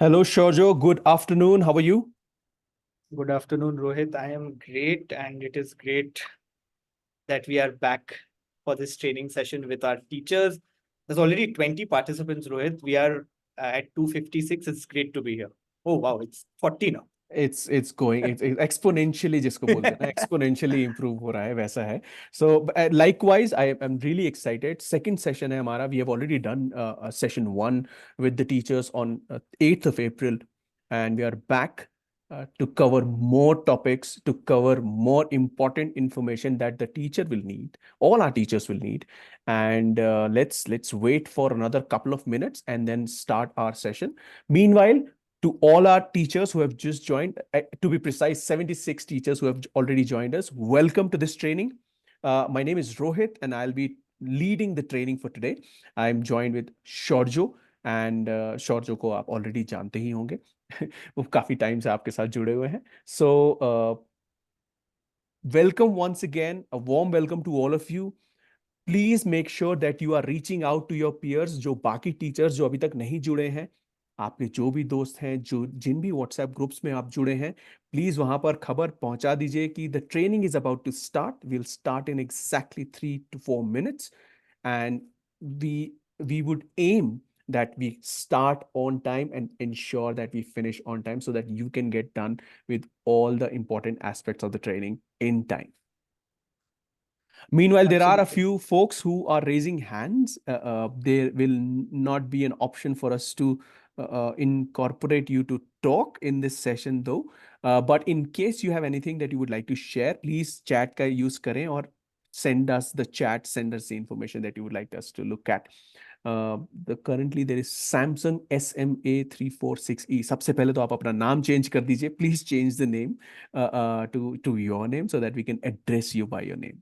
Hello, Shorjo. Good afternoon. How are you? Good afternoon, Rohit. I am great, and it is great that we are back for this training session with our teachers. There's already 20 participants, Rohit. We are at 256. It's great to be here. Oh, wow, it's 40 now. It's going it's exponentially जिसको बोलते हैं ना exponentially improve हो रहा है वैसा है. So likewise I am really excited. Second session है हमारा. We have already done session 1 with the teachers on 8th of April, and we are back to cover more topics, to cover more important information that the teacher will need, all our teachers will need. And let's wait for another couple of minutes and then start our session. Meanwhile, to all our teachers who have just joined, to be precise, 76 teachers who have already joined us, welcome to this training. My name is Rohit, and I'll be leading the training for today. I'm joined with Shorjo, and Shorjo को आप already जानते ही होंगे. वो काफी time से आपके साथ जुड़े हुए हैं. So welcome once again, a warm welcome to all of you. Please make sure that you are reaching out to your peers, जो बाकी टीचर्स जो अभी तक नहीं जुड़े हैं, आपके जो भी दोस्त हैं, जो जिन भी व्हाट्सएप ग्रुप्स में आप जुड़े हैं, प्लीज वहां पर खबर पहुंचा दीजिए कि the training is about to start. Will start in exactly 3 to 4 minutes, and we would aim that we start on time and ensure that we finish on time so that you can get done with all the important aspects of the training in time. Meanwhile, there are a Absolutely. few folks who are raising hands. There will not be an option for us to incorporate you to talk in this session, though. But in case you have anything that you would like to share, please chat का use करें और send us the chat, send us the information that you would like us to look at. Currently there is Samsung SMA346E. सबसे पहले तो आप अपना नाम change कर दीजिए. Please change the name to your name so that we can address you by your name.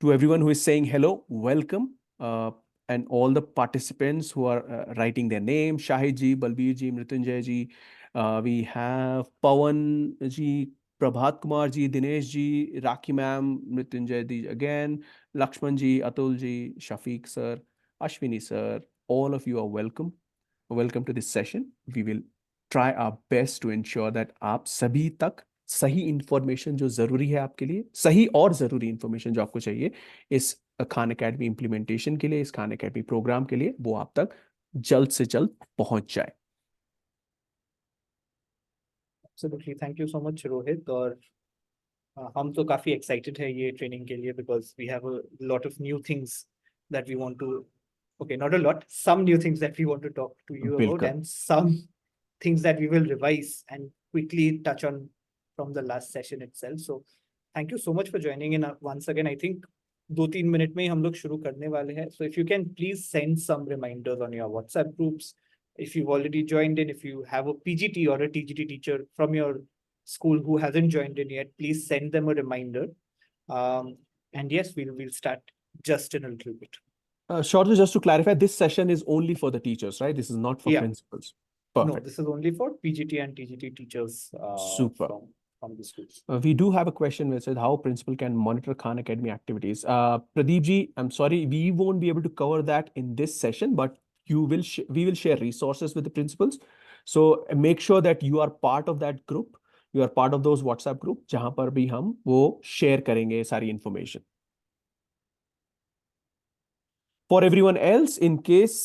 To everyone who is saying hello, welcome. And all the participants who are writing their name, Shahid ji, Balbir ji, Mrityunjay ji. We have Pawan ji, Prabhat Kumar ji, Dinesh ji, Rakhi ma'am, Mrityunjay ji again, Lakshman ji, Atul ji, Shafiq sir, Ashwini sir. All of you are welcome. Welcome to this session. We will try our best to ensure that आप सभी तक सही information जो जरूरी है आपके लिए, सही और जरूरी इंफॉर्मेशन जो आपको चाहिए इस खान अकेडमी इंप्लीमेंटेशन के लिए, इस खान अकेडमी प्रोग्राम के लिए, वो आप तक जल्द से जल्द पहुंच जाए. Absolutely. Thank you so much, Rohit. और हम तो काफी एक्साइटेड है ये ट्रेनिंग के लिए because we have a lot of new things that we want to okay, not a lot, some new things that we want to talk to you about, बिल्कुल. and some things that we will revise and quickly touch on from the last session itself. So thank you so much for joining in once again. I think 2-3 minute में ही हम लोग शुरू करने वाले हैं. So if you can please send some reminders on your WhatsApp groups. If you've already joined in, if you have a PGT or a TGT teacher from your school who hasn't joined in yet, please send them a reminder. And yes, we'll start just in a little bit. Shorter, just to clarify, this session is only for the teachers, right? This is not for Yeah. principals. No, Perfect. this is only for PGT and TGT teachers Super. from the schools. We do have a question which says how principal can monitor Khan Academy activities. Pradeep ji, I'm sorry, we won't be able to cover that in this session, but we will share resources with the principals. So make sure that you are part of that group. You are part of those WhatsApp group जहां पर भी हम वो share करेंगे सारी information. For everyone else, in case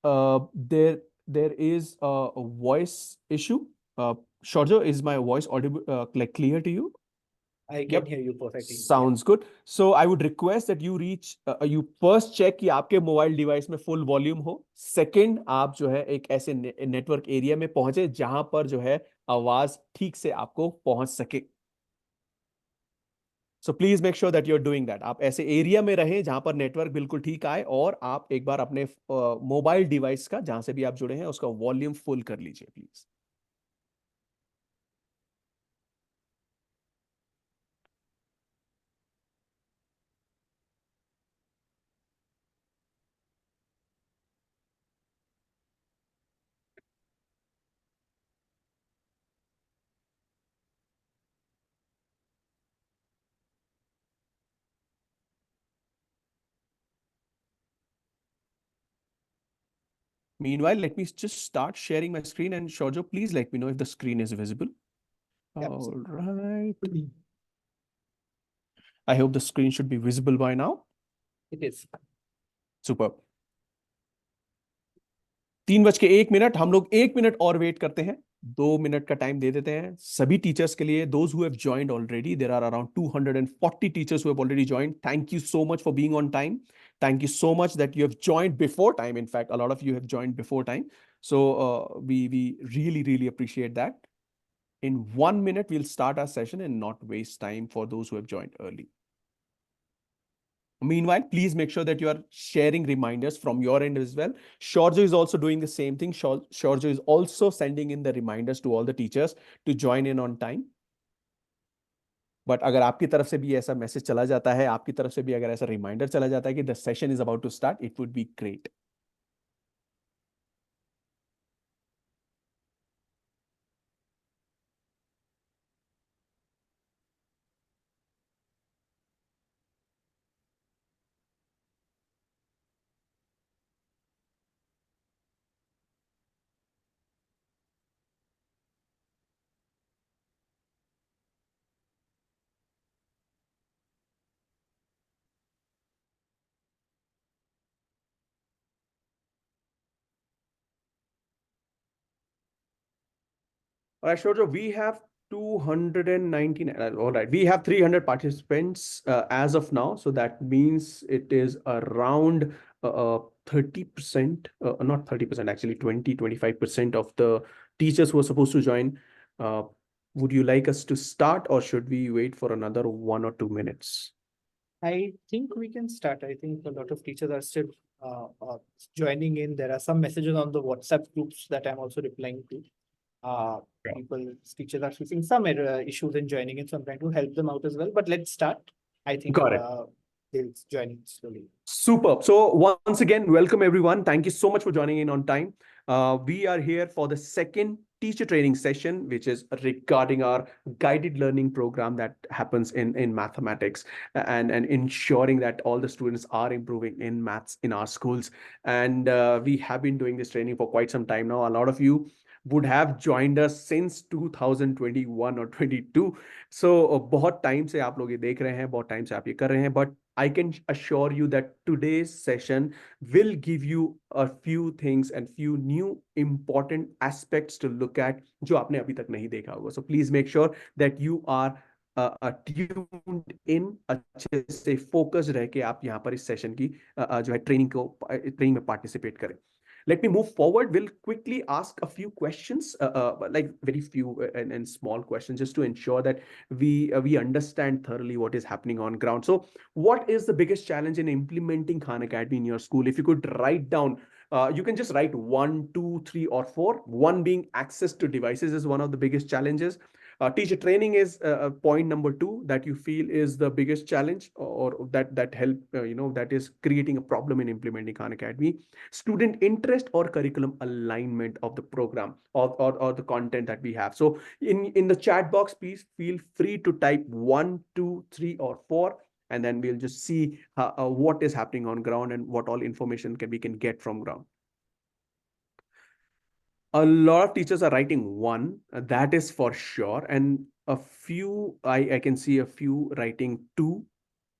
there is a voice issue, Shorjo, is my voice audible, like clear to you? I can Yep. hear you perfectly. Yeah. Sounds good. So I would request that you first check कि आपके mobile device में full volume हो. Second, आप जो है एक ऐसे network area में पहुंचे जहां पर जो है आवाज ठीक से आपको पहुंच सके. So please make sure that you are doing that. आप ऐसे एरिया में रहें जहां पर नेटवर्क बिल्कुल ठीक आए, और आप एक बार अपने मोबाइल डिवाइस का जहां से भी आप जुड़े हैं उसका वॉल्यूम फुल कर लीजिए please. Meanwhile, let me just start sharing my screen, and Shorjo, please let me know if the screen is visible. All right. I hope the screen should be visible by now. It is. Super. 3:01 हम लोग 1 minute और wait करते हैं, 2 minute का time दे देते हैं सभी teachers के लिए. Those who have joined already, there are around 240 teachers who have already joined. Thank you so much for being on time. Thank you so much that you have joined before time. In fact, a lot of you have joined before time. So we really appreciate that. In 1 minute, we'll start our session and not waste time for those who have joined early. Meanwhile, please make sure that you are sharing reminders from your end as well. Shorjo is also doing the same thing. Shorjo is also sending in the reminders to all the teachers to join in on time. But अगर आपकी तरफ से भी ऐसा message चला जाता है, आपकी तरफ से भी अगर ऐसा रिमाइंडर चला जाता है कि the session is about to start, it would be great. All right, Shorjo, we have 219. All right, we have 300 participants as of now. So that means it is around 30%, not 30%, actually 25% of the teachers who are supposed to join. Would you like us to start, or should we wait for another 1 or 2 minutes? I think we can start. I think a lot of teachers are still joining in. There are some messages on the WhatsApp groups that I'm also replying to. Teachers are facing some issues in joining in, so I'm trying to help them out as well. But let's start. I think Got it. they'll join in slowly. Superb. So once again, welcome everyone. Thank you so much for joining in on time. We are here for the second teacher training session, which is regarding our guided learning program that happens in mathematics, and ensuring that all the students are improving in maths in our schools. And we have been doing this training for quite some time now. A lot of you would have joined us since 2021 or 22. So बहुत time से आप लोग ये देख रहे हैं, बहुत time से आप ये कर रहे हैं. But I can assure you that today's session will give you a few things and few new important aspects to look at जो आपने अभी तक नहीं देखा होगा. So please make sure that you are tuned in, अच्छे से focus रह के आप यहाँ पर इस session की जो है ट्रेनिंग में participate करें. Let me move forward. We'll quickly ask a few questions, like very few and small questions, just to ensure that we understand thoroughly what is happening on ground. So, what is the biggest challenge in implementing Khan Academy in your school? If you could write down, you can just write 1, 2, 3, or 4. One being access to devices is one of the biggest challenges. Teacher training is point number 2 that you feel is the biggest challenge, or that help that is creating a problem in implementing Khan Academy. Student interest or curriculum alignment of the program, or the content that we have. So in the chat box, please feel free to type 1, 2, 3, or 4, and then we'll just see what is happening on ground and what all information we can get from ground. A lot of teachers are writing 1, that is for sure, and a few I can see a few writing 2.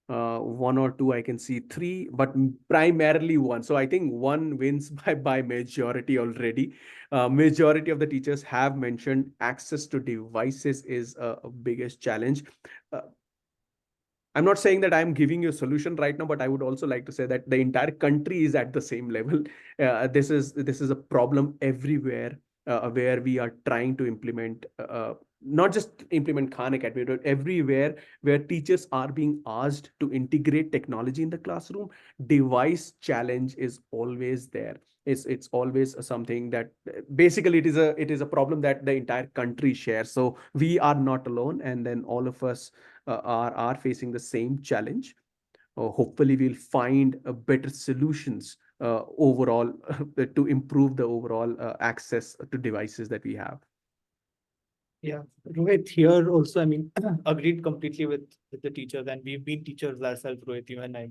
1 or 2 I can see 3, but primarily 1. So I think 1 wins by majority already. Majority of the teachers have mentioned access to devices is a biggest challenge. I'm not saying that I'm giving you a solution right now, but I would also like to say that the entire country is at the same level. This is a problem everywhere, where we are trying to implement, not just implement Khan Academy, but everywhere where teachers are being asked to integrate technology in the classroom. Device challenge is always there. It's always something that basically it is a problem that the entire country shares. So we are not alone, and then all of us are facing the same challenge. Hopefully, we'll find better solutions overall to improve the overall access to devices that we have. Yeah, Rohit, here also, I mean, agreed completely with the teachers, and we've been teachers ourselves, Rohit, you and I.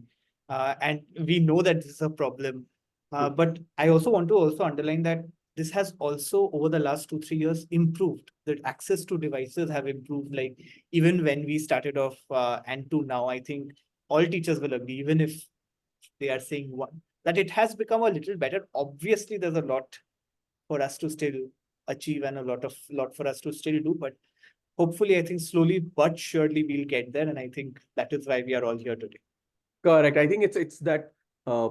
And we know that this is a problem But I also want to also underline that this has also over the last 2 3 years improved. That access to devices have improved. Like even when we started off and to now, I think all teachers will agree, even if they are saying one, that it has become a little better. Obviously, there's a lot for us to still achieve and a lot for us to still do. But hopefully, I think slowly but surely we'll get there. And I think that is why we are all here today. Correct. I think uh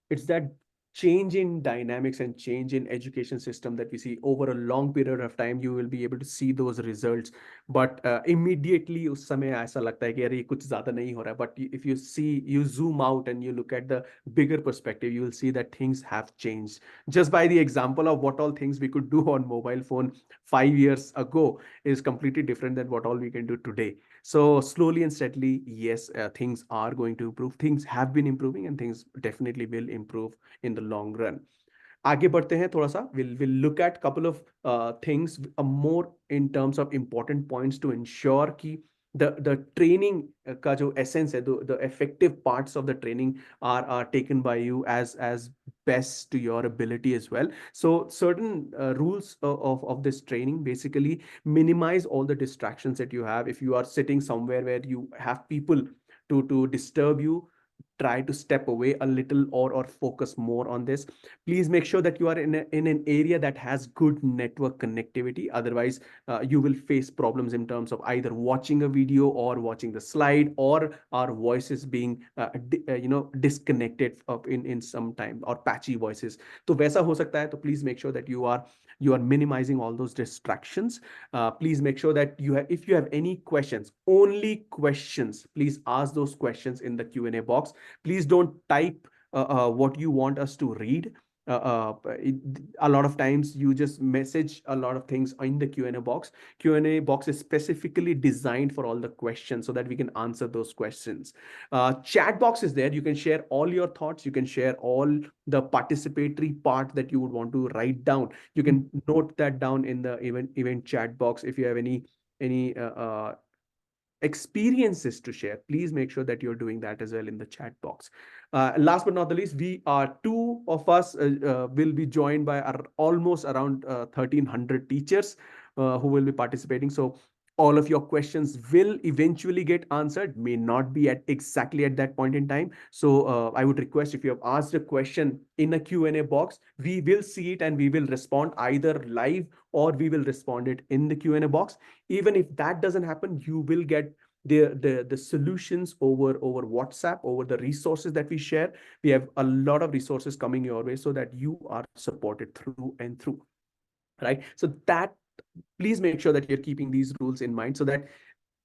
it's that change in dynamics and change in education system that we see over a long period of time. You will be able to see those results, but immediately उस समय ऐसा लगता है कि यार ये कुछ ज्यादा नहीं हो रहा है. But if you zoom out and you look at the bigger perspective, you will see that things have changed. Just by the example of what all things we could do on mobile phone 5 years ago is completely different than what all we can do today. So slowly and steadily, yes, things are going to improve. Things have been improving, and things definitely will improve in the long run. आगे बढ़ते हैं थोड़ा सा. We'll look at couple of things more in terms of important points to ensure कि the training का जो essence है, the effective parts of the training are taken by you as best to your ability as well. So certain rules of this training basically minimize all the distractions that you have. If you are sitting somewhere where you have people to disturb you, try to step away a little or focus more on this. Please make sure that you are in an area that has good network connectivity. Otherwise you will face problems in terms of either watching a video or watching the slide, or our voices being disconnected in some time, or patchy voices. तो वैसा हो सकता है. तो please make sure that you are minimizing all those distractions. Please make sure that if you have any questions, only questions, please ask those questions in the Q&A box. Please don't type what you want us to read. A lot of times you just message a lot of things in the Q&A box. Q&A box is specifically designed for all the questions so that we can answer those questions. Chat box is there. You can share all your thoughts. You can share all the participatory part that you would want to write down. You can note that down in the event chat box. If you have any experiences to share, please make sure that you're doing that as well in the chat box. Last but not the least, we are two of us will be joined by almost around 1,300 teachers who will be participating. So all of your questions will eventually get answered, may not be at exactly at that point in time. So I would request, if you have asked a question in a Q&A box, we will see it and we will respond either live or we will respond it in the Q&A box. Even if that doesn't happen, you will get the solutions over WhatsApp, over the resources that we share. We have a lot of resources coming your way so that you are supported through and through, right? So that, please make sure that you're keeping these rules in mind so that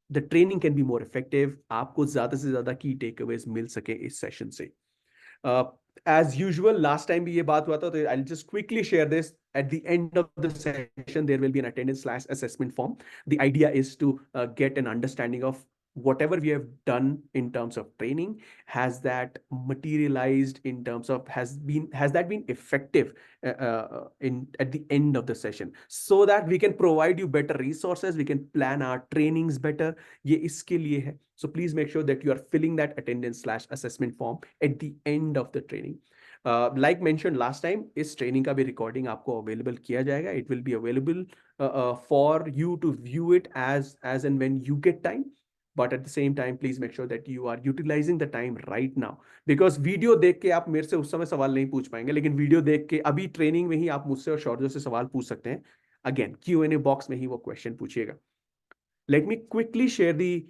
the training can be more effective. आपको ज्यादा से ज्यादा key takeaways मिल सके इस session से. uh, as usual, last time भी ये बात हुआ था, तो I'll just quickly share this. At the end of the session, there will be an attendance/assessment form. The idea is to get an understanding of whatever we have done in terms of training. Has that materialized in terms of has that been effective in at the end of the session, so that we can provide you better resources, we can plan our trainings better. ये इसके लिए है. So please make sure that you are filling that attendance/assessment form at the end of the training. Like mentioned last time, इस training का भी recording आपको available किया जाएगा. It will be available for you to view it as and when you get time. But at the same time, please make sure that you are utilizing the time right now. Because video देख के आप मेरे से उस समय सवाल नहीं पूछ पाएंगे, लेकिन वीडियो देख के अभी ट्रेनिंग में ही आप मुझसे और शौर्य से सवाल पूछ सकते हैं. अगेन Q&A बॉक्स में ही वो क्वेश्चन पूछिएगा. Let me quickly share the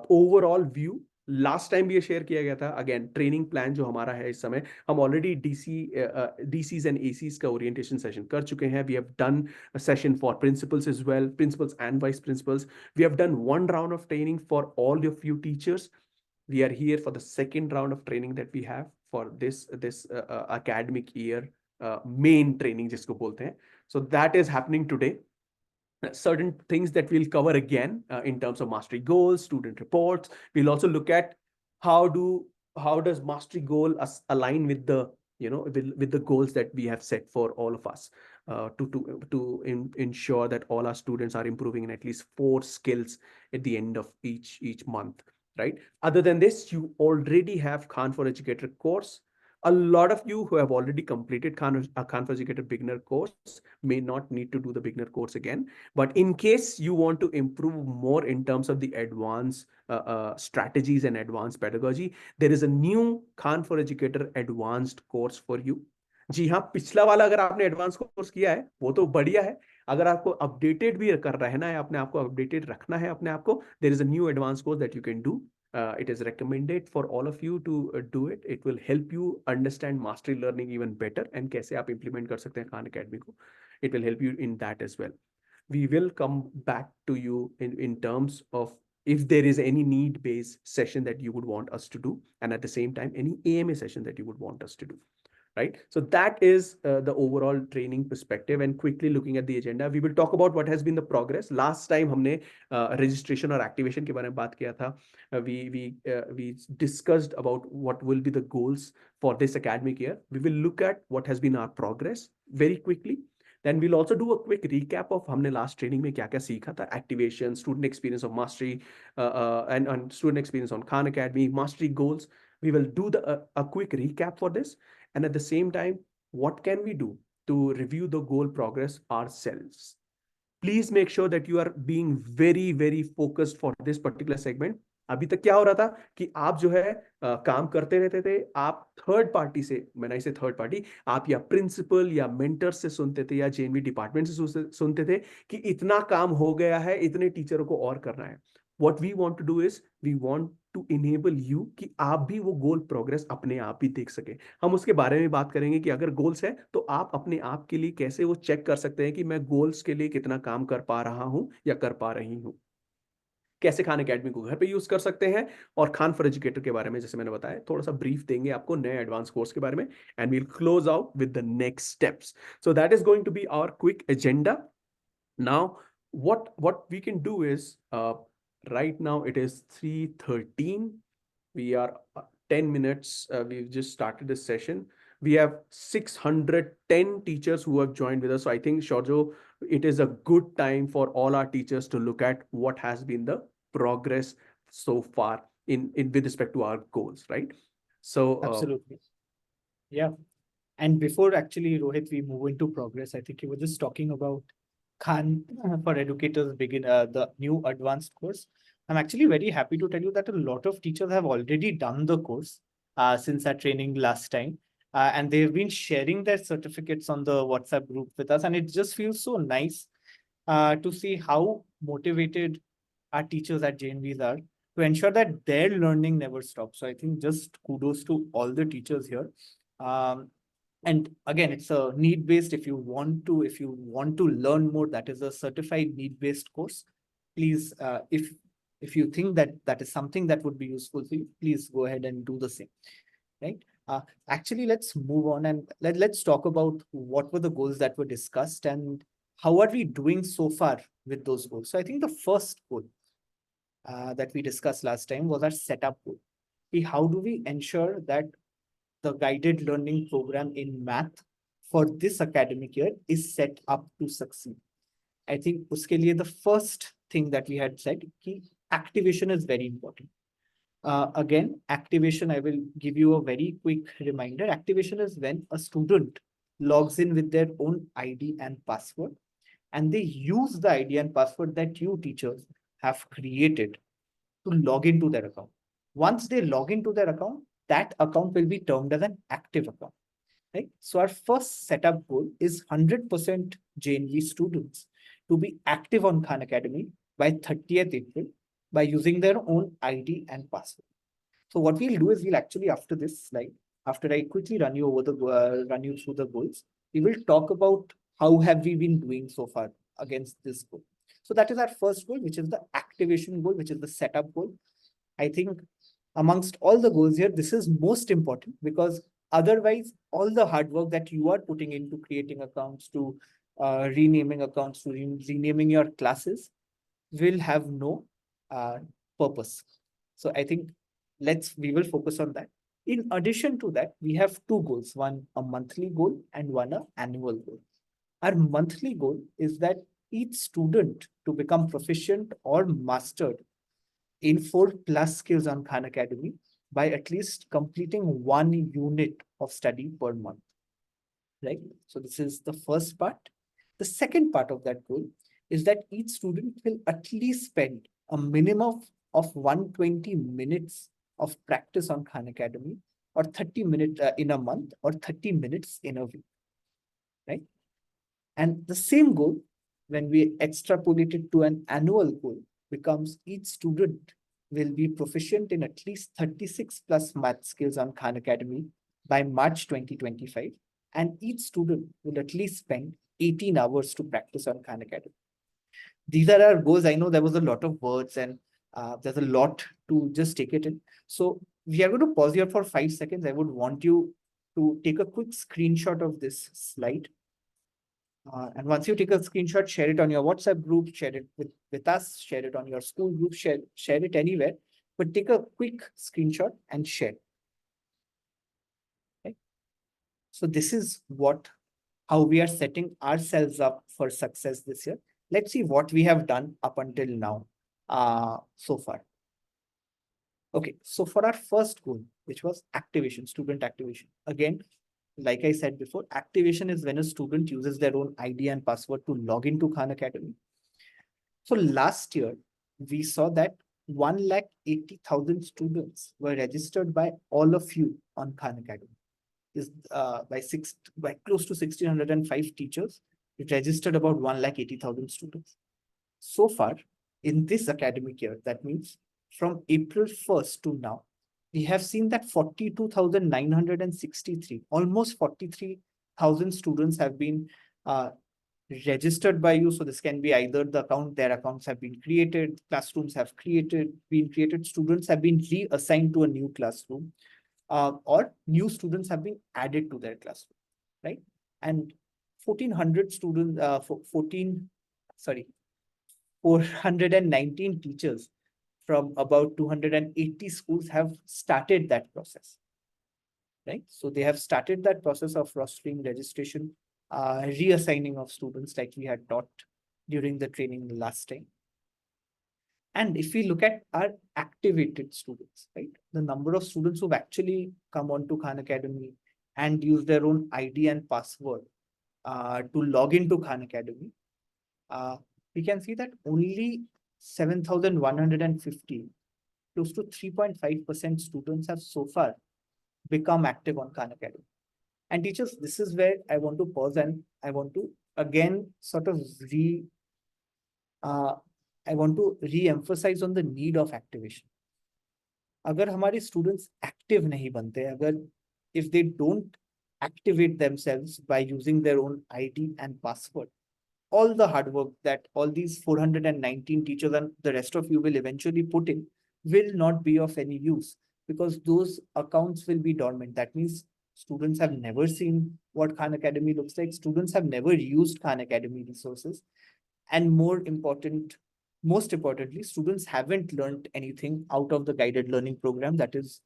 overall view. Last time भी ये शेयर किया गया था. अगेन ट्रेनिंग प्लान जो हमारा है इस समय, हम ऑलरेडी डीसीज एंड एसीज का ओरिएंटेशन सेशन कर चुके हैं. We have done a session for principals as well, principals and vice principals. We have done one round of training for all of you teachers. We are here for the second round of training that we have for this academic year, main training जिसको बोलते हैं. So that is happening today. Certain things that we'll cover again in terms of mastery goals, student reports. We'll also look at how does mastery goal align with the with the goals that we have set for all of us, ensure that all our students are improving in at least 4 skills at the end of each month, right? Other than this, you already have Khan for Educator course. A lot of you who have already completed Canvas Educator beginner course may not need to do the beginner course again. But in case you want to improve more in terms of the advanced strategies and advanced pedagogy, there is a new Khan for Educator advanced course for you. जी हाँ, पिछला वाला अगर आपने advance course किया है वो तो बढ़िया है. अगर आपको अपडेटेड भी कर रहना है, अपने आप को अपडेटेड रखना है अपने आप को, there is a new advance course that you can do. It is recommended for all of you to do it. It will help you understand mastery learning even better and कैसे आप implement कर सकते हैं Khan Academy को. It will help you in that as well. We will come back to you in terms of if there is any need-based session that you would want us to do, and at the same time, any AMA session that you would want us to do. Right, so that is the overall training perspective. And quickly looking at the agenda, we will talk about what has been the progress. Last time हमने registration और activation के बारे में बात किया था. We discussed about what will be the goals for this academic year. We will look at what has been our progress very quickly. Then we'll also do a quick recap of हमने last training में क्या क्या सीखा था. Activation, student experience of mastery, and student experience on Khan Academy, mastery goals. We will do a quick recap for this. And at the same time, what can we do to review the goal progress ourselves? Please make sure that you are being very, very focused for this particular segment. अभी तक क्या हो रहा था कि आप जो है काम करते रहते थे, आप थर्ड पार्टी से, मैंने इसे थर्ड पार्टी, आप या प्रिंसिपल या मेंटर से सुनते थे या जेएनवी डिपार्टमेंट से सुनते थे कि इतना काम हो गया है, इतने टीचरों को और करना है. What we want to do is we want to enable you कि आप भी वो गोल प्रोग्रेस अपने आप ही देख सके. हम उसके बारे में बात करेंगे कि अगर गोल्स है तो आप अपने आप के लिए कैसे वो चेक कर सकते हैं कि मैं गोल्स के लिए कितना काम कर पा रहा हूं या कर पा रही हूं. कैसे खान एकेडमी को घर पे यूज कर सकते हैं, और खान फॉर एजुकेटर के बारे में जैसे मैंने बताया थोड़ा सा ब्रीफ देंगे आपको नए एडवांस कोर्स के बारे में. And we'll close out with the next steps. So that is going to be our quick agenda. Now, what we can do is, right now it is 3:13. We are 10 minutes. We've just started this session. We have 610 teachers who have joined with us. So I think, Shorjo, it is a good time for all our teachers to look at what has been the progress so far in with respect to our goals, right? So, Absolutely. Yeah. And before actually, Rohit, we move into progress, I think you were just talking about Khan for Educators the new advanced course. I'm actually very happy to tell you that a lot of teachers have already done the course since our training last time. And they've been sharing their certificates on the WhatsApp group with us. And it just feels so nice to see how motivated our teachers at JNVs are to ensure that their learning never stops. So I think just kudos to all the teachers here. Um, and again, it's a need-based. If you want to learn more, that is a certified need-based course. Please, if you think that that is something that would be useful for you, please go ahead and do the same. Right? Actually, let's move on and let's talk about what were the goals that were discussed and how are we doing so far with those goals. So I think the first goal that we discussed last time was our setup goal. How do we ensure that the guided learning program in math for this academic year is set up to succeed? I think uske liye the first thing that we had said ki activation is very important. Again, activation, I will give you a very quick reminder. Activation is when a student logs in with their own ID and password, and they use the ID and password that you teachers have created to log into their account. Once they log into their account, that account will be termed as an active account. Right? So our first setup goal is 100% JNV students to be active on Khan Academy by 30th April by using their own ID and password. So what we'll do is we'll actually, after this slide, after I quickly run you through the goals, we will talk about how have we been doing so far against this goal. So that is our first goal, which is the activation goal, which is the setup goal. I think amongst all the goals here, this is most important because otherwise, all the hard work that you are putting into creating accounts, to renaming accounts, to renaming your classes will have no purpose. So I think we will focus on that. In addition to that, we have two goals, one a monthly goal and one an annual goal. Our monthly goal is that each student to become proficient or mastered in 4+ skills on Khan Academy by at least completing 1 unit of study per month, right? So this is the first part. The second part of that goal is that each student will at least spend a minimum of 120 minutes of practice on Khan Academy, or 30 minutes in a month, or 30 minutes in a week, right? And the same goal, when we extrapolate it to an annual goal, becomes each student will be proficient in at least 36 plus math skills on Khan Academy by March 2025. And each student will at least spend 18 hours to practice on Khan Academy. These are our goals. I know there was a lot of words, and there's a lot to just take it in. So we are going to pause here for 5 seconds. I would want you to take a quick screenshot of this slide. And once you take a screenshot, share it on your WhatsApp group, share it with us, share it on your school group, share it anywhere, but take a quick screenshot and share. Okay? So this is how we are setting ourselves up for success this year. Let's see what we have done up until now, so far. Okay, so for our first goal, which was activation, student activation. Again, like I said before, activation is when a student uses their own ID and password to log into Khan Academy. So last year, we saw that 180,000 students were registered by all of you on Khan Academy. Is by close to 1,605 teachers, it registered about 180,000 students. So far, in this academic year, that means from April 1st to now, we have seen that 42,963, almost 43,000 students have been registered by you. So this can be either their accounts have been created, classrooms have been created, students have been reassigned to a new classroom, or new students have been added to their classroom, right? And 1,400 students, 419 teachers from about 280 schools have started that process, right? So they have started that process of rostering, registration, reassigning of students like we had taught during the training last time. And if we look at our activated students, right, the number of students who've actually come onto Khan Academy and use their own ID and password to log into Khan Academy, we can see that only 7,150, close to 3.5% students have so far become active on Khan Academy. And teachers, this is where I want to pause, and I want to again sort of I want to re-emphasize on the need of activation. अगर हमारे students active नहीं बनते, अगर if they don't activate themselves by using their own ID and password, all the hard work that all these 419 teachers and the rest of you will eventually put in will not be of any use, because those accounts will be dormant. That means students have never seen what Khan Academy looks like. Students have never used Khan Academy resources. And most importantly, students haven't learned anything out of the guided learning program that is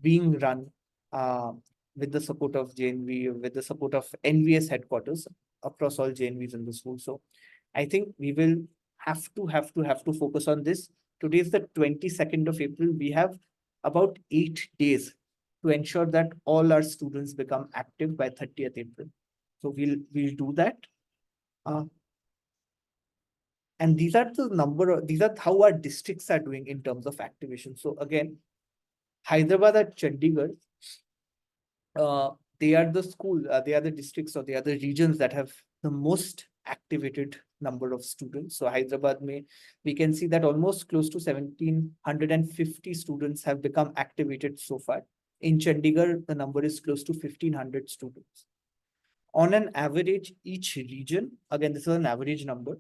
being run with the support of JNV, with the support of NVS headquarters across all JNVs in the school. So I think we will have to focus on this. Today is the 22nd of April. We have about 8 days to ensure that all our students become active by 30th April. So we'll do that. And these are how our districts are doing in terms of activation. So again, Hyderabad and Chandigarh, they are the districts, or they are the regions that have the most activated number of students. So Hyderabad we can see that almost close to 1,750 students have become activated so far. In Chandigarh, the number is close to 1,500 students. On an average, each region, again, this is an average number.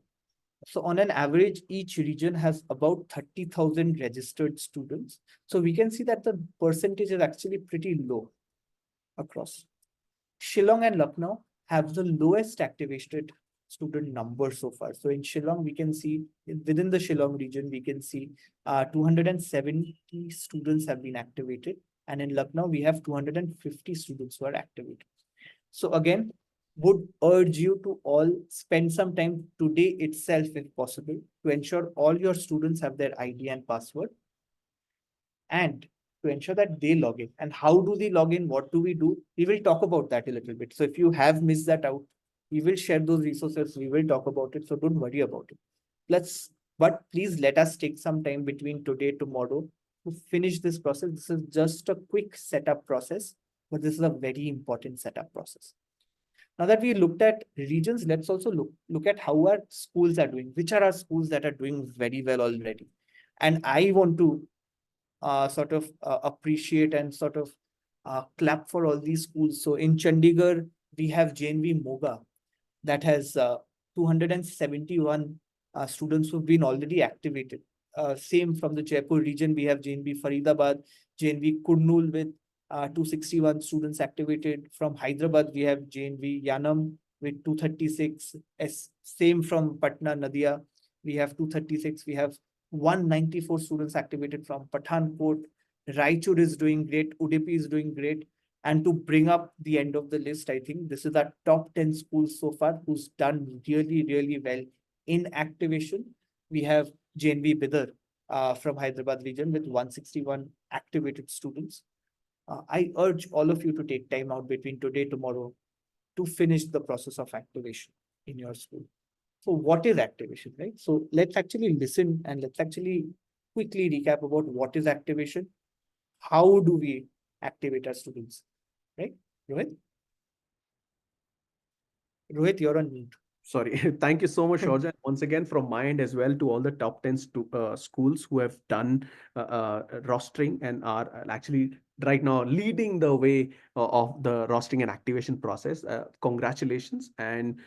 So on an average, each region has about 30,000 registered students. So we can see that the percentage is actually pretty low across. Shillong and Lucknow have the lowest activated student number so far. So in Shillong, we can see within the Shillong region, we can see 270 students have been activated. And in Lucknow, we have 250 students who are activated. So again, would urge you to all spend some time today itself, if possible, to ensure all your students have their ID and password. And to ensure that they log in. And how do they log in? What do? We will talk about that a little bit. So if you have missed that out, we will share those resources. We will talk about it. So don't worry about it. But please let us take some time between today, tomorrow to finish this process. This is just a quick setup process, but this is a very important setup process. Now that we looked at regions, let's also look at how our schools are doing. Which are our schools that are doing very well already? And I want to appreciate and clap for all these schools. So in Chandigarh, we have JNV Moga that has 271 students who've been already activated. Same from the Jaipur region, we have JNV Faridabad, JNV Kurnool with 261 students activated. From Hyderabad, we have JNV Yanam with 236. Same from Patna, Nadia, we have 236. We have 194 students activated from Pathankot. Raichur is doing great. Udupi is doing great. And to bring up the end of the list, I think this is our top 10 schools so far who's done really, really well in activation. We have JNV Bidar from Hyderabad region with 161 activated students. I urge all of you to take time out between today, tomorrow to finish the process of activation in your school. So what is activation, right? So let's actually listen and let's actually quickly recap about what is activation. How do we activate our students, right? Rohit? Rohit, you're on mute. Sorry. Thank you so much, Shorja. Once again, from my end as well, to all the top 10 schools who have done rostering and are actually right now leading the way of the rostering and activation process. Congratulations. And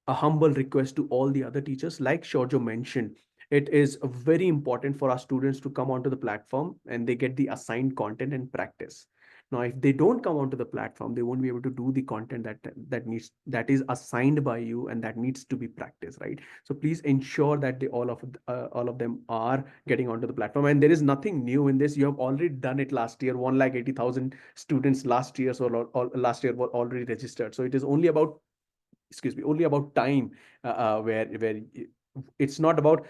a humble request to all the other teachers, like Shorjo mentioned, it is very important for our students to come onto the platform and they get the assigned content and practice. Now, if they don't come onto the platform, they won't be able to do the content that is assigned by you and that needs to be practiced, right? So please ensure that all of them are getting onto the platform. And there is nothing new in this. You have already done it last year. 1,80,000 students last year, last year were already registered. So it is only about only about time where it's not about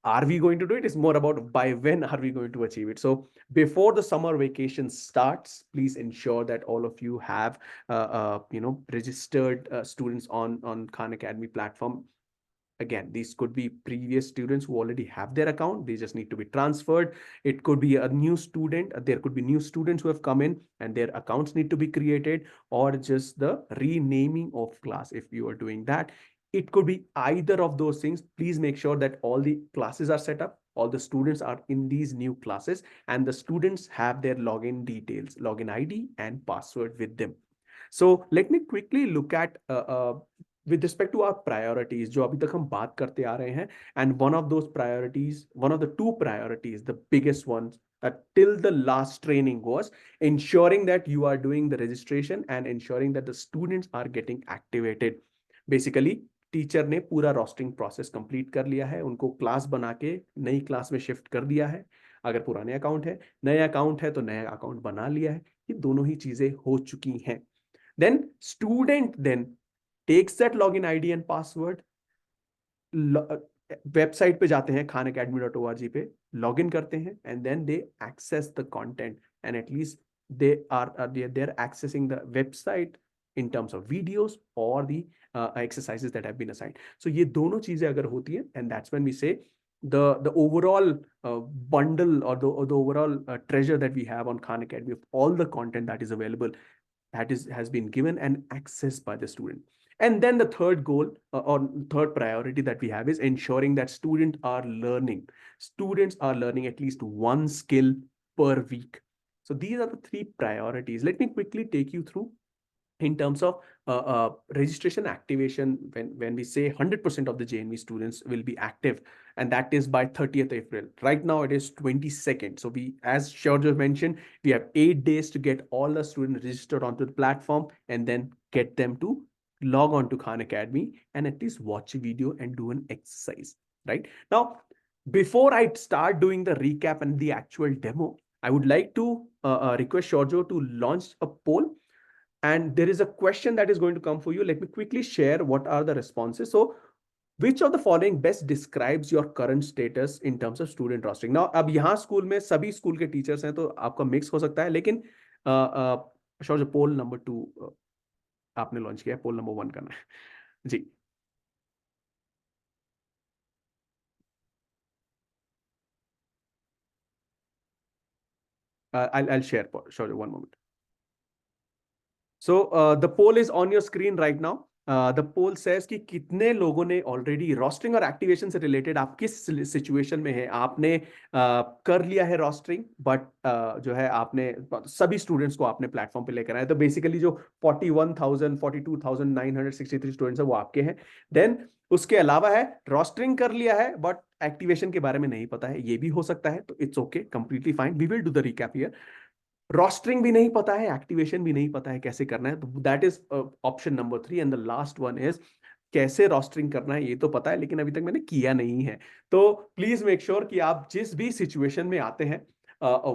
are we going to do it? It's more about by when are we going to achieve it. So before the summer vacation starts, please ensure that all of you have registered students on Khan Academy platform. Again, these could be previous students who already have their account. They just need to be transferred. It could be a new student. There could be new students who have come in and their accounts need to be created, or just the renaming of class. If you are doing that, it could be either of those things. Please make sure that all the classes are set up, all the students are in these new classes, and the students have their login details, login ID and password with them. So let me quickly look at with respect to our priorities, जो अभी तक हम बात करते आ रहे हैं, and one of those priorities, one of the two priorities, the biggest ones till the last training was ensuring that you are doing the registration and ensuring that the students are getting activated. Basically, teacher ने पूरा roasting process complete कर लिया है, उनको class बना के नई class में शिफ्ट कर दिया है. अगर पुराने अकाउंट है, नया अकाउंट है तो नया अकाउंट बना लिया है. ये दोनों ही चीजें हो चुकी हैं. Then student then takes that login ID and password, website पे जाते हैं khanacademy.org पे, लॉग इन करते हैं, and then they access the content, and at least they're accessing the website in terms of videos or the exercises that have been assigned. So ये दोनों चीजें अगर होती है, and that's when we say the overall bundle or the overall treasure that we have on Khan Academy of all the content that is available, that has been given and accessed by the student. And then the third goal or third priority that we have is ensuring that students are learning. Students are learning at least one skill per week. So these are the three priorities. Let me quickly take you through in terms of registration activation. When we say 100% of the JNV students will be active, and that is by 30th April. Right now it is 22nd. So we, as Shorja mentioned, we have 8 days to get all the students registered onto the platform and then get them to log on to Khan Academy and at least watch a video and do an exercise. Right now, before I start doing the recap and the actual demo, I would like to request Shorjo to launch a poll. And there is a question that is going to come for you. Let me quickly share what are the responses. So Which of the following best describes your current status in terms of student rostering? Now, अब यहाँ school में सभी school के teachers हैं तो आपका mix हो सकता है, लेकिन शौर्य पोल नंबर 2 आपने लॉन्च किया है, पोल नंबर 1 करना है जी। I'll share, Shorja, one moment. So the poll is on your screen right now. The poll says कि कितने लोगों ने ऑलरेडी रोस्टरिंग और एक्टिवेशन से रिलेटेड, आप किस सिचुएशन में है, आपने कर लिया है रोस्टरिंग, बट जो है आपने सभी स्टूडेंट्स को आपने प्लेटफॉर्म पे लेकर आए। तो बेसिकली जो 42,963 स्टूडेंट्स है वो आपके हैं। देन उसके अलावा है रोस्टरिंग कर लिया है बट एक्टिवेशन के बारे में नहीं पता है, ये भी हो सकता है, तो it's okay, completely fine, we will do the recap here. Rostering भी नहीं पता है, एक्टिवेशन भी नहीं पता है कैसे करना है, तो that is option number 3। And the last one is कैसे रोस्टरिंग करना है, ये तो पता है लेकिन अभी तक मैंने किया नहीं है। तो प्लीज मेक श्योर कि आप जिस भी सिचुएशन में आते हैं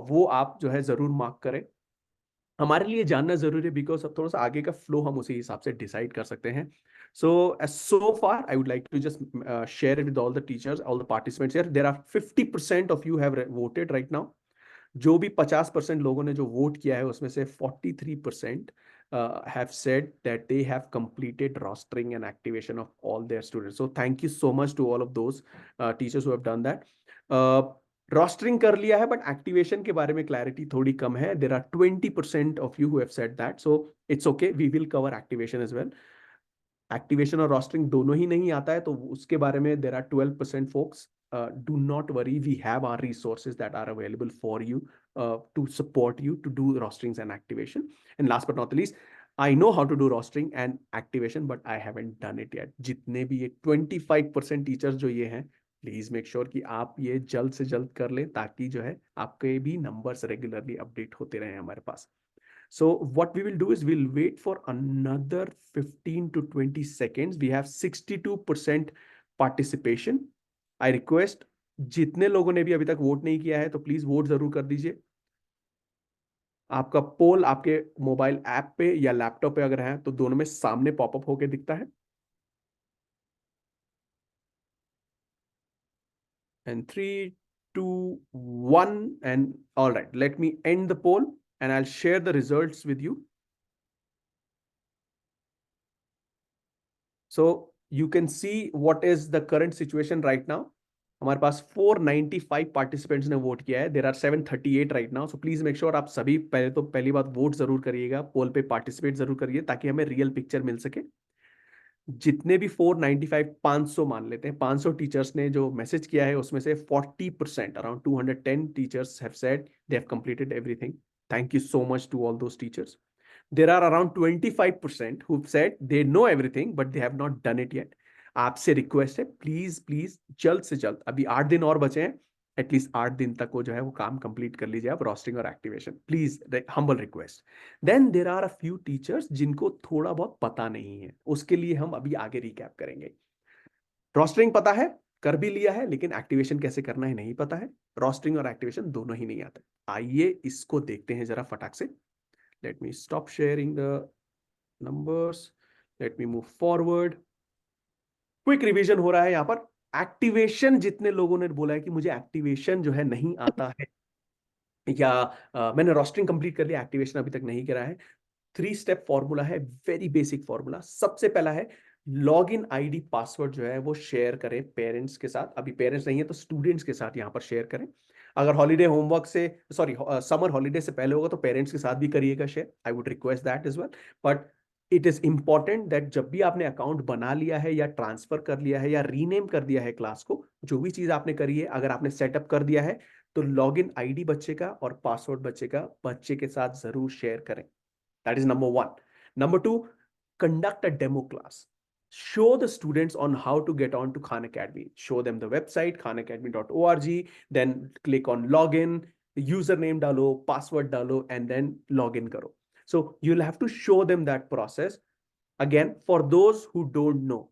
वो आप जो है जरूर मार्क करें। हमारे लिए जानना जरूरी है, बिकॉज अब थोड़ा सा आगे का फ्लो हम उसी हिसाब से डिसाइड कर सकते हैं। So far I would like to just share it with all the teachers, all the participants here. There are 50% of you have voted right now. जो भी 50% लोगों ने जो वोट किया है उसमें से 43% have said that they have completed rostering and activation of all their students. So thank you so much to all of those teachers who have done that. Rostering कर लिया है बट एक्टिवेशन के बारे में क्लैरिटी थोड़ी कम है. There are 20% of you who have said that. So it's okay, we will cover activation as well. Activation और rostering दोनों ही नहीं आता है तो उसके बारे में there are 12% folks. Do not worry, we have our resources that are available for you to support you to do rosterings and activation. And last but not least, I know how to do rostering and activation but I haven't done it yet. जितने भी ये 25% teachers जो ये हैं, please make sure कि आप ये जल्द से जल्द कर लें ताकि जो है आपके भी नंबर्स रेगुलरली अपडेट होते रहे हमारे पास. So what we will do is we'll wait for another 15 to 20 seconds. We have 62% participation. I request जितने लोगों ने भी अभी तक वोट नहीं किया है तो प्लीज वोट जरूर कर दीजिए. आपका पोल आपके मोबाइल ऐप पे या लैपटॉप पे अगर है तो दोनों में सामने पॉपअप होके दिखता है. And 3, 2, 1, and all right, let me end the poll and I'll share the results with you. So you can see what is the current situation right now. हमारे पास 495 पार्टिसिपेंट्स ने वोट किया है. There are 738 right now. So please make sure आप सभी पहली बात vote जरूर करिएगा, पोल पे पार्टिसिपेट जरूर करिए ताकि हमें रियल पिक्चर मिल सके. जितने भी 495, 500 मान लेते हैं, 500 टीचर्स ने जो मैसेज किया है उसमें से 40%, around 210 teachers have said they have completed everything. Thank you so much to all those teachers. There are around 25% who've said they know everything but they have not done it yet. आपसे request है, please please जल्द से जल्द, अभी 8 दिन और बचे हैं, एटलीस्ट 8 दिन तक वो जो है वो काम कंप्लीट कर लीजिए आप, रोस्टिंग और activation, please, humble request. Then there are a few teachers जिनको थोड़ा बहुत पता नहीं है, उसके लिए हम अभी आगे रिकैप करेंगे. रोस्टरिंग पता है, कर भी लिया है, लेकिन एक्टिवेशन कैसे करना है नहीं पता है. रोस्टरिंग और एक्टिवेशन दोनों ही नहीं आता. आइए इसको देखते हैं जरा फटाक से. Let me stop sharing the numbers. Let me move forward. Quick revision हो रहा है यहाँ पर. एक्टिवेशन जितने लोगों ने बोला है कि मुझे एक्टिवेशन जो है नहीं आता है या मैंने रोस्टरिंग कंप्लीट कर लिया, एक्टिवेशन अभी तक नहीं करा है. 3 स्टेप फॉर्मूला है, वेरी बेसिक फॉर्मूला. सबसे पहला है लॉग इन आईडी पासवर्ड जो है वो शेयर करें पेरेंट्स के साथ. अभी पेरेंट्स नहीं है तो स्टूडेंट्स के साथ यहाँ पर शेयर करें. अगर हॉलीडे होमवर्क से, सॉरी, समर हॉलीडे से पहले होगा तो पेरेंट्स के साथ भी करिएगा share. I would request that is well. But it is important that जब भी आपने अकाउंट बना लिया है या ट्रांसफर कर लिया है या रीनेम कर दिया है क्लास को, जो भी चीज आपने करी है, अगर आपने सेटअप कर दिया है तो लॉग इन आईडी बच्चे का और पासवर्ड बच्चे का बच्चे के साथ जरूर शेयर करें. That is number 1. Number 2, conduct a demo class. Show the students on how to get on to Khan Academy. Show them the website, khanacademy.org. Then click on login, username डालो, password डालो, and then login करो. So you'll have to show them that process. Again, for those who don't know,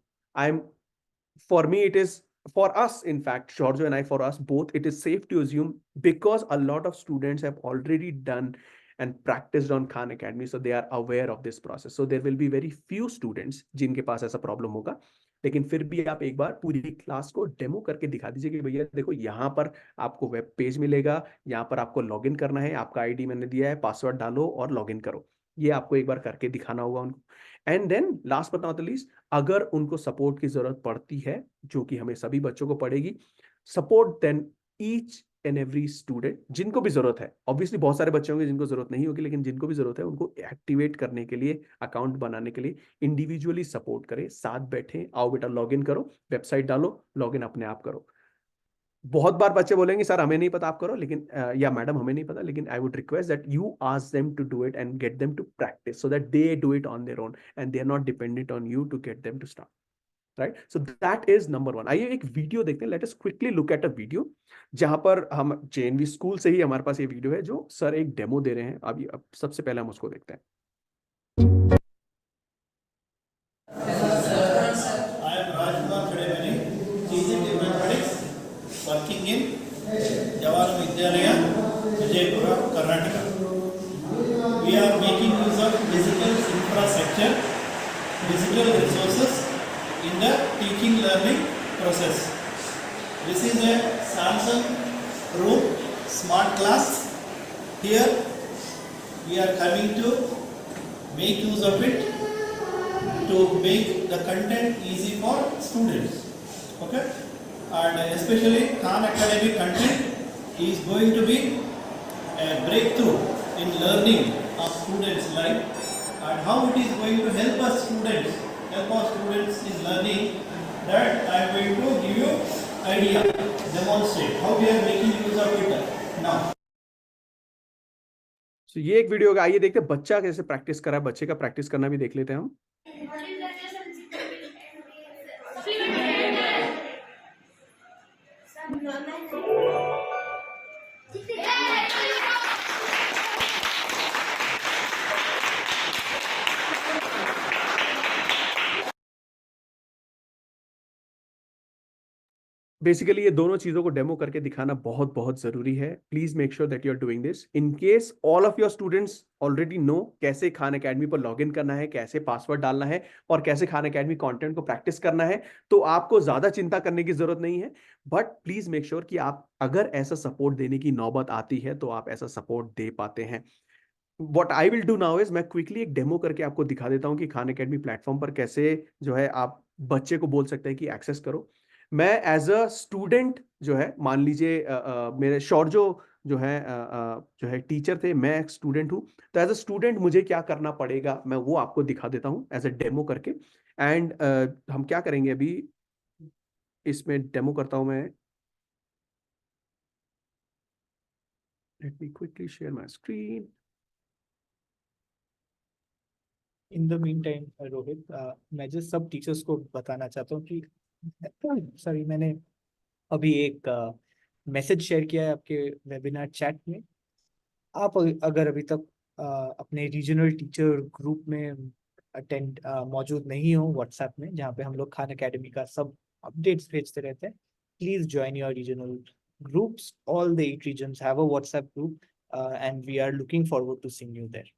for me, it is, for us, in fact, Giorgio and I, for us both, it is safe to assume because a lot of students have already done and practiced on Khan Academy, so they are aware of this process. So there will be very few students जिनके पास ऐसा problem होगा. लेकिन फिर भी आप एक बार पूरी class को डेमो करके दिखा दीजिए कि भैया देखो यहाँ पर आपको वेब पेज मिलेगा, यहाँ पर आपको लॉगिन करना है, आपका आईडी मैंने दिया है, पासवर्ड डालो और लॉगिन करो। ये आपको एक बार करके दिखाना होगा उनको। And then last but not least, अगर उनको सपोर्ट की जरूरत पड़ती है, जो कि हमें सभी बच्चों को पड़ेगी, support then each and every student, जिनको भी जरूरत है। ऑब्वियसली बहुत सारे बच्चे होंगे जिनको जरूरत नहीं होगी, लेकिन जिनको भी जरूरत है उनको एक्टिवेट करने के लिए, अकाउंट बनाने के लिए इंडिविजुअली सपोर्ट करें, साथ बैठे, आओ बेटा लॉगिन करो, वेबसाइट डालो, लॉगिन अपने आप करो। बहुत बार बच्चे बोलेंगे सर हमें नहीं पता, आप करो, लेकिन या मैडम हमें नहीं पता, लेकिन I would request that you ask them to do it and get them to practice so that they do it on their own and they are not dependent on you to get them to start. Right, so that is number one. आइए एक video देखते हैं, let us quickly look at a video, जहां पर हम JNV school से ही हमारे पास ये वीडियो है जो सर एक डेमो दे रहे हैं। अभी अब सबसे पहले हम उसको देखते हैं। I am Rajkumar Kademani, teaching in mathematics, working in Jawaharlal Vidyalaya, Vijaypura, Karnataka. We are making use of digital infrastructure, digital resources in the teaching learning process. This is a Samsung room, smart class. Here we are coming to make use of it to make the content easy for students. Okay, and especially Khan Academy content is going to be a breakthrough in learning of students' life, and how it is going to help us students, help our students in learning. That I am going to give you idea, demonstrate how we are making use of it now. So, ये एक video होगा, आइए देखते हैं बच्चा कैसे practice कर रहा है। बच्चे का प्रैक्टिस करना भी देख लेते हैं हम। बेसिकली ये दोनों चीजों को डेमो करके दिखाना बहुत बहुत जरूरी है। Please make sure that you are doing this. In case all of your students already know कैसे खान एकेडमी पर लॉगिन करना है, कैसे पासवर्ड डालना है और कैसे खान एकेडमी कंटेंट को प्रैक्टिस करना है, तो आपको ज्यादा चिंता करने की जरूरत नहीं है। बट प्लीज मेक श्योर कि आप अगर ऐसा सपोर्ट देने की नौबत आती है तो आप ऐसा सपोर्ट दे पाते हैं। What I will do now is मैं क्विकली एक डेमो करके आपको दिखा देता हूं कि खान एकेडमी प्लेटफॉर्म पर कैसे जो है आप बच्चे को बोल सकते हैं कि एक्सेस करो। मैं एज अ स्टूडेंट जो है, मान लीजिए मेरे शौर्जो जो है टीचर थे, मैं एक स्टूडेंट हूँ, तो एज अ स्टूडेंट मुझे क्या करना पड़ेगा मैं वो आपको दिखा देता हूँ एज अ डेमो करके। एंड हम क्या करेंगे अभी, इसमें डेमो करता हूं मैं। Let me quickly share my screen. In the mean time Rohit, मैं जो सब टीचर्स को बताना चाहता हूँ कि सॉरी, मैंने अभी एक मैसेज शेयर किया है आपके वेबिनार चैट में। आप अगर अभी तक अपने रीजनल टीचर ग्रुप में अटेंड मौजूद नहीं हो व्हाट्सएप में, जहाँ पे हम लोग खान एकेडमी का सब अपडेट्स भेजते रहते हैं, please join your regional groups. All the 8 regions have a WhatsApp group, and we are looking forward to seeing you there.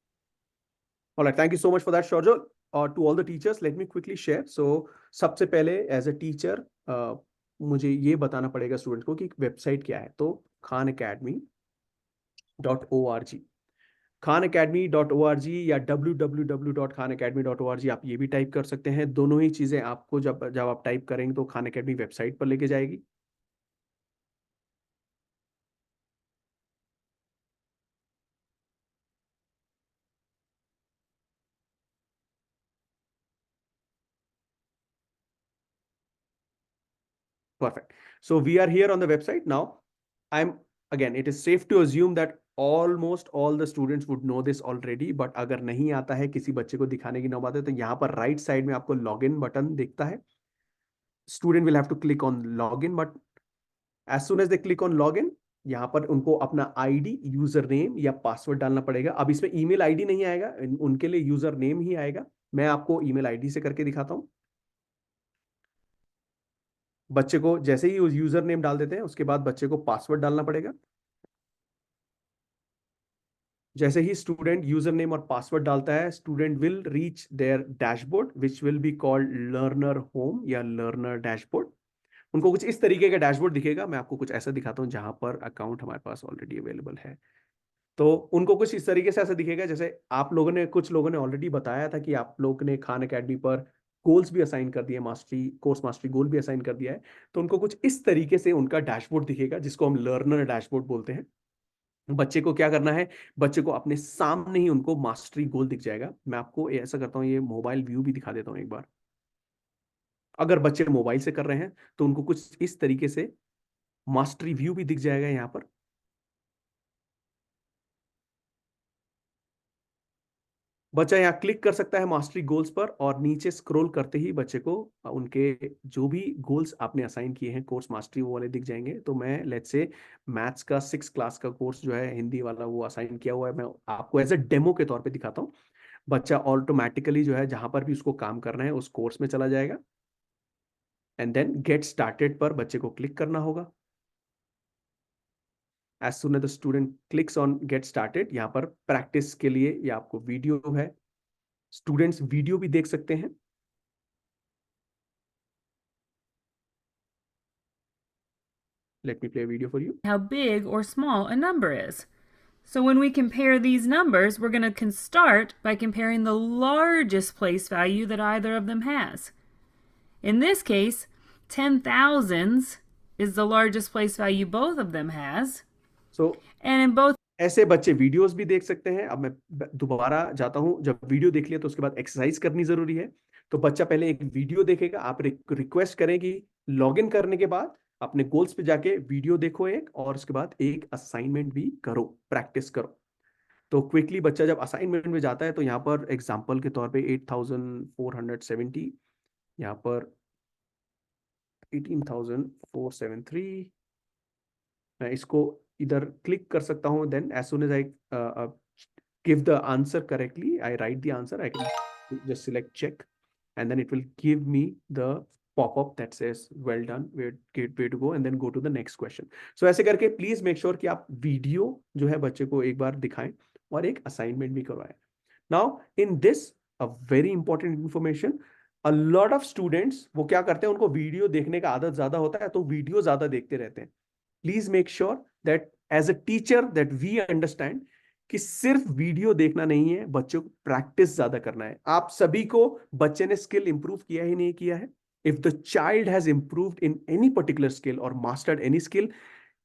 All right, thank you so much for that, Shorjo. To all the teachers, let me quickly share. So, सबसे पहले as a teacher मुझे ये बताना पड़ेगा student को कि website क्या है। तो khanacademy.org, khanacademy.org या www.khanacademy.org आप ये भी टाइप कर सकते हैं। दोनों ही चीजें आपको जब जब आप टाइप करेंगे तो खान एकेडमी वेबसाइट पर लेके जाएगी। Perfect. So we are here on the website now. Again, it is safe to assume that almost all the students would know this already, but अगर नहीं आता है, किसी बच्चे को दिखाने की नौबत है, तो यहाँ पर राइट साइड में आपको लॉगिन बटन दिखता है। Student will have to click on login, but as soon as they click on login, यहाँ पर उनको अपना आईडी, यूजर नेम या पासवर्ड डालना पड़ेगा। अब इसमें ईमेल आईडी नहीं आएगा, उनके लिए यूजर नेम ही आएगा। मैं आपको ईमेल आईडी से करके दिखाता हूँ। बच्चे को जैसे ही यूजर नेम डाल देते हैं, उसके बाद बच्चे को पासवर्ड डालना पड़ेगा। जैसे ही स्टूडेंट यूजर नेम और पासवर्ड डालता है, student will reach their dashboard which will be called learner home या लर्नर डैशबोर्ड। उनको कुछ इस तरीके का डैशबोर्ड दिखेगा। मैं आपको कुछ ऐसा दिखाता हूँ जहां पर अकाउंट हमारे पास ऑलरेडी अवेलेबल है। तो उनको कुछ इस तरीके से ऐसा दिखेगा, जैसे आप लोगों ने, कुछ लोगों ने ऑलरेडी बताया था कि आप लोग ने खान अकेडमी पर गोल्स भी असाइन कर दिए, मास्टरी कोर्स मास्टरी गोल भी असाइन कर दिया है। तो उनको कुछ इस तरीके से उनका डैशबोर्ड दिखेगा, जिसको हम लर्नर डैशबोर्ड बोलते हैं। बच्चे को क्या करना है, बच्चे को अपने सामने ही उनको मास्टरी गोल दिख जाएगा। मैं आपको ऐसा करता हूँ, ये मोबाइल व्यू भी दिखा देता हूँ एक बार। अगर बच्चे मोबाइल से कर रहे हैं तो उनको कुछ इस तरीके से मास्टरी व्यू भी दिख जाएगा यहाँ पर। बच्चा यहाँ क्लिक कर सकता है मास्टरी गोल्स पर, और नीचे स्क्रॉल करते ही बच्चे को उनके जो भी गोल्स आपने असाइन किए हैं कोर्स मास्टरी, वो वाले दिख जाएंगे। तो मैं लेट्स से मैथ्स का 6 क्लास का कोर्स जो है हिंदी वाला, वो असाइन किया हुआ है। मैं आपको एज ए डेमो के तौर पे दिखाता हूँ। बच्चा ऑटोमेटिकली जो है जहां पर भी उसको काम करना है उस कोर्स में चला जाएगा, एंड देन गेट स्टार्टेड पर बच्चे को क्लिक करना होगा। As soon as the student clicks on get started, यहाँ पर प्रैक्टिस के लिए ये आपको वीडियो है, स्टूडेंट्स वीडियो भी देख सकते हैं। Let me play a video for you. How big or small a number is. So when we compare these numbers, we're going to start by comparing the largest place value that either of them has. In this case, 10,000s is the largest place value both of them has. So, and in both ऐसे बच्चे videos भी देख सकते हैं। अब मैं दोबारा जाता हूं, जब वीडियो देख लिया तो उसके बाद एक्सरसाइज करनी जरूरी है। तो बच्चा पहले एक वीडियो देखेगा, आप रिक्वेस्ट करें कि लॉगिन करने के बाद अपने गोल्स पे जाके वीडियो देखो एक, और उसके बाद एक असाइनमेंट भी करो, प्रैक्टिस करो। तो क्विकली बच्चा जब असाइनमेंट में जाता है तो यहाँ पर एग्जांपल के तौर पे 8470, यहाँ पर 18473, मैं इसको इधर क्लिक कर सकता हूँ। Then as soon as I give the answer correctly, I write the answer, I can just select check, and then it will give me the pop-up that says well done, way to go, and then go to the next question. So ऐसे करके please make sure कि आप video जो है बच्चे को एक बार दिखाएं और एक असाइनमेंट भी करवाएं। Now in this a very important information, a lot of students वो क्या करते हैं, उनको वीडियो देखने का आदत ज्यादा होता है, तो वीडियो ज्यादा देखते रहते हैं। Please make sure that as a teacher that we understand कि सिर्फ वीडियो देखना नहीं है, बच्चों को प्रैक्टिस ज्यादा करना है। आप सभी को बच्चे ने स्किल इंप्रूव किया ही नहीं किया है। If the child has improved in any particular skill or mastered any skill,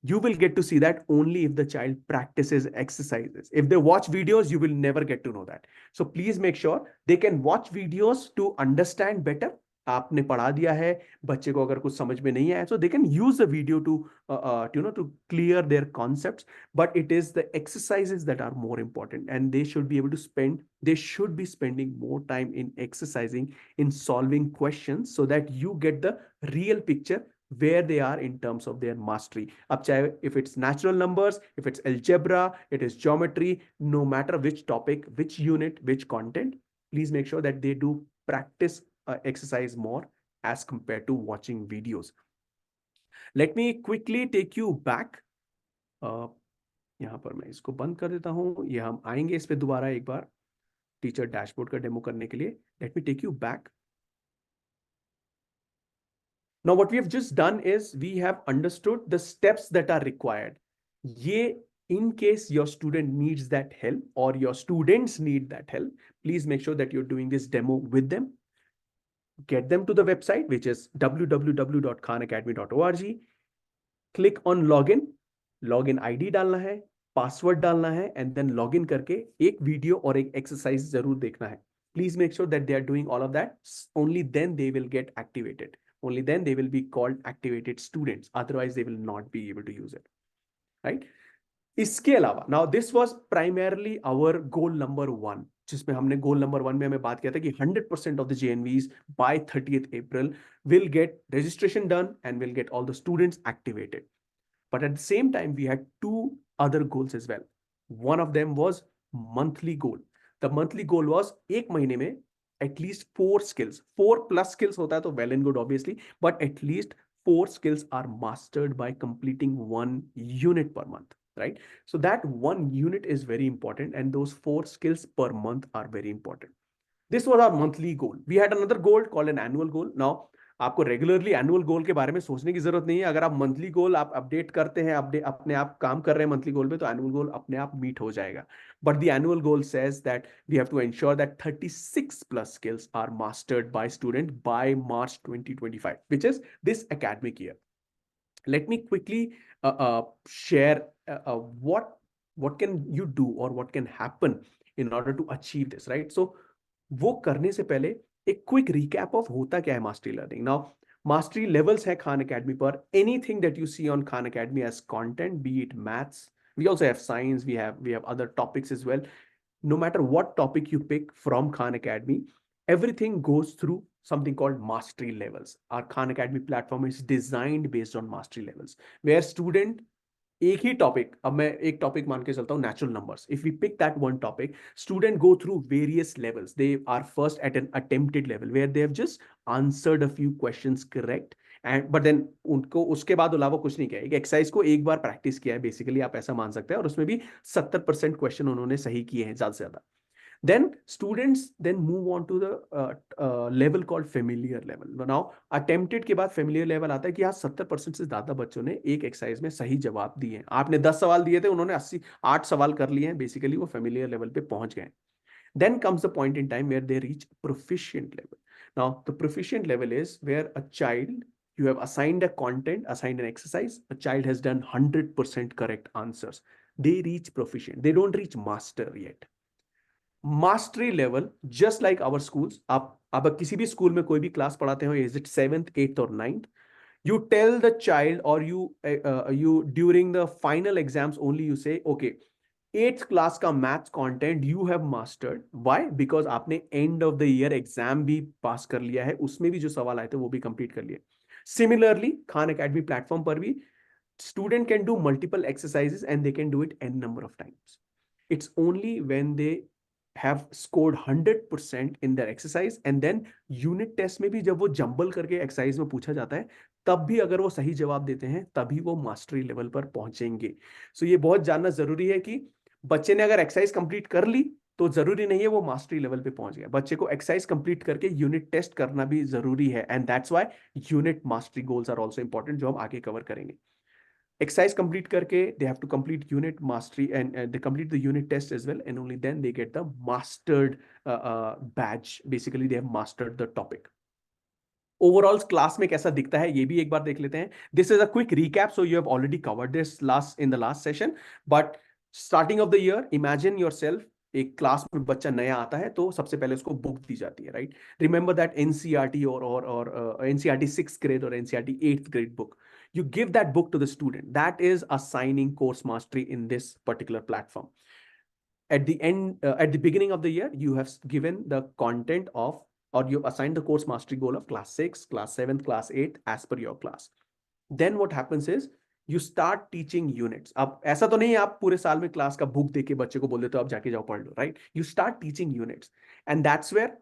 you will get to see that only if the child practices exercises. If they watch videos, you will never get to know that. So please make sure they can watch videos to understand better. आपने पढ़ा दिया है, बच्चे को अगर कुछ समझ में नहीं आया, so they can use the video to to clear their concepts. But it is the exercises that are more important, and they should be able to they should be spending more time in exercising, in solving questions, so that you get the real picture where they are in terms of their mastery. अब चाहे if it's natural numbers, if it's algebra, it is geometry, no matter which topic, which unit, which content, please make sure that they do practice exercise more as compared to watching videos. Let me quickly take you back. यहाँ पर मैं इसको बंद कर देता हूँ, ये हम आएंगे इस पे दोबारा एक बार टीचर डैशबोर्ड का डेमो करने के लिए। Let me take you back. Now what we have just done is we have understood the steps that are required. ये in case your student needs that help or your students need that help, please make sure that you're doing this demo with them. Get them to the website, which is www.khanacademy.org. Click on login. Login ID डालना है, password डालना है, and then login करके एक video और एक exercise जरूर देखना है. Please make sure that they are doing all of that. Only then they will get activated. Only then they will be called activated students. Otherwise, they will not be able to use it. Right? इसके अलावा, now this was primarily our goal number 1, जिसमें हमने goal number 1 में हमें बात किया था कि 100% of the JNVs by 30th April will get registration done and will get all the students activated. But at the same time, we had 2 other goals as well. One of them was monthly goal. The monthly goal was एक महीने में at least 4 skills. 4+ skills होता है तो well and good obviously, but at least 4 skills are mastered by completing 1 unit per month. right? So that 1 unit is very important, and those 4 skills per month are very important. This was our monthly goal. We had another goal called an annual goal. Now, आपको regularly annual गोल के बारे में सोचने की जरूरत नहीं है. अगर आप मंथली गोल आप अपडेट करते हैं, अपने आप काम कर रहे हैं मंथली गोल पे, तो एनुअल गोल अपने आप मीट हो जाएगा. But the annual goal says that we have to ensure that 36 plus skills are mastered by student by March 2025, which is this academic year. Let me quickly share what can you do or what can happen in order to achieve this, right? So वो करने से पहले एक quick recap of होता क्या है mastery learning. Now mastery levels है Khan Academy पर. Anything that you see on Khan Academy as content, be it maths, we also have science, we have other topics as well. No matter what topic you pick from Khan Academy, everything goes through something called mastery levels. Our Khan Academy platform is designed based on mastery levels, where student एक ही topic, अब मैं एक topic मान के चलता हूँ, natural numbers. If we pick that one topic, student go through various levels. They are first at an attempted level where they have just answered a few questions correct, and but then उनको उसके बाद अलावा कुछ नहीं किया. एक exercise को एक बार प्रैक्टिस किया है बेसिकली, आप ऐसा मान सकते हैं, और उसमें भी 70% क्वेश्चन उन्होंने सही किए हैं ज्यादा से ज्यादा. Then students then move on to the level called familiar level. Now attempted के बाद familiar level आता है कि हाँ 70% से ज्यादा बच्चों ने एक एक्सरसाइज में सही जवाब दिए हैं. आपने 10 सवाल दिए थे, उन्होंने 8 सवाल कर लिए हैं. बेसिकली वो familiar level पे पहुंच गए. Then comes the point in time where they reach proficient level. Now the proficient level is where a child, you have assigned a content, assigned an exercise, a child has done 100% correct answers. They reach proficient. They don't reach master yet. Mastery level just like our schools. आप किसी भी school में कोई भी class पढ़ाते हो, is it 7th 8th और 9th, you tell the child, or you during the final exams only you say, okay, 8th class का maths content you have mastered. Why? Because आपने end of the year exam भी pass कर लिया है, उसमें भी जो सवाल आए थे वो भी कंप्लीट कर लिए. सिमिलरली खान अकेडमी प्लेटफॉर्म पर भी student can do multiple exercises and they can do it n number of times. It's only when they have scored 100% in their exercise and then unit test में भी जब वो jumble करके exercise में पूछा जाता है, तब भी अगर वो सही जवाब देते हैं, तभी वो मास्टरी लेवल पर पहुंचेंगे. सो ये बहुत जानना जरूरी है कि बच्चे ने अगर एक्सरसाइज कंप्लीट कर ली तो जरूरी नहीं है वो मास्टरी लेवल पे पहुंच गया. बच्चे को एक्सरसाइज कंप्लीट करके यूनिट टेस्ट करना भी जरूरी है, and that's why unit mastery goals are also important, जो हम आगे कवर करेंगे. Exercise complete करके they have to complete unit mastery, and they complete the unit test as well, and only then they get the mastered badge. Basically they have mastered the topic. Overall class में कैसा दिखता है ये भी एक बार देख लेते हैं. This is a quick recap, so you have already covered this in the last session, but starting of the year, imagine yourself, एक क्लास में बच्चा नया आता है तो सबसे पहले उसको बुक दी जाती है, राइट? रिमेंबर दैट एनसीईआरटी और NCERT 6th grade or NCERT 8th grade book. You give that book to the student. That is assigning course mastery in this particular platform. At the end, at the beginning of the year, you have given the content of, or you assigned the course mastery goal of class 6, class 7, class 8 as per your class. Then what happens is you start teaching units. अब ऐसा तो नहीं है आप पूरे साल में class का बुक देके बच्चे को बोल देते हो आप जाके जाओ पढ़ लो, right? You start teaching units, and that's where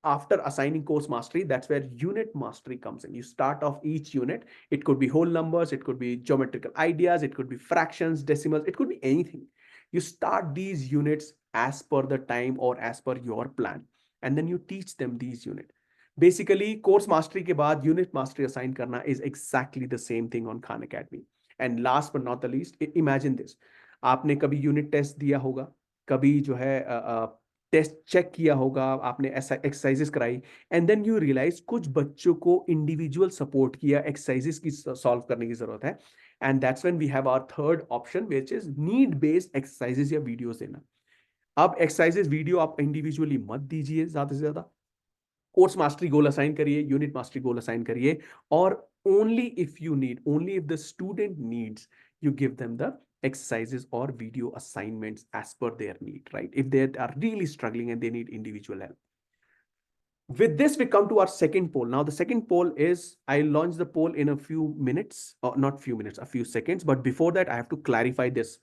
after assigning course mastery, that's where unit mastery comes in. You start off each unit. It could be whole numbers, it could be geometrical ideas, it could be fractions, decimals, it could be anything. You start these units as per the time or as per your plan, and then you teach them these units. Basically, course mastery के बाद unit mastery assign करना is exactly the same thing on Khan Academy. And last but not the least, imagine this. आपने कभी unit test दिया होगा, कभी जो है टेस्ट चेक किया होगा, आपने ऐसा एक्सरसाइजेस कराई, एंड देन यू रियलाइज कुछ बच्चों को इंडिविजुअल सपोर्ट किया, एक्सरसाइजेस की सॉल्व करने की जरूरत है, and that's when we have our third option which is need based exercises या वीडियोस देना. अब एक्सरसाइजेस वीडियो आप इंडिविजुअली मत दीजिए, ज्यादा से ज्यादा कोर्स मास्टरी गोल असाइन करिए, यूनिट मास्टरी गोल असाइन करिए, और only if you need, only if the student needs, you give them the exercises or video assignments as per their need, right? If they are really struggling and they need individual help. With this, we come to our second poll. Now, the second poll is, I'll launch the poll in a few minutes, or not few minutes, a few seconds. But before that, I have to clarify this.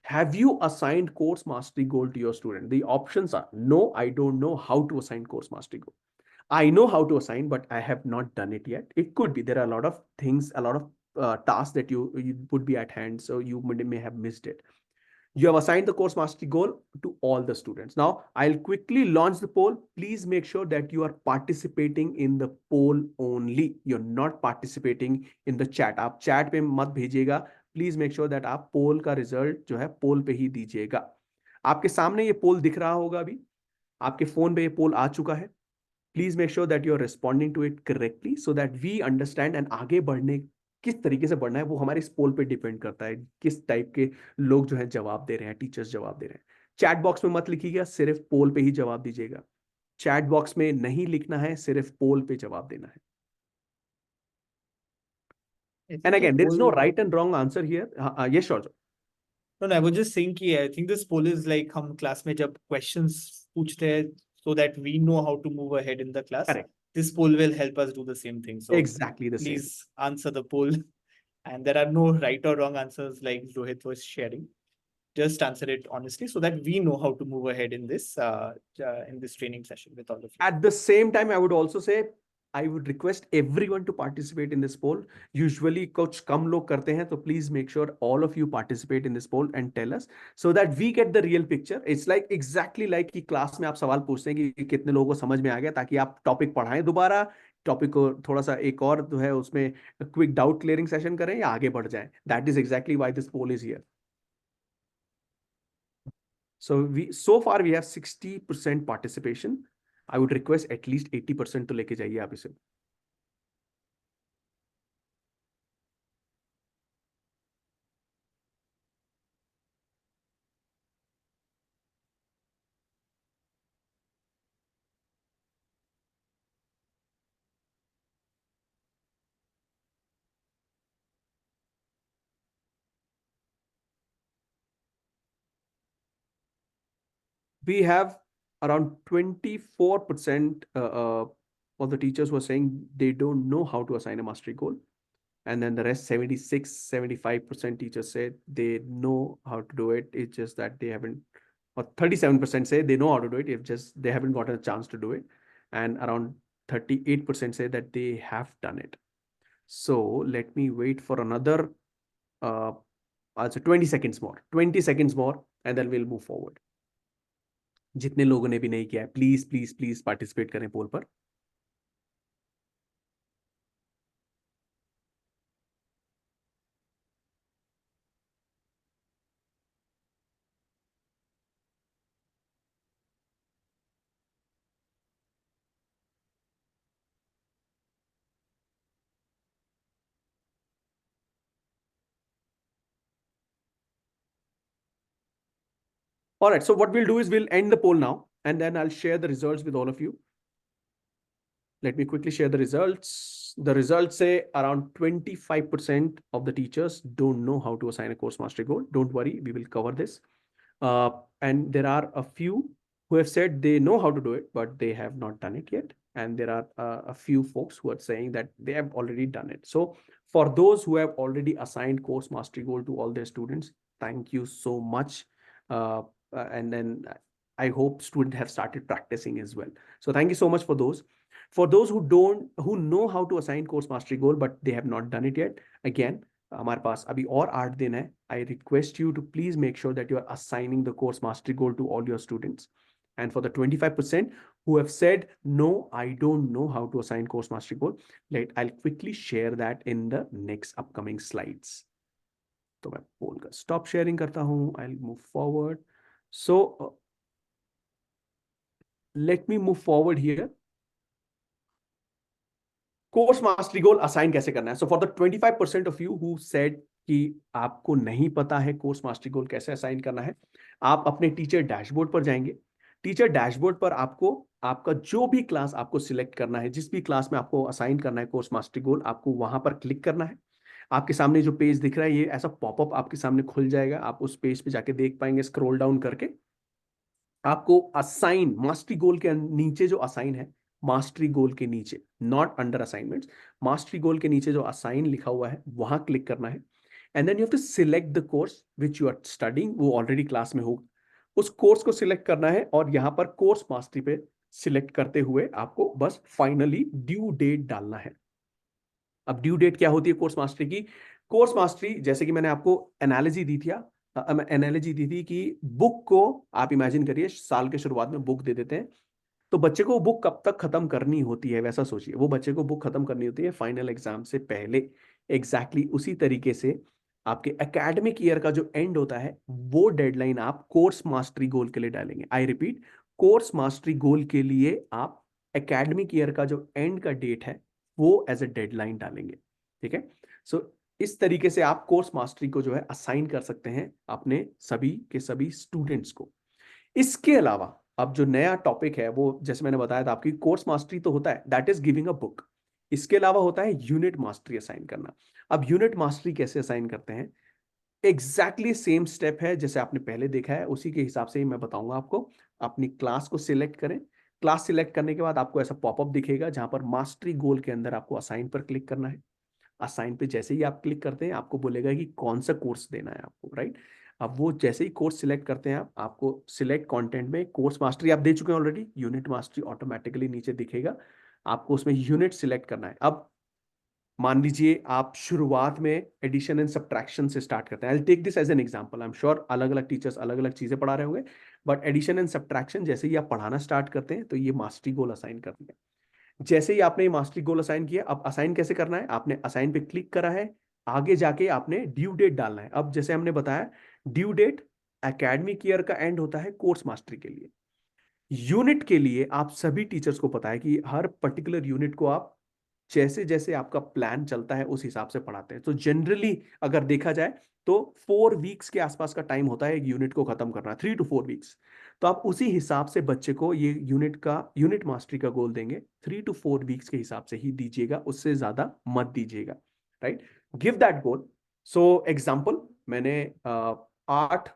Have you assigned course mastery goal to your student? The options are, no, I don't know how to assign course mastery goal. I know how to assign, but I have not done it yet. It could be there are a lot of things, a lot of tasks that you would be at hand, so you may have missed it. You have assigned the course mastery goal to all the students. Now, I'll quickly launch the poll. Please make sure that you are participating in the poll only. You're not participating in the chat. आप chat पे मत भेजिएगा. Please make sure that आप poll का result जो है poll पे ही दीजिएगा. आपके सामने ये poll दिख रहा होगा अभी. आपके फोन पे ये poll आ चुका है. Please make sure that you are responding to it correctly so that we understand and आगे बढ़ने किस तरीके से बढ़ना है वो हमारे इस पोल पे डिपेंड करता है, किस टाइप के लोग जो है जवाब दे रहे हैं, टीचर्स जवाब दे रहे हैं. चैट बॉक्स में मत लिखिएगा, सिर्फ पोल पे ही जवाब दीजिएगा. चैट बॉक्स में नहीं लिखना है, सिर्फ पोल पे जवाब देना है. And again, there is no right and wrong answer here. Yes, sure. No, I was just saying कि I think this poll is like हम class में जब questions पूछते हैं so that we know how to move ahead in the class. Correct. This poll will help us do the same thing. So Exactly the same. please answer the poll. And there are no right or wrong answers like Rohit was sharing. Just answer it honestly so that we know how to move ahead in this training session with all of you. At the same time, I would also say I would request everyone to participate in this poll. Usually कुछ कम लोग करते हैं, तो please make sure all of you participate in this poll and tell us so that we get the real picture. It's like exactly like कि class में आप सवाल पूछते हैं कि कितने लोगों को समझ में आ गया, ताकि आप टॉपिक पढ़ाएं दोबारा, टॉपिक को थोड़ा सा एक और जो है उसमें क्विक डाउट क्लियरिंग सेशन करें या आगे बढ़ जाएं. That is exactly why this poll is here. So far we have 60% participation. I would request at least 80% तो लेके जाइए आप इसे. We have around 24% of the teachers were saying they don't know how to assign a mastery goal. And then the rest 75% teachers said they know how to do it. It's just that they haven't, or 37% say they know how to do it. If just they haven't gotten a chance to do it. And around 38% say that they have done it. So let me wait for another, also 20 seconds more, and then we'll move forward. जितने लोगों ने भी नहीं किया है, please please please participate करें पोल पर. All right, so what we'll do is we'll end the poll now, and then I'll share the results with all of you. Let me quickly share the results. The results say around 25% of the teachers don't know how to assign a course mastery goal. Don't worry, we will cover this. And there are a few who have said they know how to do it, but they have not done it yet. And there are a few folks who are saying that they have already done it. So for those who have already assigned course mastery goal to all their students, thank you so much. And then I hope students have started practicing as well. So thank you so much for those. For those who know how to assign course mastery goal, but they have not done it yet, again, हमारे पास अभी और 8 दिन है. I request you to please make sure that you are assigning the course mastery goal to all your students. And for the 25% who have said, no, I don't know how to assign course mastery goal, I'll quickly share that in the next upcoming slides. तो मैं पोल का stop sharing करता हूँ. I'll move forward. So let me move forward here. Course mastery goal assign कैसे करना है? So for the 25% of you who said कि आपको नहीं पता है कोर्स मास्टरी गोल कैसे असाइन करना है, आप अपने टीचर डैशबोर्ड पर जाएंगे. टीचर डैशबोर्ड पर आपको आपका जो भी क्लास आपको सिलेक्ट करना है, जिस भी क्लास में आपको असाइन करना है कोर्स मास्टरी गोल, आपको वहां पर क्लिक करना है. आपके सामने जो पेज दिख रहा है, ये ऐसा पॉपअप आपके सामने खुल जाएगा. आप उस पेज पे जाके देख पाएंगे, स्क्रॉल डाउन करके आपको असाइन मास्टरी गोल के नीचे जो असाइन है, मास्टरी गोल के नीचे, not under assignments, mastery goal के नीचे जो असाइन लिखा हुआ है वहां क्लिक करना है. And then you have to select the course which you are studying. वो ऑलरेडी क्लास में होगा, उस कोर्स को सिलेक्ट करना है और यहाँ पर कोर्स मास्टरी पे सिलेक्ट करते हुए आपको बस फाइनली ड्यू डेट डालना है. अब ड्यू डेट क्या होती है कोर्स मास्टरी की? कोर्स मास्टरी, जैसे कि मैंने आपको एनालॉजी दी थी कि बुक को आप इमेजिन करिए, साल के शुरुआत में बुक दे देते हैं, तो बच्चे को बुक कब तक खत्म करनी होती है, वैसा सोचिए, वो बच्चे को बुक खत्म करनी होती है फाइनल एग्जाम से पहले। एग्जैक्टली उसी तरीके से आपके एकेडमिक ईयर का जो एंड होता है, वो डेडलाइन आप कोर्स मास्टरी गोल के लिए डालेंगे। I repeat, course mastery goal के लिए आप एकेडमिक ईयर का जो एंड का डेट है वो एज ए डेडलाइन डालेंगे। ठीक है, सो इस तरीके से आप कोर्स मास्टरी को जो है असाइन कर सकते हैं अपने सभी के सभी स्टूडेंट्स को। इसके अलावा अब जो नया टॉपिक है वो, जैसे मैंने बताया था, आपकी कोर्स मास्टरी तो होता है, that is giving a book. इसके अलावा होता है यूनिट मास्टरी असाइन करना। अब यूनिट मास्टरी कैसे असाइन करते हैं? एग्जैक्टली सेम स्टेप है जैसे आपने पहले देखा है, उसी के हिसाब से ही मैं बताऊंगा आपको। अपनी क्लास को सिलेक्ट करें। क्लास सिलेक्ट करने के बाद आपको ऐसा पॉपअप दिखेगा जहां पर मास्टरी गोल के अंदर आपको असाइन पर क्लिक करना है। असाइन पे जैसे ही आप क्लिक करते हैं, आपको बोलेगा कि कौन सा कोर्स देना है आपको, राइट? अब वो जैसे ही कोर्स सिलेक्ट करते हैं आप, आपको सिलेक्ट कंटेंट में कोर्स मास्टरी आप दे चुके हैं ऑलरेडी, यूनिट मास्टरी ऑटोमेटिकली नीचे दिखेगा। आपको उसमें यूनिट सिलेक्ट करना है। अब मान लीजिए आप शुरुआत में एडिशन एंड सब्ट्रैक्शन से स्टार्ट करते हैं। I will take this as an example. I am sure अलग अलग टीचर्स अलग अलग चीजें पढ़ा रहे होंगे, बट एडिशन एंड सब्ट्रैक्शन जैसे ही आप पढ़ाना स्टार्ट करते हैं तो ये मास्टरी गोल असाइन कर दिया। जैसे ही आपने मास्टरी गोल असाइन किया, अब असाइन कैसे करना है? आपने असाइन पे क्लिक करा है, आगे जाके आपने ड्यू डेट डालना है। अब जैसे हमने बताया, ड्यू डेट एकेडमिक ईयर का एंड होता है कोर्स मास्टरी के लिए। यूनिट के लिए आप सभी टीचर्स को पता है कि हर पर्टिकुलर यूनिट को आप जैसे जैसे आपका प्लान चलता है उस हिसाब से पढ़ाते हैं। तो जनरली अगर देखा जाए तो 4 वीक्स के आसपास का टाइम होता है एक यूनिट को खत्म करना, 3 to 4 वीक्स। तो आप उसी हिसाब से बच्चे को ये यूनिट मास्टरी का गोल देंगे, 3 to 4 वीक्स के हिसाब से ही दीजिएगा, उससे ज्यादा मत दीजिएगा, right? Give that goal. So example, मैंने 8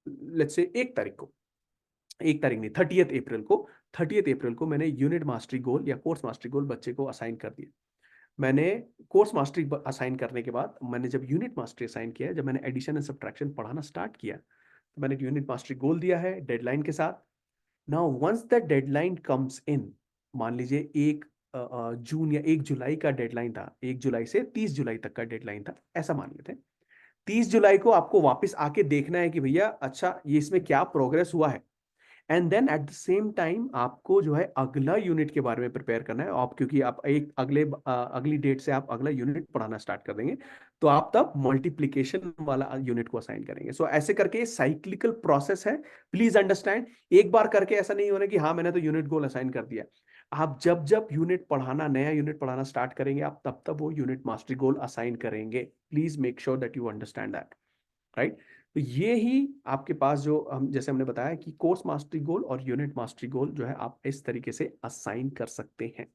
लेट्स से 1 तारीख को, 1 तारीख नहीं, 30th अप्रैल को मैंने यूनिट मास्टरी गोल या कोर्स मास्टरी गोल बच्चे को असाइन कर दिया। मैंने कोर्स मास्टरी असाइन करने के बाद मैंने जब यूनिट मास्टरी असाइन किया, जब मैंने एडिशन एंड सब्ट्रैक्शन पढ़ाना स्टार्ट किया, तो मैंने यूनिट मास्टरी गोल दिया है डेडलाइन के साथ। Now once the deadline comes in, मान लीजिए 1 जून या 1 जुलाई का डेडलाइन था, 1 जुलाई से 30 जुलाई तक का डेडलाइन था, ऐसा मान लेते हैं। 30 जुलाई को आपको वापस आके देखना है कि भैया अच्छा ये इसमें क्या प्रोग्रेस हुआ है। And then at the same time आपको जो है अगला यूनिट के बारे में प्रिपेयर करना है। आप क्योंकि आप एक अगली डेट से आप अगला यूनिट पढ़ाना स्टार्ट कर देंगे, तो आप तब मल्टीप्लिकेशन वाला यूनिट को असाइन करेंगे। सो ऐसे करके साइक्लिकल प्रोसेस है, प्लीज अंडरस्टैंड। एक बार करके ऐसा नहीं होना कि हाँ मैंने तो यूनिट गोल असाइन कर दिया। आप जब जब यूनिट पढ़ाना, नया यूनिट पढ़ाना स्टार्ट करेंगे, आप तब तब वो यूनिट मास्टरी गोल असाइन करेंगे। Please make sure that you understand that, right? तो ये ही आपके पास जो हम जैसे हमने बताया कि कोर्स मास्टरी गोल और यूनिट मास्टरी गोल जो है आप इस तरीके से असाइन कर सकते हैं।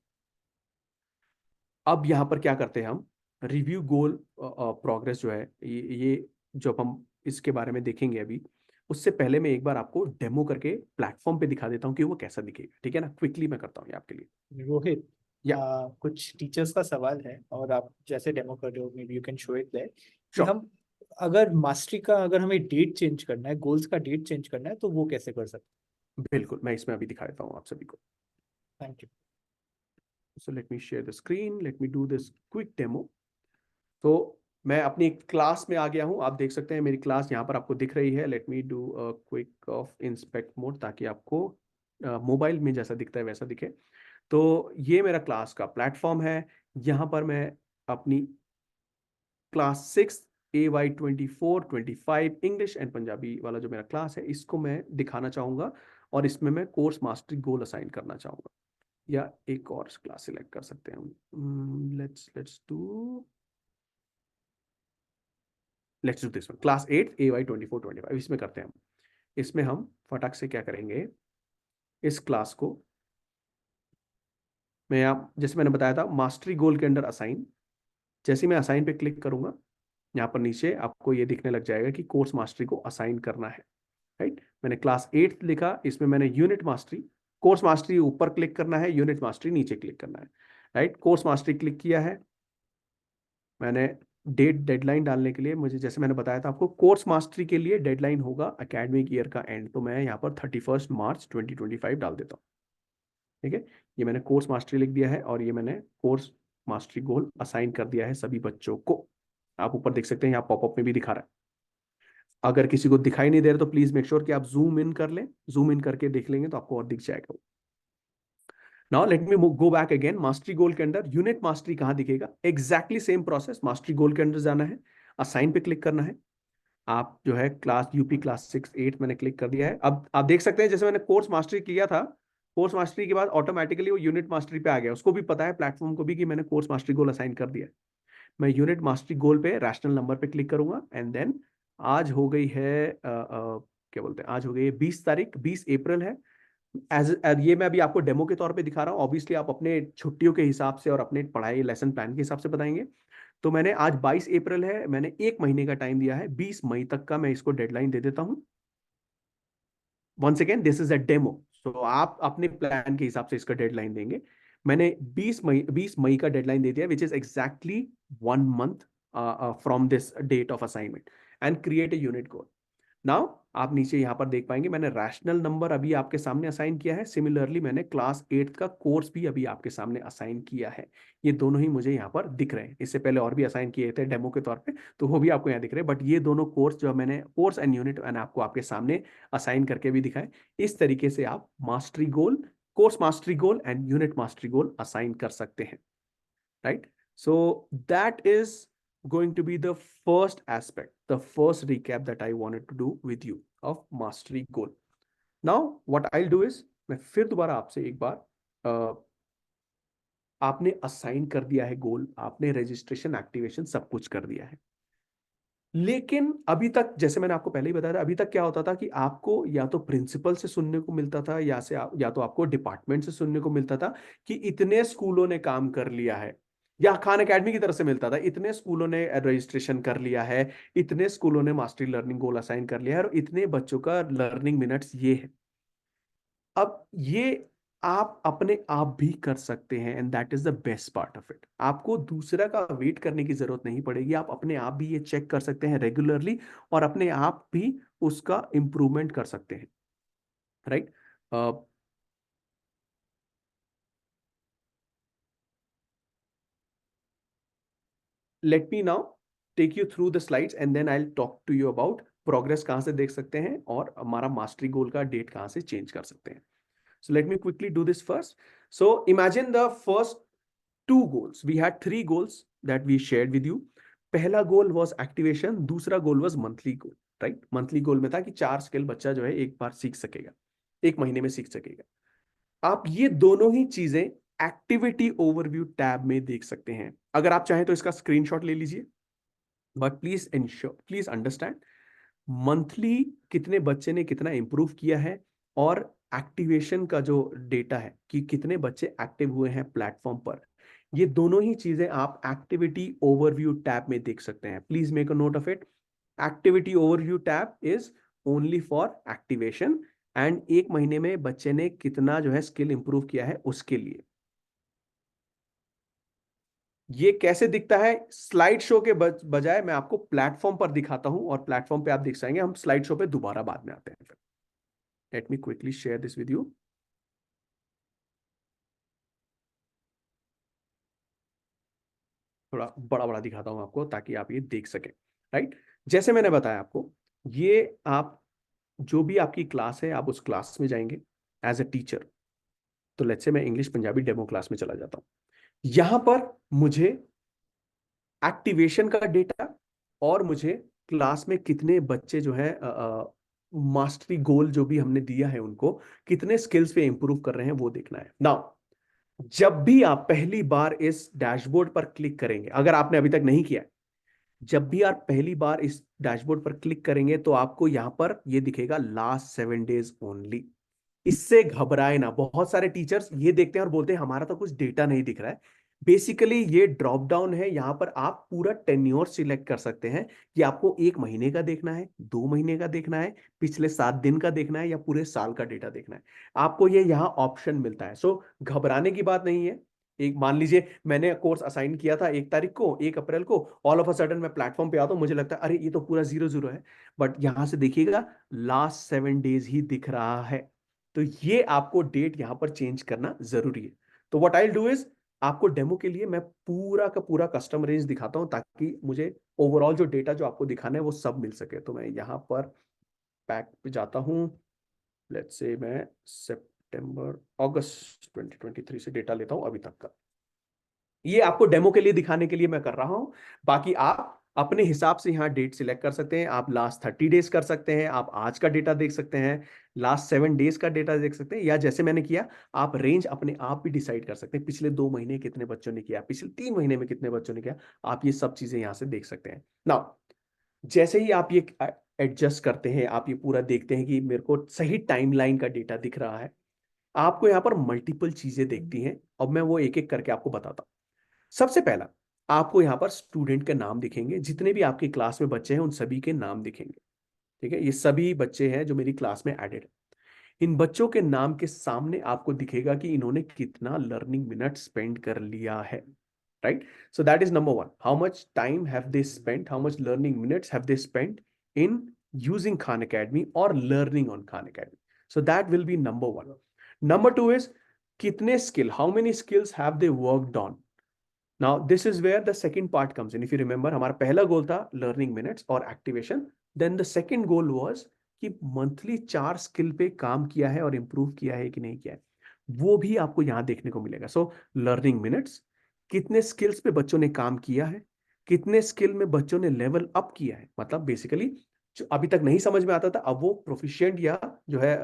अब यहां पर क्या करते हैं हम, रिव्यू गोल प्रोग्रेस जो है, ये जो हम इसके बारे में देखेंगे अभी, उससे पहले मैं एक बार आपको डेमो करके प्लेटफॉर्म पे दिखा देता हूं कि वो कैसा दिखेगा। ठीक है ना, क्विकली मैं करता हूँ ये आपके लिए। रोहित, या कुछ टीचर्स का सवाल है और आप जैसे डेमो कर रहे हो, maybe you can show it there कि श्योर, हम अगर मास्टरी का, अगर हमें डेट चेंज करना है, गोल्स का डेट चेंज करना है, तो वो कैसे कर सकते बिल्कुल, मैं इसमें अभी दिखा देता हूँ आप सभी को। हैं? Thank you. So let me share the screen, let me do this quick demo. तो मैं अपनी क्लास में आ गया हूं, आप देख सकते हैं मेरी क्लास यहाँ पर आपको दिख रही है। Let me do a quick of inspect mode ताकि आपको मोबाइल में जैसा दिखता है वैसा दिखे। तो ये मेरा क्लास का प्लेटफॉर्म है। यहाँ पर मैं अपनी class 6 AY24-25 English and Punjabi वाला जो मेरा क्लास है, इसको मैं दिखाना चाहूँगा और इसमें मैं कोर्स मास्टरी गोल असाइन करना चाहूँगा। या एक और क्लास सिलेक्ट कर सकते हैं हम। Let's do this one, class 8 AY24-25, इसमें करते हैं हम। इसमें हम फटाक से क्या करेंगे, इस क्लास को मैं आप जैसे मैंने बताया था मास्टरी गोल के अंडर असाइन, जैसे मैं असाइन पे क्लिक करूंगा, यहाँ पर नीचे आपको ये दिखने लग जाएगा कि कोर्स मास्टरी को असाइन करना है, राइट? मैंने क्लास 8 लिखा, इसमें मैंने यूनिट मास्टरी, कोर्स मास्टरी ऊपर क्लिक करना है, यूनिट मास्टरी नीचे क्लिक करना है, राइट? कोर्स मास्टरी क्लिक किया है मैंने। डेडलाइन डालने के लिए मुझे, जैसे मैंने बताया था आपको, कोर्स मास्टरी के लिए डेडलाइन होगा एकेडमिक ईयर का एंड, तो मैं यहाँ पर 31 मार्च 2025 डाल देता हूँ। ठीक है, ये मैंने कोर्स मास्टरी लिख दिया है और ये मैंने कोर्स मास्टरी गोल असाइन कर दिया है सभी बच्चों को। आप ऊपर देख सकते हैं, यहाँ पॉपअप में भी दिखा रहा है। अगर किसी को दिखाई नहीं दे रहा तो प्लीज मेक श्योर कि आप जूम इन कर लें, जूम इन करके देख लेंगे तो आपको और दिख जाएगा। Now let me go back again. Mastery goal के अंदर यूनिट मास्टरी कहां दिखेगा? Exactly same process. Mastery goal के अंदर जाना है, असाइन पे क्लिक करना है। आप जो है क्लास यूपी क्लास 6 8 मैंने क्लिक कर दिया है। अब आप देख सकते हैं जैसे मैंने कोर्स मास्टरी किया था, कोर्स मास्टरी के बाद ऑटोमेटिकली वो यूनिट मास्टरी पे आ गया। उसको भी पता है प्लेटफॉर्म को भी कि मैंने कोर्स मास्टरी गोल असाइन कर दिया है। मैं यूनिट मास्टरी गोल पे रैशनल नंबर पे क्लिक करूंगा एंड देन आज हो गई है क्या बोलते हैं, आज हो गई है 20 तारीख, 20 अप्रैल है। ये मैं अभी आपको डेमो के तौर पे दिखा रहा हूँ। ऑब्वियसली आप अपने छुट्टियों के हिसाब से और अपने पढ़ाई लेसन प्लान के हिसाब से बताएंगे। तो मैंने आज 22 अप्रैल है, मैंने 1 महीने का टाइम दिया है, 20 मई तक का मैं इसको डेडलाइन दे देता हूं। Once again this is a demo, so आप अपने प्लान के हिसाब से इसका डेडलाइन देंगे। मैंने 20 मई का डेडलाइन दे दिया, which is exactly 1 month from this date of assignment, and create a unit goal. Now आप नीचे यहां पर देख पाएंगे मैंने रैशनल नंबर अभी आपके सामने असाइन किया है। सिमिलरली मैंने क्लास 8 का कोर्स भी अभी आपके सामने असाइन किया है। ये दोनों ही मुझे यहाँ पर दिख रहे हैं। इससे पहले और भी असाइन किए थे डेमो के तौर पे, तो वो भी आपको यहाँ दिख रहे हैं। बट ये दोनों कोर्स जो मैंने कोर्स एंड यूनिट मैंने आपको आपके सामने असाइन करके भी दिखाए। इस तरीके से आप mastery goal, course mastery goal and unit mastery goal assign कर सकते हैं, right? So that is going to be the first aspect, the first recap that I wanted to do with you of mastery goal. Now what I'll do is मैं फिर दोबारा आपसे एक बार आपने assign कर दिया है गोल, आपने रजिस्ट्रेशन एक्टिवेशन सब कुछ कर दिया है, लेकिन अभी तक जैसे मैंने आपको पहले ही बताया था, अभी तक क्या होता था कि आपको या तो प्रिंसिपल से सुनने को मिलता था या तो आपको डिपार्टमेंट से सुनने को मिलता था कि इतने स्कूलों ने काम कर लिया है, या खान एकेडमी की तरफ से मिलता था इतने स्कूलों ने रजिस्ट्रेशन कर लिया है, इतने स्कूलों ने मास्टरी लर्निंग गोल असाइन कर लिया है और इतने बच्चों का लर्निंग मिनट्स ये है। अब ये आप अपने आप भी कर सकते हैं, and that is the best part of it. आपको दूसरा का वेट करने की जरूरत नहीं पड़ेगी। आप अपने आप भी ये चेक कर सकते हैं रेगुलरली और अपने आप भी उसका इंप्रूवमेंट कर सकते हैं, right? Let me now take you through the slides and then I will talk to you about progress कहां से देख सकते हैं और हमारा मास्टरी गोल का डेट कहां से चेंज कर सकते हैं। So let me quickly do this first. So imagine the first 2 goals. We had 3 goals that we shared with you. पहला गोल was activation, दूसरा goal was monthly goal, right? Monthly goal में था कि 4 स्किल बच्चा जो है एक बार सीख सकेगा, 1 महीने में सीख सकेगा। आप ये दोनों ही चीजें एक्टिविटी ओवरव्यू टैब में देख सकते हैं। अगर आप चाहें तो इसका स्क्रीनशॉट ले लीजिए, बट प्लीज अंडरस्टैंड मंथली कितने बच्चे ने कितना इंप्रूव किया है और एक्टिवेशन का जो डेटा है कि कितने बच्चे एक्टिव हुए हैं प्लेटफॉर्म पर, ये दोनों ही चीजें आप एक्टिविटी ओवरव्यू टैब में देख सकते हैं। Please make a note of it. Activity overview tab is only for activation and 1 महीने में बच्चे ने कितना जो है स्किल इंप्रूव किया है उसके लिए। ये कैसे दिखता है? स्लाइड शो के बजाय मैं आपको प्लेटफॉर्म पर दिखाता हूं और प्लेटफॉर्म पे आप देख सकेंगे। हम स्लाइड शो पे दोबारा बाद में आते हैं। फिर let me quickly share this with you. थोड़ा बड़ा बड़ा दिखाता हूं आपको ताकि आप ये देख सकें, राइट? जैसे मैंने बताया आपको, ये आप जो भी आपकी क्लास है आप उस क्लास में जाएंगे एज अ टीचर। तो लेट्स से मैं इंग्लिश पंजाबी डेमो क्लास में चला जाता हूं। यहां पर मुझे एक्टिवेशन का डेटा और मुझे क्लास में कितने बच्चे जो है मास्टरी गोल जो भी हमने दिया है उनको कितने स्किल्स पे इंप्रूव कर रहे हैं वो देखना है। नाउ जब भी आप पहली बार इस डैशबोर्ड पर क्लिक करेंगे, अगर आपने अभी तक नहीं किया है, जब भी आप पहली बार इस डैशबोर्ड पर क्लिक करेंगे तो आपको यहां पर ये दिखेगा लास्ट 7 days ओनली। इससे घबराए ना। बहुत सारे टीचर्स ये देखते हैं और बोलते हैं हमारा तो कुछ डेटा नहीं दिख रहा है। बेसिकली ये ड्रॉप डाउन है, यहां पर आप पूरा टेन्योर सिलेक्ट कर सकते हैं कि आपको 1 महीने का देखना है, 2 महीने का देखना है, पिछले 7 दिन का देखना है या पूरे साल का डेटा देखना है। आपको ये यहाँ ऑप्शन मिलता है। सो घबराने की बात नहीं है। एक मान लीजिए मैंने कोर्स असाइन किया था 1 तारीख को, 1 अप्रैल को, ऑल ऑफ अ सडन मैं प्लेटफॉर्म पे आता हूं, मुझे लगता है अरे ये तो पूरा 0 0 है, बट यहां से देखिएगा लास्ट 7 days ही दिख रहा है। तो ये आपको डेट यहां पर चेंज करना जरूरी है। तो what I will do is आपको डेमो के लिए मैं पूरा का पूरा कस्टम रेंज दिखाता हूं ताकि मुझे ओवरऑल जो डेटा जो आपको दिखाना है वो सब मिल सके। तो मैं यहाँ पर पैक पे जाता हूँ। लेट्स से मैं सितंबर अगस्त 2023 से डेटा लेता हूं अभी तक का। ये आपको डेमो के लिए दिखाने के लिए मैं कर रहा हूं। बाकी आप अपने हिसाब से यहाँ डेट सिलेक्ट कर सकते हैं। आप लास्ट 30 डेज कर सकते हैं, आप आज का डेटा देख सकते हैं, लास्ट 7 डेज का डेटा देख सकते हैं, या जैसे मैंने किया आप रेंज अपने आप भी डिसाइड कर सकते हैं। पिछले 2 महीने कितने बच्चों ने किया, पिछले 3 महीने में कितने बच्चों ने किया, आप ये सब चीजें यहाँ से देख सकते हैं ना। जैसे ही आप ये एडजस्ट करते हैं, आप ये पूरा देखते हैं कि मेरे को सही टाइमलाइन का डेटा दिख रहा है, आपको यहाँ पर मल्टीपल चीजें देखती हैं। अब मैं वो एक एक करके आपको बताता हूँ। सबसे पहला, आपको यहाँ पर स्टूडेंट के नाम दिखेंगे, जितने भी आपकी क्लास में बच्चे हैं उन सभी के नाम दिखेंगे। ठीक है, ये सभी बच्चे हैं जो मेरी क्लास में एडेड है। इन बच्चों के नाम के सामने आपको दिखेगा कि इन्होंने कितना लर्निंग मिनट स्पेंड कर लिया है। Right, so that is number one, how much time have they spent, how much learning minutes have they spent in using Khan Academy और learning on Khan Academy. So that will be number one. Number two is कितने skill, how many skills have they worked on. Now, this is where the second part comes in. If you remember, हमारा पहला गोल था learning minutes और activation. Then the second goal was कि monthly 4 skill पे काम किया है और इंप्रूव किया है कि नहीं किया है, वो भी आपको यहां देखने को मिलेगा। सो लर्निंग मिनट्स, कितने स्किल्स पे बच्चों ने काम किया है, कितने स्किल में बच्चों ने लेवल अप किया है, मतलब बेसिकली जो अभी तक नहीं समझ में आता था अब वो प्रोफिशिएंट या जो है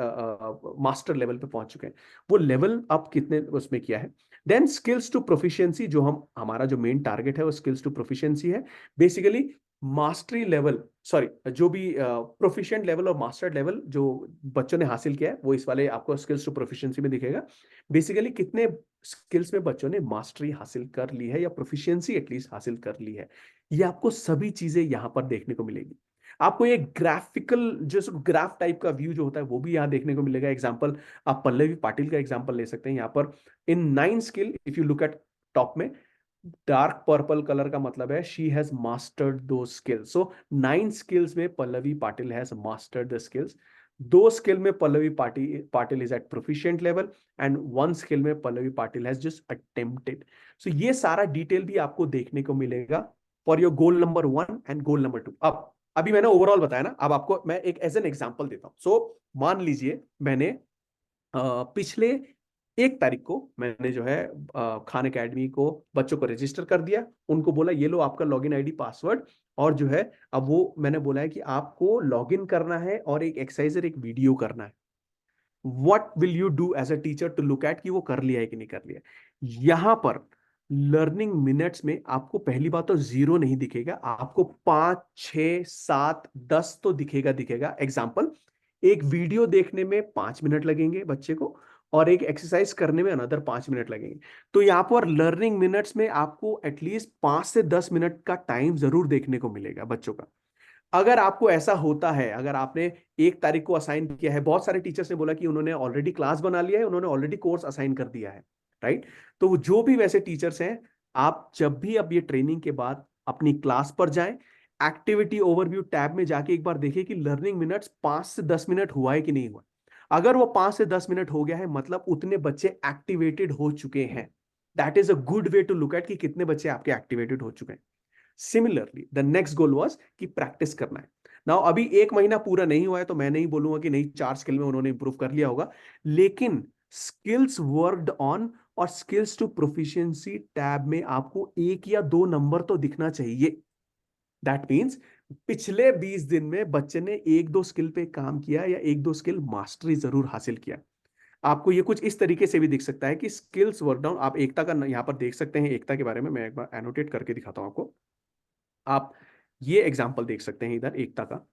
मास्टर लेवल पे पहुंच चुके हैं, वो लेवल अप कितने उसमें किया है। देन स्किल्स टू प्रोफिशिएंसी, जो हमारा जो मेन टारगेट है वो स्किल्स टू प्रोफिशिएंसी है। बेसिकली मास्टरी लेवल, सॉरी, जो भी प्रोफिशिएंट लेवल और मास्टर लेवल जो बच्चों ने हासिल किया है वो इस वाले आपको स्किल्स टू प्रोफिशिएंसी में दिखेगा। बेसिकली कितने स्किल्स में बच्चों ने मास्टरी हासिल कर ली है या प्रोफिशिएंसी एटलीस्ट हासिल कर ली है, ये आपको सभी चीजें यहां पर देखने को मिलेगी। आपको ये ग्राफिकल जो ग्राफ टाइप का व्यू जो होता है वो भी यहाँ देखने को मिलेगा। एग्जांपल, आप पल्लवी पाटिल का एग्जांपल ले सकते हैं। यहाँ पर इन 9 skill, if you look at top में डार्क पर्पल कलर का मतलब है शी हैज मास्टर्ड दो स्किल्स। सो 9 स्किल्स में Pallavi Patil has mastered the skills. 2 skill में Pallavi Patil is at proficient level and 1 skill में Pallavi Patil has just attempted. So ये सारा डिटेल भी आपको देखने को मिलेगा for your goal number 1 and goal number 2। अब अभी मैंने ओवरऑल बताया ना, अब आपको मैं एक एज एन एग्जांपल देता हूं। सो मान लीजिए मैंने पिछले 1 तारीख को मैंने जो है खान अकेडमी को बच्चों को रजिस्टर कर दिया, उनको बोला ये लो आपका लॉगिन आईडी पासवर्ड, और जो है अब वो मैंने बोला है कि आपको लॉगिन करना है और एक एक्सरसाइज और एक वीडियो करना है। What will you do as a teacher to look at कि वो कर लिया है कि नहीं कर लिया। यहां पर लर्निंग मिनट्स में आपको पहली बात तो 0 नहीं दिखेगा, आपको 5, 6, 7, 10 तो दिखेगा। एग्जाम्पल, एक वीडियो देखने में 5 मिनट लगेंगे बच्चे को और एक एक्सरसाइज करने में अनदर 5 मिनट लगेंगे। तो यहाँ पर लर्निंग मिनट्स में आपको एटलीस्ट 5 से 10 मिनट का टाइम जरूर देखने को मिलेगा बच्चों का। अगर आपको ऐसा होता है, अगर आपने 1 तारीख को असाइन किया है, बहुत सारे टीचर्स ने बोला कि उन्होंने ऑलरेडी क्लास बना लिया है, उन्होंने ऑलरेडी कोर्स असाइन कर दिया है, राइट। तो जो भी वैसे टीचर्स हैं, आप जब भी अब ये ट्रेनिंग के बाद अपनी क्लास पर जाएं, एक्टिविटी ओवरव्यू टैब में जाके एक बार देखिए कि लर्निंग मिनट्स 5 से 10 मिनट हुआ है कि नहीं हुआ। अगर वो 5 से 10 मिनट हो गया है, मतलब उतने बच्चे एक्टिवेटेड हो चुके हैं। That is a good way to look at कि कितने बच्चे आपके एक्टिवेटेड हो चुके हैं। Similarly the next goal was कि प्रैक्टिस करना है। नाउ अभी 1 महीना पूरा नहीं हुआ है तो मैं नहीं बोलूंगा कि नहीं 4 स्किल में उन्होंने इंप्रूव कर लिया होगा, लेकिन स्किल्स वर्कड ऑन और स्किल्स टू प्रोफिशिएंसी टैब में आपको 1 या 2 नंबर तो दिखना चाहिए। दैट मीन्स पिछले 20 दिन में बच्चे ने 1-2 स्किल पे काम किया या 1-2 स्किल मास्टरी जरूर हासिल किया। आपको ये कुछ इस तरीके से भी दिख सकता है कि स्किल्स वर्क डाउन। आप एकता का यहां पर देख सकते हैं, एकता के बारे में मैं एक बार एनोटेट करके दिखाता हूं आपको। आप ये एग्जाम्पल देख सकते हैं इधर एकता का।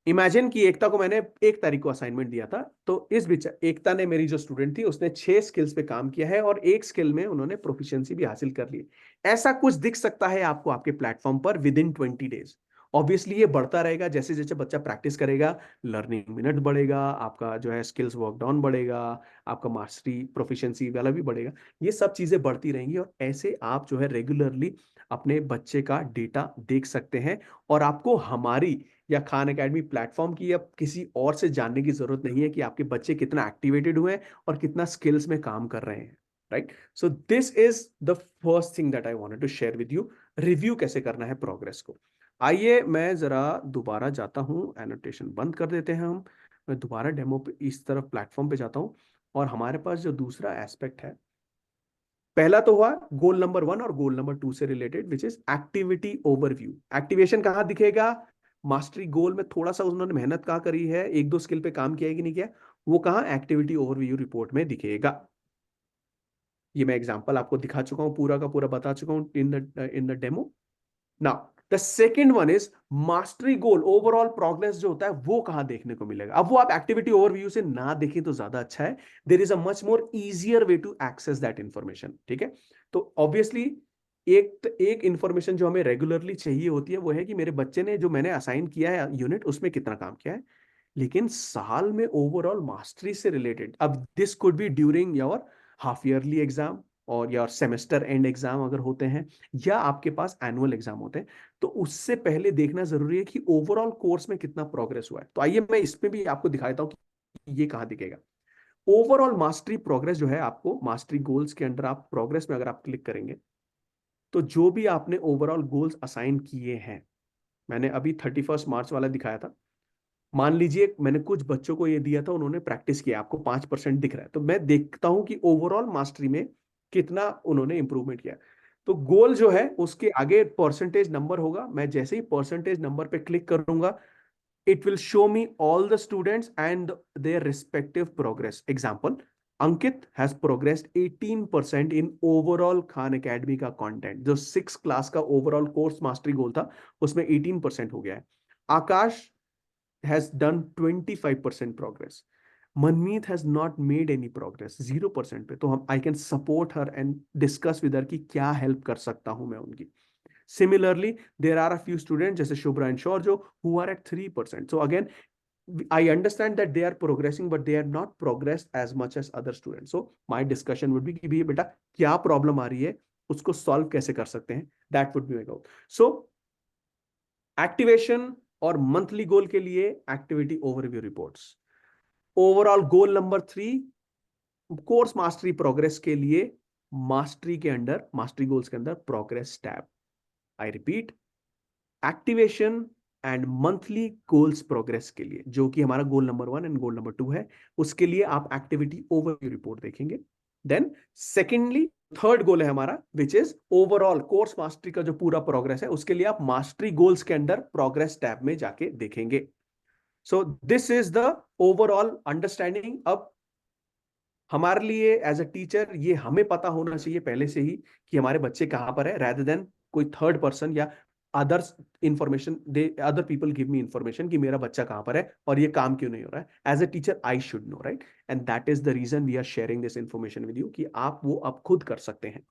इमेजिन कि एकता को मैंने 1 तारीख को असाइनमेंट दिया था, तो इस बीच एकता ने, मेरी जो स्टूडेंट थी, उसने 6 स्किल्स पे काम किया है और 1 स्किल में उन्होंने प्रोफिशिएंसी भी हासिल कर ली। ऐसा कुछ दिख सकता है आपको आपके प्लेटफॉर्म पर विद इन 20 डेज। ऑब्वियसली ये बढ़ता रहेगा जैसे जैसे बच्चा प्रैक्टिस करेगा, लर्निंग मिनट बढ़ेगा, आपका जो है स्किल्स वर्क डाउन बढ़ेगा, आपका मास्टरी प्रोफिशिएंसी वाला भी बढ़ेगा। ये सब चीजें बढ़ती रहेंगी और ऐसे आप जो है रेगुलरली अपने बच्चे का डेटा देख सकते हैं। और आपको हमारी या खान अकेडमी प्लेटफॉर्म की या किसी और से जानने की जरूरत नहीं है कि आपके बच्चे कितना एक्टिवेटेड हुए हैं और कितना स्किल्स में काम कर रहे हैं। Right? So this is the first thing that I wanted to share with you, review कैसे करना है प्रोग्रेस को। आइए मैं जरा दोबारा जाता हूँ, एनोटेशन बंद कर देते हैं हम, मैं दोबारा डेमो पे इस तरफ प्लेटफॉर्म पे जाता हूँ, और हमारे पास जो दूसरा एस्पेक्ट है, पहला तो हुआ गोल नंबर 1 और गोल नंबर 2 से related, which is activity overview. Activation कहाँ दिखेगा? मास्टरी गोल में थोड़ा सा उन्होंने मेहनत कहाँ करी है, एक दो स्किल पे काम किया है कि नहीं किया, वो कहाँ एक्टिविटी ओवरव्यू रिपोर्ट में दिखेगा। ये मैं एग्जांपल आपको दिखा चुका हूं, पूरा का पूरा बता चुका हूं in the demo. Now the second one is mastery goal, overall progress जो होता है वो कहां देखने को मिलेगा। अब वो आप एक्टिविटी ओवरव्यू से ना देखें तो ज्यादा अच्छा है, there is a much more easier way to access that information. ठीक है, तो ऑब्वियसली एक इंफॉर्मेशन जो हमें रेगुलरली चाहिए होती है वो है कि मेरे बच्चे ने जो मैंने असाइन किया है यूनिट उसमें कितना काम किया है, लेकिन साल में ओवरऑल मास्टरी से रिलेटेड, अब this could be during your half yearly exam और योर सेमेस्टर एंड एग्जाम अगर होते हैं, या आपके पास एनुअल एग्जाम होते हैं, तो उससे पहले देखना जरूरी है कि ओवरऑल कोर्स में कितना प्रोग्रेस हुआ है। तो आइए मैं इसमें भी आपको दिखाता हूं कि ये कहां दिखेगा। ओवरऑल मास्टरी प्रोग्रेस जो है, आपको मास्टरी गोल्स के अंडर आप प्रोग्रेस में अगर आप क्लिक करेंगे, तो जो भी आपने ओवरऑल गोल्स असाइन किए हैं, मैंने अभी 31 मार्च वाला दिखाया था, मान लीजिए मैंने कुछ बच्चों को ये दिया था, उन्होंने प्रैक्टिस किया, आपको 5% दिख रहा है, तो मैं देखता हूं कि ओवरऑल मास्टरी में कितना उन्होंने इंप्रूवमेंट किया। तो गोल जो है उसके आगे परसेंटेज नंबर होगा, मैं जैसे ही परसेंटेज नंबर पे क्लिक करूंगा, it will show me all the students and their respective progress. Example, Ankit has progressed 18% in overall Khan Academy का content, जो 6 क्लास का overall course mastery goal था उसमें 18% हो गया है। आकाश has done 25% progress. Manmeet has not made any progress, 0% पे। तो हम I can support her and discuss with her कि क्या help कर सकता हूं मैं उनकी। Similarly, there are a few students जैसे Shubhra and Shorjo who are at 3%. So again, I understand that they are progressing, but they are not progressed as much as other students. So my discussion would be कि भी बेटा क्या problem आ रही है, उसको solve कैसे कर सकते हैं, that would be my goal. So activation और मंथली गोल के लिए activity overview reports, overall goal number 3 course mastery progress के लिए मास्टरी के अंडर, मास्टरी गोल्स के अंदर progress tab. I repeat, activation and monthly goals progress के लिए, जो कि हमारा गोल नंबर 1 एंड गोल नंबर 2 है, उसके लिए आप एक्टिविटी ओवरव्यू रिपोर्ट देखेंगे। देन सेकेंडली थर्ड गोल है हमारा, which is overall course mastery का जो पूरा प्रोग्रेस है, उसके लिए आप मास्टरी गोल्स के अंडर प्रोग्रेस टैब में जाके देखेंगे। सो this is the overall understanding. अब हमारे लिए एज अ टीचर ये हमें पता होना चाहिए पहले से ही कि हमारे बच्चे कहां पर है, rather देन कोई थर्ड पर्सन या others information, they other people give me information कि मेरा बच्चा कहां पर है और ये काम क्यों नहीं हो रहा है। As a teacher I should know, right? And that is the reason we are sharing this information with you कि आप वो अब खुद कर सकते हैं।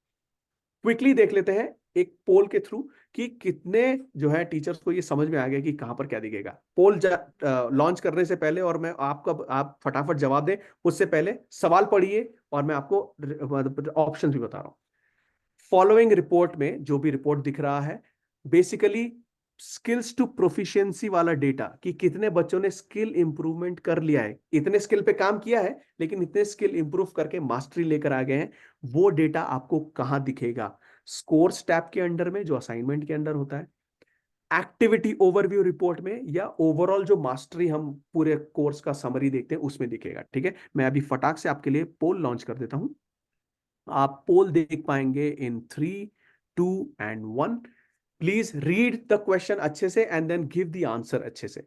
क्विकली देख लेते हैं एक पोल के थ्रू कि कितने जो है टीचर्स को ये समझ में आ गया कि कहां पर क्या दिखेगा। पोल लॉन्च करने से पहले, और मैं आपका आप फटाफट जवाब दें उससे पहले सवाल पढ़िए और मैं आपको ऑप्शन भी बता रहा हूं। फॉलोइंग रिपोर्ट में जो भी रिपोर्ट दिख रहा है, बेसिकली स्किल्स टू प्रोफिशिएंसी वाला डेटा, कि कितने बच्चों ने स्किल इंप्रूवमेंट कर लिया है, इतने स्किल पे काम किया है लेकिन इतने स्किल इंप्रूव करके मास्टरी लेकर आ गए हैं, वो डेटा आपको कहां दिखेगा? स्कोर्स टैब के अंडर में, जो असाइनमेंट के अंडर होता है, एक्टिविटी ओवरव्यू रिपोर्ट में, या ओवरऑल जो मास्टरी हम पूरे कोर्स का समरी देखते हैं उसमें दिखेगा। ठीक है, मैं अभी फटाक से आपके लिए पोल लॉन्च कर देता हूं। आप पोल देख पाएंगे in 3, 2 and 1। Please read the question अच्छे से and then give the answer अच्छे से।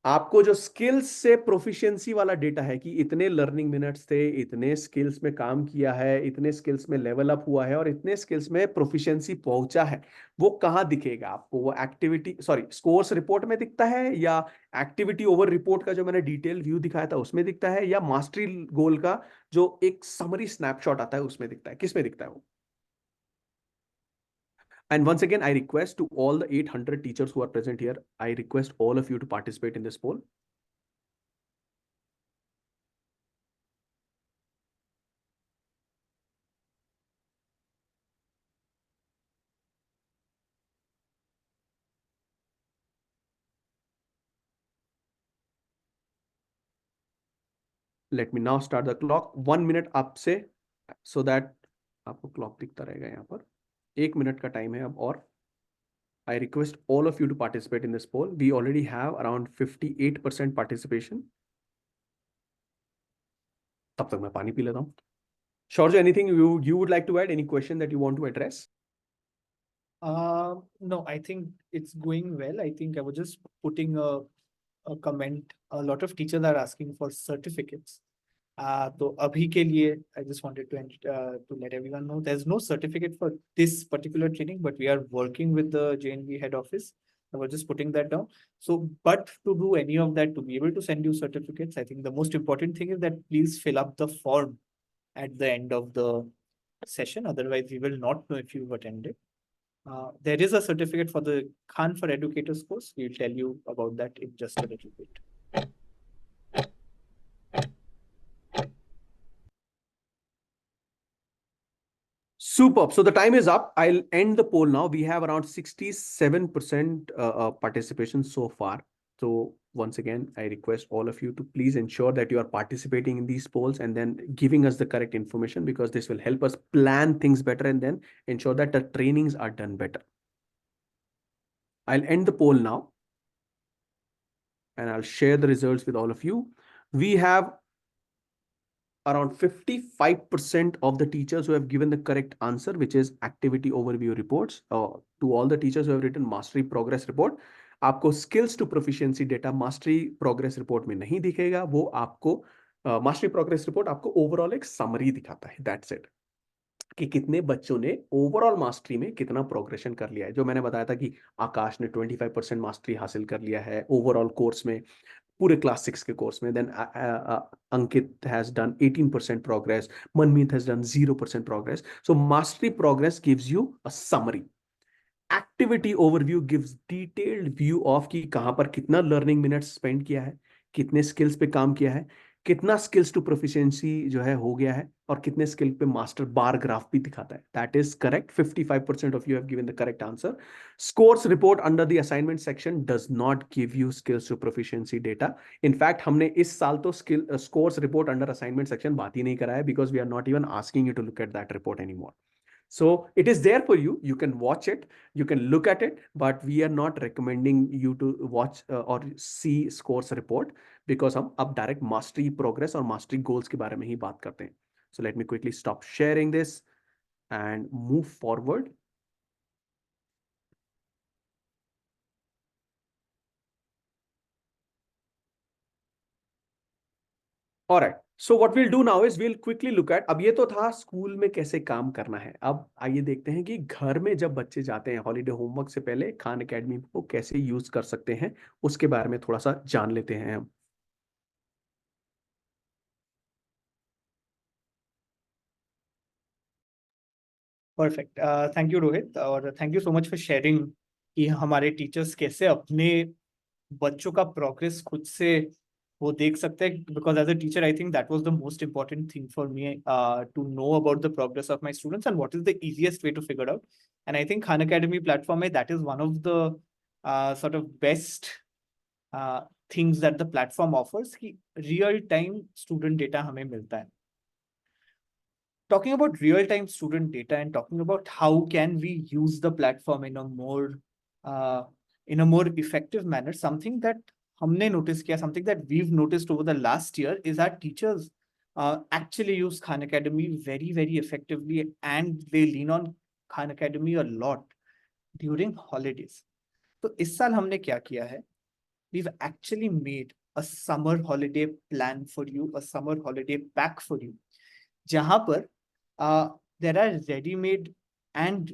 आपको जो स्किल्स से प्रोफिशिएंसी वाला डेटा है कि इतने लर्निंग मिनट्स थे, इतने स्किल्स में काम किया है, इतने स्किल्स में लेवल अप हुआ है और इतने स्किल्स में प्रोफिशिएंसी पहुंचा है, वो कहां दिखेगा आपको? वो एक्टिविटी सॉरी स्कोर्स रिपोर्ट में दिखता है, या एक्टिविटी ओवर रिपोर्ट का जो मैंने डिटेल व्यू दिखाया था उसमें दिखता है, या मास्टरी गोल का जो एक समरी स्नैपशॉट आता है उसमें दिखता है? किस में दिखता है वो? And once again, I request to all the 800 teachers who are present here, I request all of you to participate in this poll. Let me now start the clock. 1 minute up से, so that आपको clock दिखता रहेगा यहाँ पर. 1 minute का time है अब और. I request all of you to participate in this poll. We already have around 58% participation. तब तक मैं पानी पी लेता हूँ. Shaurya, anything you would like to add? Any question that you want to address? No, I think it's going well. I think I was just putting a comment. A lot of teachers are asking for certificates. So abhi ke liye, I just wanted to let everyone know there's no certificate for this particular training, but we are working with the JNV head office. I was just putting that down. So, but to do any of that, to be able to send you certificates, I think the most important thing is that please fill up the form at the end of the session. Otherwise, we will not know if you've attended. There is a certificate for the Khan for Educators course. We'll tell you about that in just a little bit. Superb. So the time is up. I'll end the poll now. We have around 67% participation so far. So once again, I request all of you to please ensure that you are participating in these polls and then giving us the correct information, because this will help us plan things better and then ensure that the trainings are done better. I'll end the poll now and I'll share the results with all of you. We have around 55% of the teachers who have given the correct answer, which is activity overview reports. To all the teachers who have written mastery progress report, आपको skills to proficiency data mastery progress report में नहीं दिखेगा. वो आपको mastery progress report आपको overall एक summary दिखाता है. That's it. कि कितने बच्चों ने ओवरऑल मास्टरी में कितना प्रोग्रेशन कर लिया है. जो मैंने बताया था कि आकाश ने 25% मास्टरी हासिल कर लिया है ओवरऑल कोर्स में, पूरे क्लास 6 के कोर्स में. Then Ankit has done 18% progress, Manmeet has done 0% progress. So mastery progress gives you a summary. Activity overview gives detailed view of कि कहां पर कितना लर्निंग मिनट्स स्पेंड किया है, कितने स्किल्स पे काम किया है, कितना स्किल्स टू प्रोफिशिएंसी जो है हो गया है, और कितने स्किल पे मास्टर बार ग्राफ भी दिखाता है. That is correct. 55% of you have given the correct answer. Scores report under the assignment section does not give you skills to proficiency data. In fact हमने इस साल तो skill scores report under assignment section बात ही नहीं कराया, because we are not even asking you to look at that report anymore. So it is there for you. You can watch it, you can look at it, but we are not recommending you to watch or see scores report, because हम अब direct mastery progress और mastery goals के बारे में ही बात करते हैं. So let me quickly stop sharing this and move forward. Alright. So what we'll do now is we'll quickly look at, अब ये तो था स्कूल में कैसे काम करना है. अब आइए देखते हैं कि घर में जब बच्चे जाते हैं हॉलीडे होमवर्क से पहले खान एकेडमी को कैसे यूज कर सकते हैं, उसके बारे में थोड़ा सा जान लेते हैं हम. परफेक्ट. थैंक यू रोहित, और thank you so much for sharing कि हमारे टीचर्स कैसे अपने बच्चों का प्रोग्रेस खुद से वो देख सकते हैं. Because as a teacher I think that was the most important thing for me to know about the progress of my students and what is the easiest way to figure out. And I think Khan Academy platform है, that is one of the sort of best things that the platform offers कि real time student data हमें मिलता है. Talking about real time student data and talking about how can we use the platform in a more effective manner, something that हमने notice किया, something that we've noticed over the last year is that teachers actually use Khan Academy very, very effectively, and they lean on Khan Academy a lot during holidays. तो इस साल हमने क्या किया है? We've actually made a summer holiday plan for you, a summer holiday pack for you, जहाँ पर there are ready-made and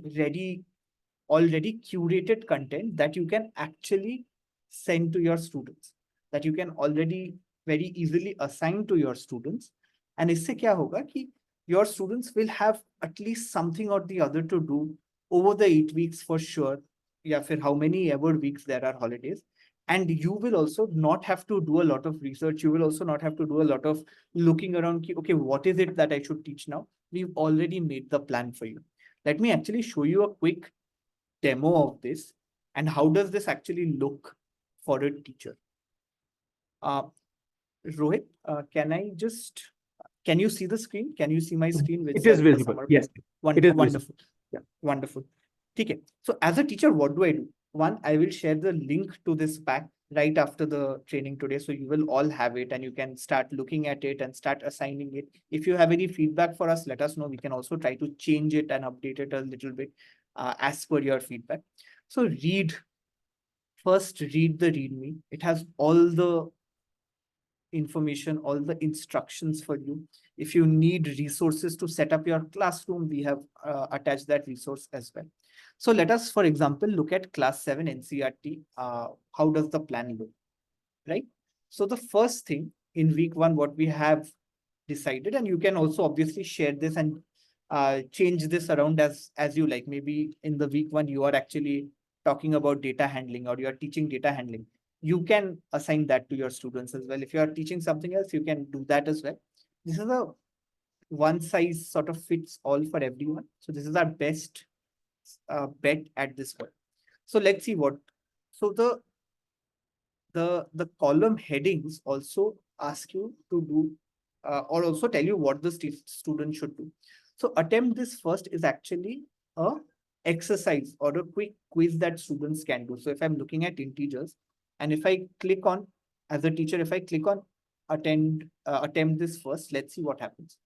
already curated content that you can actually send to your students, that you can already very easily assign to your students. And इससे क्या होगा कि your students will have at least something or the other to do over the 8 weeks for sure, या फिर how many ever weeks there are holidays. And you will also not have to do a lot of research. You will also not have to do a lot of looking around. Okay, what is it that I should teach now? We've already made the plan for you. Let me actually show you a quick demo of this and how does this actually look for a teacher. Rohit, can you see the screen? Can you see my screen which It is says the visible. summer Yes, plan? it is visible. Wonderful. Yeah. Wonderful. Okay. So as a teacher, what do I do? One, I will share the link to this pack right after the training today. So you will all have it and you can start looking at it and start assigning it. If you have any feedback for us, let us know. We can also try to change it and update it a little bit as per your feedback. So first read the README. It has all the information, all the instructions for you. If you need resources to set up your classroom, we have attached that resource as well. So let us, for example, look at class 7 NCERT. How does the plan look, right? So the first thing in week 1, what we have decided, and you can also obviously share this and change this around as you like. Maybe in the week 1, you are actually talking about data handling or you are teaching data handling. You can assign that to your students as well. If you are teaching something else, you can do that as well. This is a one size sort of fits all for everyone. So this is our best bet at this point. So let's see what. So the column headings also ask you to do or also tell you what the student should do. So attempt this first is actually a exercise or a quick quiz that students can do. So if I'm looking at integers and if I click on, as a teacher, if I click on attempt this first, let's see what happens.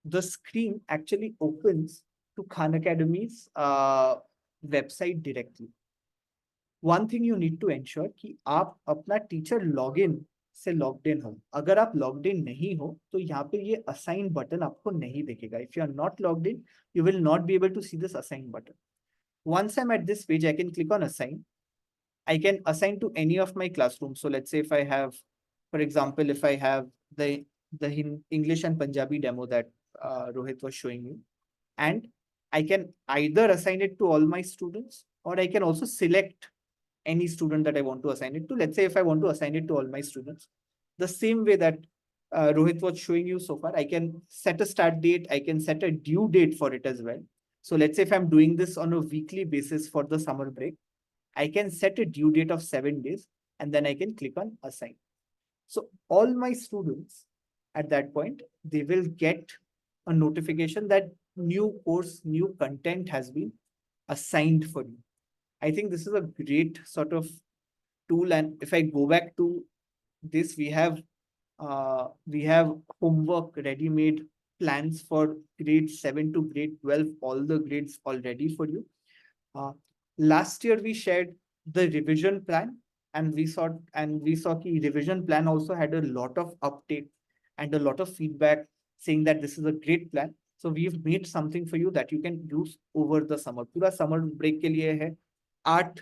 The screen actually opens to Khan Academy's website directly. One thing you need to ensure कि आप अपना teacher login से logged in हो. अगर आप logged in नहीं हो तो यहाँ पे ये असाइन बटन आपको नहीं दिखेगा. If you are not logged in, you will not be able to see this assign button. Once I'm at this page, I can click on assign. I can assign to any of my classrooms. So let's say if I have, for example, if I have the English and Punjabi demo that Rohit was showing you, and I can either assign it to all my students or I can also select any student that I want to assign it to. Let's say if I want to assign it to all my students, the same way that Rohit was showing you so far, I can set a start date, I can set a due date for it as well. So let's say if I'm doing this on a weekly basis for the summer break, I can set a due date of 7 days and then I can click on assign. So all my students at that point, they will get a notification that new course, new content has been assigned for you. I think this is a great sort of tool. And if I go back to this, we have homework ready-made plans for grade 7 to grade 12, all the grades already for you. Last year we shared the revision plan and we saw the revision plan also had a lot of uptake and a lot of feedback saying that this is a great plan. So we've made something for you that you can use over the summer. पूरा summer break के लिए है. 8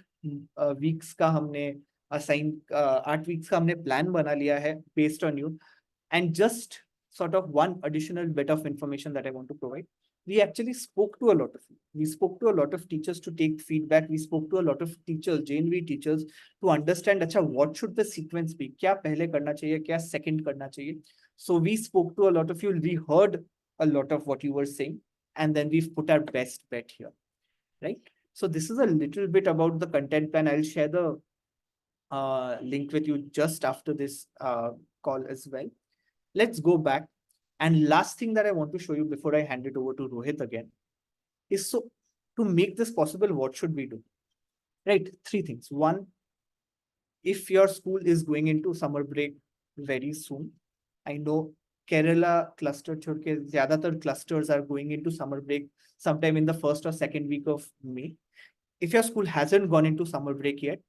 weeks का हमने assign 8 weeks का हमने plan बना लिया है based on you. And just sort of one additional bit of information that I want to provide. We actually spoke to a lot of you. We spoke to a lot of teachers to take feedback. We spoke to a lot of teachers, JNV teachers, to understand, अच्छा, what should the sequence be? क्या पहले करना चाहिए, क्या second करना चाहिए? So we spoke to a lot of you. We heard a lot of what you were saying, and then we've put our best bet here, right? So this is a little bit about the content plan. I'll share the link with you just after this call as well. Let's go back. And last thing that I want to show you before I hand it over to Rohit again is, so to make this possible, what should we do? Right, 3 things. One, if your school is going into summer break very soon, I know Kerala cluster chhod ke zyadatar clusters are going into summer break sometime in the 1st or 2nd week of May. If your school hasn't gone into summer break yet,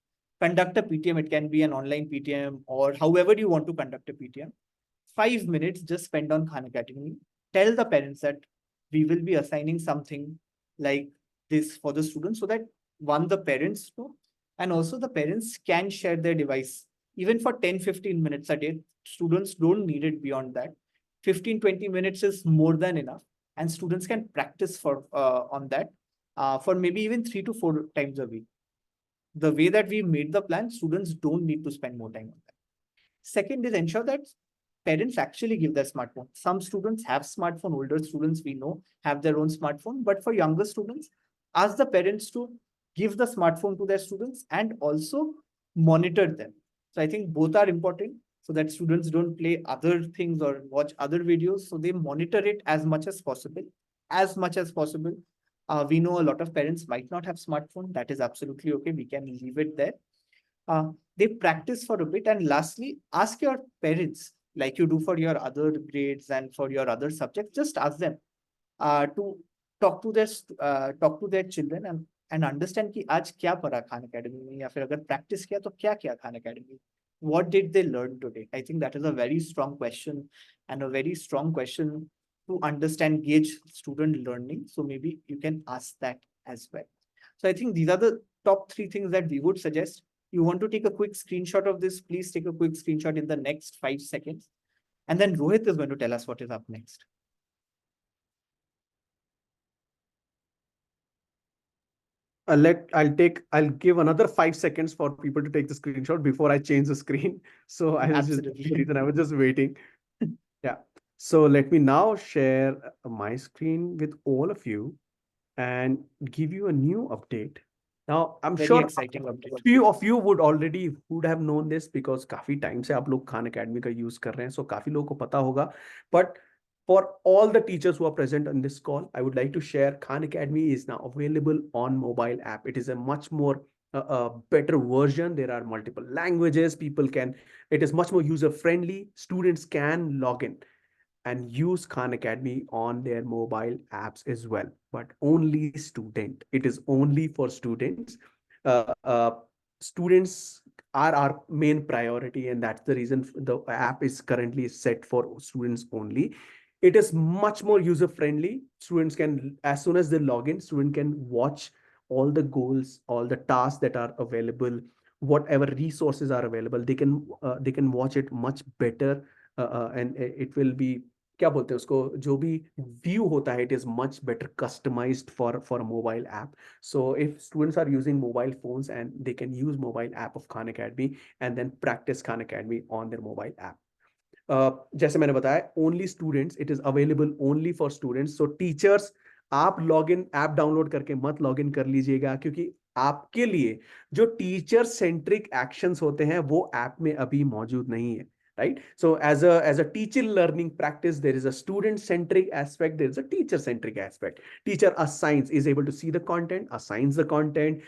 conduct a PTM. It can be an online PTM or however you want to conduct a PTM. 5 minutes just spend on Khan Academy. Tell the parents that we will be assigning something like this for the students, so that one, the parents know, and also the parents can share their device even for 10-15 minutes a day. Students don't need it beyond that. 15-20 minutes is more than enough, and students can practice for on that for maybe even 3 to 4 times a week. The way that we made the plan, students don't need to spend more time on that. Second is ensure that parents actually give their smartphone. Some students have smartphone, older students we know have their own smartphone, but for younger students, ask the parents to give the smartphone to their students and also monitor them. So I think both are important. so that students don't play other things or watch other videos. So they monitor it as much as possible, as much as possible. We know a lot of parents might not have smartphone. That is absolutely okay. We can leave it there. They practice for a bit. And lastly, ask your parents, like you do for your other grades and for your other subjects, just ask them to talk to their children and understand कि आज क्या पढ़ा Khan academy में, या फिर अगर practice किया तो क्या किया Khan academy. What did they learn today? I think that is a very strong question, and a very strong question to understand, gauge student learning. So maybe you can ask that as well. So I think these are the top 3 things that we would suggest. You want to take a quick screenshot of this, please take a quick screenshot in the next 5 seconds. And then Rohit is going to tell us what is up next. I'll give another 5 seconds for people to take the screenshot before I change the screen. So I was Absolutely. I was just waiting. Yeah. So let me now share my screen with all of you and give you a new update. Now, I'm Very sure exciting update. few of you would have known this because काफी time से आप लोग Khan Academy का use कर रहे हैं, so काफी लोगों को पता होगा. But for all the teachers who are present on this call, I would like to share Khan Academy is now available on mobile app. It is a much more better version. There are multiple languages. It is much more user friendly. Students can log in and use Khan Academy on their mobile apps as well, but only student. It is only for students. Uh, uh, Students are our main priority, and that's the reason the app is currently set for students only. It is much more user friendly. Students can, as soon as they log in, student can watch all the goals, all the tasks that are available, whatever resources are available. They can watch it much better, and it will be क्या बोलते हैं उसको जो भी view होता है, it is much better customized for a mobile app. So if students are using mobile phones, and they can use mobile app of Khan Academy and then practice Khan Academy on their mobile app. जैसे मैंने बताया, only students, it is available only for students. So teachers, आप login app download करके मत login कर लीजिएगा, क्योंकि आपके लिए जो टीचर सेंट्रिक एक्शंस होते हैं वो ऐप में अभी मौजूद नहीं है. Right? So as a teacher learning practice, there is a student centric aspect, there is a teacher centric aspect. Teacher is able to see the content, assigns the content,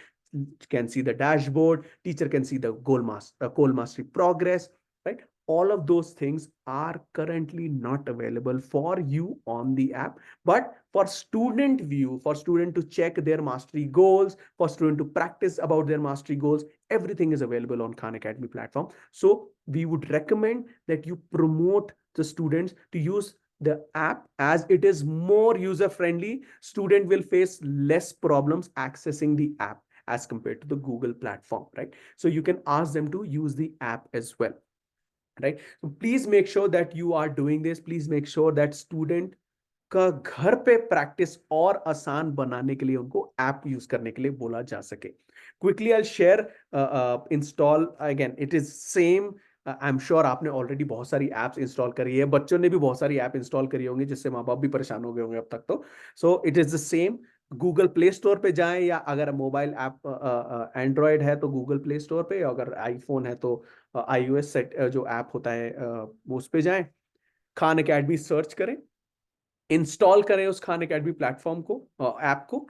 can see the dashboard, teacher can see the goal mastery progress, right? All of those things are currently not available for you on the app, but for student view, for student to check their mastery goals, for student to practice about their mastery goals, everything is available on Khan Academy platform. So we would recommend that you promote the students to use the app, as it is more user friendly. Student will face less problems accessing the app as compared to the Google platform, right? So you can ask them to use the app as well, right? So please make sure that you are doing this. Please make sure that student का घर पे practice और आसान बनाने के लिए उनको app use करने के लिए बोला जा सके. Quickly I share install again. It is same. I am sure आपने ऑलरेडी बहुत सारी एप्स इंस्टॉल करी है, बच्चों ने भी बहुत सारी ऐप इंस्टॉल करी होंगी, जिससे माँ बाप भी परेशान हो गए होंगे अब तक तो. So it is the same. Google play store पे जाएं, या अगर मोबाइल ऐप एंड्रॉयड है तो गूगल प्ले स्टोर पे, अगर आईफोन है तो iOS सेट जो ऐप होता है वो उस पे जाएं, खान अकेडमी सर्च करें, इंस्टॉल करें उस खान अकेडमी प्लेटफॉर्म को, ऐप को,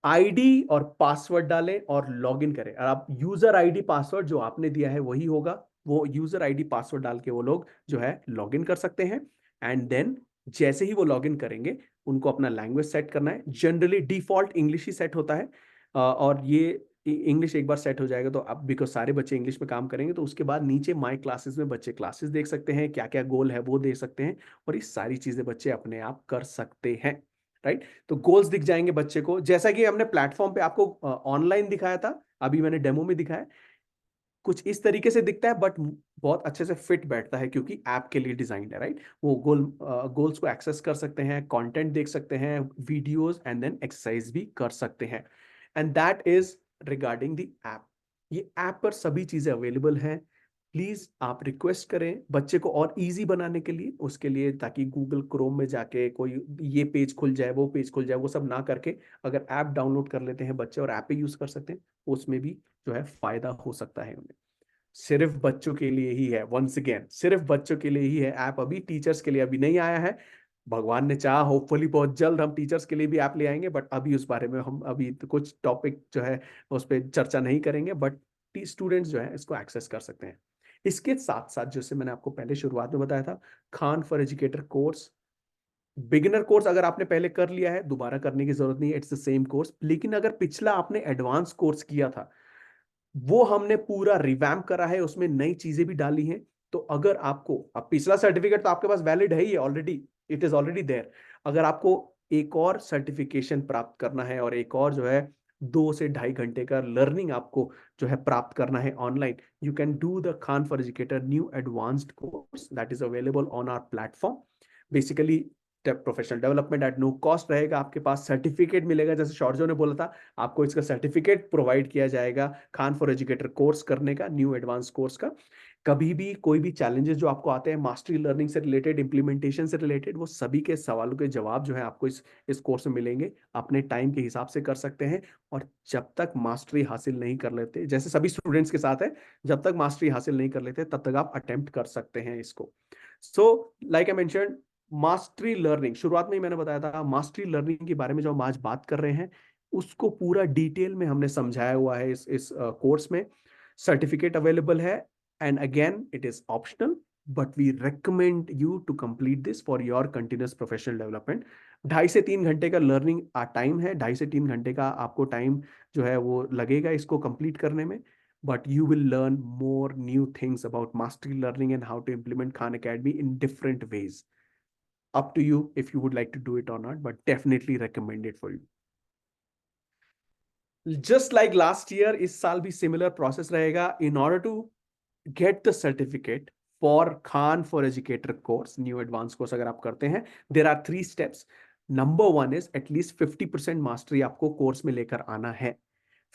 आईडी और पासवर्ड डालें और लॉगिन करें. और आप यूजर आईडी पासवर्ड जो आपने दिया है वही होगा, वो यूजर आईडी पासवर्ड डाल के वो लोग जो है लॉगिन कर सकते हैं. एंड देन जैसे ही वो लॉगिन करेंगे, उनको अपना लैंग्वेज सेट करना है. जनरली डिफॉल्ट इंग्लिश ही सेट होता है, और ये इंग्लिश एक बार सेट हो जाएगा तो अब बिकॉज सारे बच्चे इंग्लिश में काम करेंगे, तो उसके बाद नीचे माई क्लासेस में बच्चे क्लासेस देख सकते हैं, क्या क्या गोल है वो देख सकते हैं, और ये सारी चीजें बच्चे अपने आप कर सकते हैं, राइट? तो गोल्स दिख जाएंगे बच्चे को, जैसा कि हमने प्लेटफॉर्म पे आपको ऑनलाइन दिखाया था, अभी मैंने डेमो में दिखाया. कुछ इस तरीके से दिखता है, बट बहुत अच्छे से फिट बैठता है क्योंकि ऐप के लिए डिजाइन है, राइट? वो गोल्स को एक्सेस कर सकते हैं, कंटेंट देख सकते हैं, वीडियोस, एंड देन एक्सरसाइज भी कर सकते हैं. And that is regarding the app. ये ऐप पर सभी चीजें अवेलेबल हैं. प्लीज आप रिक्वेस्ट करें बच्चे को और इजी बनाने के लिए, उसके लिए, ताकि गूगल क्रोम में जाके कोई ये पेज खुल जाए, वो पेज खुल जाए, वो सब ना करके अगर ऐप डाउनलोड कर लेते हैं बच्चे और ऐप पे यूज कर सकते हैं, उसमें भी जो है फायदा हो सकता है उन्हें. सिर्फ बच्चों के लिए ही है, वंस अगेन सिर्फ बच्चों के लिए ही है ऐप, अभी टीचर्स के लिए अभी नहीं आया है। भगवान ने चाहा होपफुली बहुत जल्द हम टीचर्स के लिए भी ऐप ले आएंगे, बट अभी उस बारे में हम अभी तो कुछ टॉपिक जो है उस पर चर्चा नहीं करेंगे, बट स्टूडेंट्स जो है इसको एक्सेस कर सकते हैं। इसके साथ साथ जैसे मैंने आपको पहले शुरुआत में बताया था, Khan for educator course, beginner course अगर आपने पहले कर लिया है दोबारा करने की जरूरत नहीं है, इट्स द सेम कोर्स। लेकिन अगर पिछला आपने एडवांस कोर्स किया था, वो हमने पूरा रिवैम्प करा है, उसमें नई चीजें भी डाली हैं। तो अगर आपको, अब पिछला सर्टिफिकेट तो आपके पास वैलिड है ही already, it is already there. अगर आपको एक और सर्टिफिकेशन प्राप्त करना है और एक और जो है 2 से ढाई घंटे का लर्निंग आपको जो है प्राप्त करना है online, you can do the Khan for educator new advanced course that is available on our platform. Basically professional development at no cost रहेगा, आपके पास सर्टिफिकेट मिलेगा, जैसे शौर्य ने बोला था, आपको इसका सर्टिफिकेट प्रोवाइड किया जाएगा खान फॉर एजुकेटर कोर्स करने का, न्यू एडवांस कोर्स का। कभी भी कोई भी चैलेंजेस जो आपको आते हैं मास्टरी लर्निंग से रिलेटेड, इंप्लीमेंटेशन से रिलेटेड, वो सभी के सवालों के जवाब जो है आपको इस कोर्स में मिलेंगे। अपने टाइम के हिसाब से कर सकते हैं, और जब तक मास्टरी हासिल नहीं कर लेते, जैसे सभी स्टूडेंट्स के साथ है, जब तक मास्टरी हासिल नहीं कर लेते तब तक आप अटेम्प्ट कर सकते हैं इसको। So like I mentioned, mastery learning, शुरुआत में ही मैंने बताया था, मास्टरी लर्निंग के बारे में जो हम आज बात कर रहे हैं उसको पूरा डिटेल में हमने समझाया हुआ है इस कोर्स में। सर्टिफिकेट अवेलेबल है, and again it is optional, but we recommend you to complete this for your continuous professional development. 2.5 से 3 घंटे का लर्निंग टाइम है, 2.5 से 3 घंटे का आपको टाइम जो है वो लगेगा इसको कंप्लीट करने में। but you will learn more new things about mastery learning and how to implement Khan Academy in different ways. Up to you if you would like to do it or not, but definitely recommend it for you. Just like last year, इस साल भी similar process रहेगा. In order to get the certificate for Khan for Educator course, new advanced course अगर आप करते हैं, there are 3 steps. Number 1 is at least 50% mastery आपको course में लेकर आना है.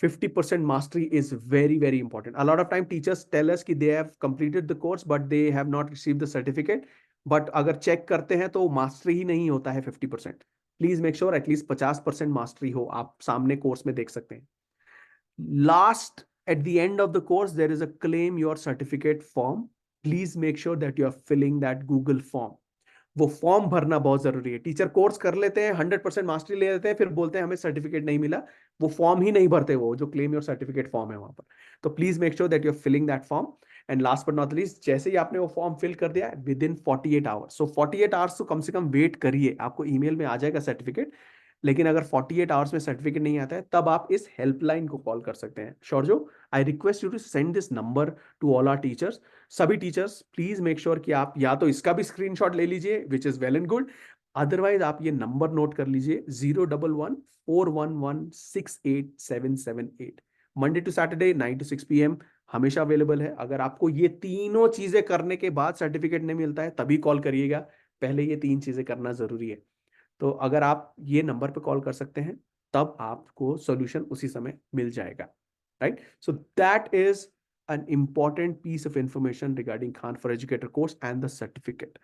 50% mastery is very, very important. A lot of time teachers tell us कि they have completed the course, but they have not received the certificate. But अगर check करते हैं तो mastery ही नहीं होता है 50%. Please make sure at least 50% mastery हो, आप सामने कोर्स में देख सकते हैं. Last, at the end of the course, there is a claim your certificate form. Please make sure that you are filling that Google form. वो form भरना बहुत जरूरी है. टीचर कोर्स कर लेते हैं, 100% मास्टरी ले लेते हैं, फिर बोलते हैं हमें सर्टिफिकेट नहीं मिला, वो फॉर्म ही नहीं भरते, वो जो क्लेम योर सर्टिफिकेट फॉर्म है वहां पर. तो please make sure that you are filling that form. And last but not least, जैसे ही आपने वो फॉर्म फिल कर दिया, within 48 hours, so 48 hours तो कम से कम वेट करिए, आपको ईमेल में आ जाएगा सर्टिफिकेट. लेकिन अगर 48 आवर्स में सर्टिफिकेट नहीं आता है, तब आप इस हेल्पलाइन को कॉल कर सकते हैं. Shauryo, I request you to send this number to all our teachers. सभी टीचर्स प्लीज मेक श्योर कि आप या तो इसका भी स्क्रीनशॉट ले लीजिए, which is well and good, otherwise आप ये नंबर नोट कर लीजिए, 011-411-68778. Monday to Saturday 9 to 6 PM हमेशा अवेलेबल है. अगर आपको ये तीनों चीजें करने के बाद सर्टिफिकेट नहीं मिलता है, तभी कॉल करिएगा, पहले ये 3 चीजें करना जरूरी है. तो अगर आप ये नंबर पे कॉल कर सकते हैं, तब आपको सॉल्यूशन उसी समय मिल जाएगा. Right, so that is an important piece of information regarding Khan for Educator course and the certificate.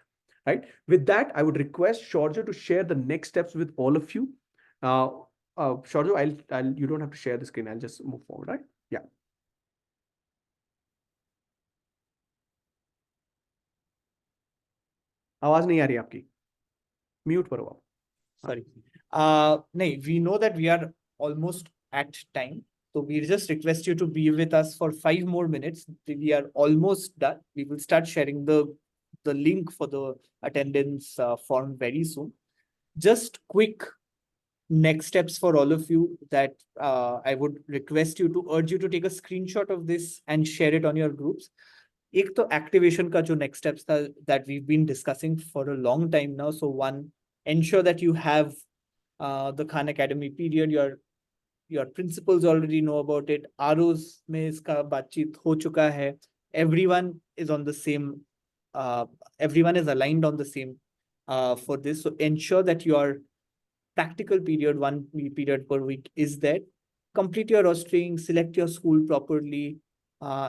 Right, with that I would request Shaurya to share the next steps with all of you. Shaurya, I'll you don't have to share the screen, I'll just move forward. Right, yeah. आवाज नहीं आ रही आपकी, mute करो आप. Sorry. No, we know that we are almost at time. So we just request you to be with us for 5 more minutes. We are almost done. We will start sharing the link for the attendance form very soon. Just quick next steps for all of you that I would request you to urge you to take a screenshot of this and share it on your groups. एक तो activation का जो next steps था that we've been discussing for a long time now. So one, ensure that you have the Khan Academy period. Your principals already know about it. ROs में इसका बातचीत हो चुका है. Everyone is on the same. Everyone is aligned on the same for this. So ensure that your practical period, 1 period per week, is there. Complete your rostering. Select your school properly.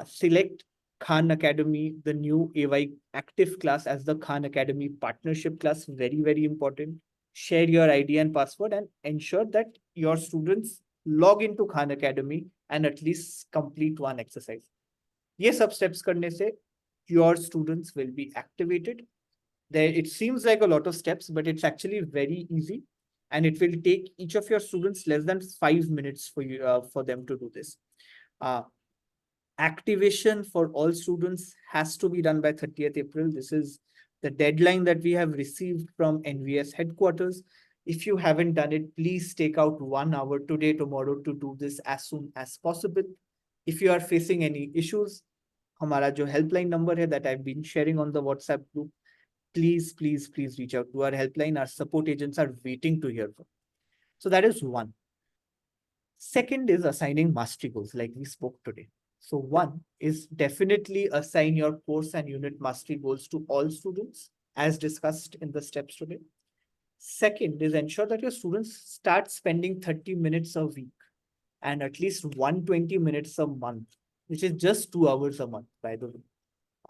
Select Khan Academy, the new AY active class, as the Khan Academy partnership class. Very, very important. Share your ID and password and ensure that your students log into Khan Academy and at least complete one exercise. ये सब steps करने से your students will be activated. There, it seems like a lot of steps, but it's actually very easy, and it will take each of your students less than 5 minutes for you for them to do this. Activation for all students has to be done by 30th April. This is the deadline that we have received from NVS headquarters. If you haven't done it, please take out 1 hour today, tomorrow to do this as soon as possible. If you are facing any issues, हमारा जो helpline number है that I've been sharing on the WhatsApp group, please reach out to our helpline. Our support agents are waiting to hear from. So that is one. Second is assigning mastery goals, like we spoke today. So one is definitely assign your course and unit mastery goals to all students, as discussed in the steps today. Second is ensure that your students start spending 30 minutes a week and at least 120 minutes a month, which is just 2 hours a month, by the way,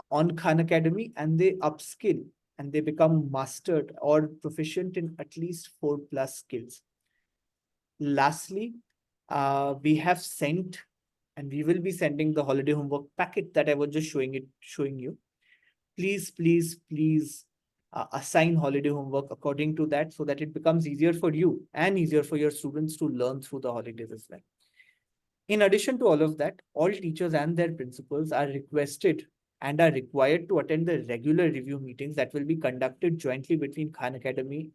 on Khan Academy, and they upskill and they become mastered or proficient in at least 4+ skills. Lastly, we have sent and we will be sending the holiday homework packet that I was just showing you. Please assign holiday homework according to that, so that it becomes easier for you and easier for your students to learn through the holidays as well. In addition to all of that, all teachers and their principals are requested and are required to attend the regular review meetings that will be conducted jointly between Khan Academy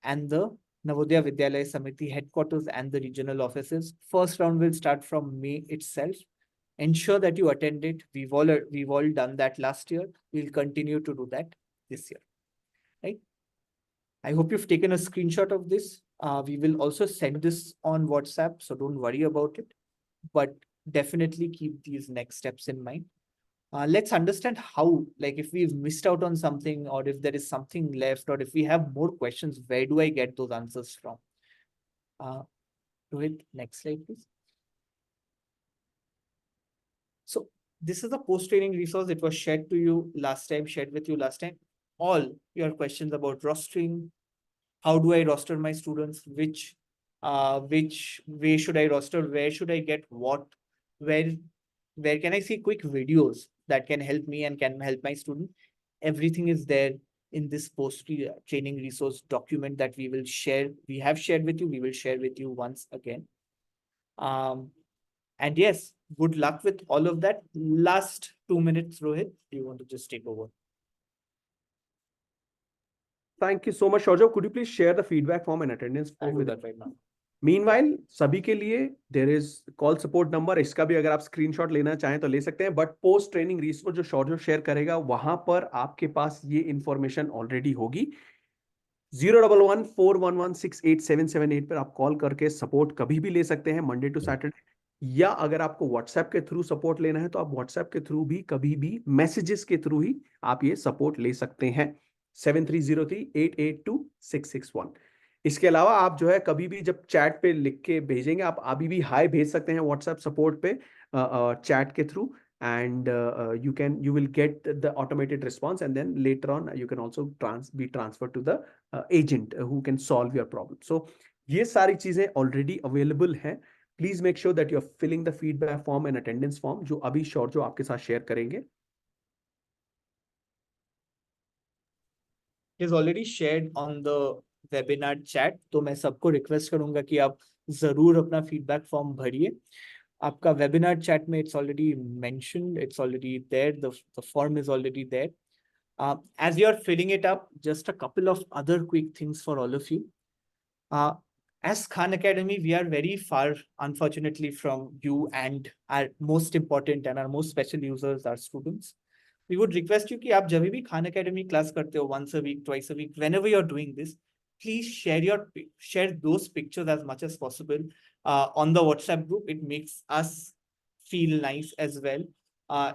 and the Navodaya Vidyalaya Samiti headquarters and the regional offices. First round will start from May itself. Ensure that you attend it. We've all done that last year. We'll continue to do that this year. Right? I hope you've taken a screenshot of this. We will also send this on WhatsApp, so don't worry about it. But definitely keep these next steps in mind. Let's understand how, like if we've missed out on something, or if there is something left, or if we have more questions, where do I get those answers from? Rohit, next slide, please. So this is a post-training resource. It was shared with you last time. All your questions about rostering, how do I roster my students, which way should I roster, where should I get what, where can I see quick videos that can help me and can help my student. Everything is there in this post-training resource document that we will share. We have shared with you. We will share with you once again. And yes, good luck with all of that. Last 2 minutes, Rohit, do you want to just take over? Thank you so much, Shaujav. Could you please share the feedback form and attendance I'll form do with that right now. Meanwhile, सभी के लिए there is call support number. इसका भी अगर आप screenshot लेना चाहें तो ले सकते हैं. बट पोस्ट ट्रेनिंग रिसोर्स जो शौर्य शेयर करेगा वहां पर आपके पास ये इंफॉर्मेशन ऑलरेडी होगी. 01141168778 पर आप कॉल करके सपोर्ट कभी भी ले सकते हैं, मंडे टू सैटरडे. या अगर आपको व्हाट्सएप के थ्रू सपोर्ट लेना है तो आप व्हाट्सएप के थ्रू भी कभी भी मैसेजेस के थ्रू ही आप ये सपोर्ट ले सकते हैं. 7303882661. इसके अलावा आप जो है कभी भी जब चैट पे लिख के भेजेंगे, आप अभी भी हाई भेज सकते हैं व्हाट्सएप सपोर्ट पे चैट के through, and you will get the automated response, and then later on you can also be transferred to the agent who can solve your problem. So ये सारी चीजें already available हैं. Please make sure that you are filling the feedback form and attendance form जो अभी short जो आपके साथ share करेंगे. It is already shared on the webinar chat. तो मैं सबको रिक्वेस्ट करूंगा कि आप जरूर अपना फीडबैक फॉर्म भरिए. आपका webinar chat में it's already mentioned, it's already there, the form is already there. As you're filling it up, just a couple of other quick things for all of you. As Khan Academy, we are very far, unfortunately, from you and our most important and our most special users, our students. We would request you कि आप जब भी Khan Academy class करते हो, once a week, twice a week, whenever you're doing this, please share those pictures as much as possible on the WhatsApp group. It makes us feel nice as well.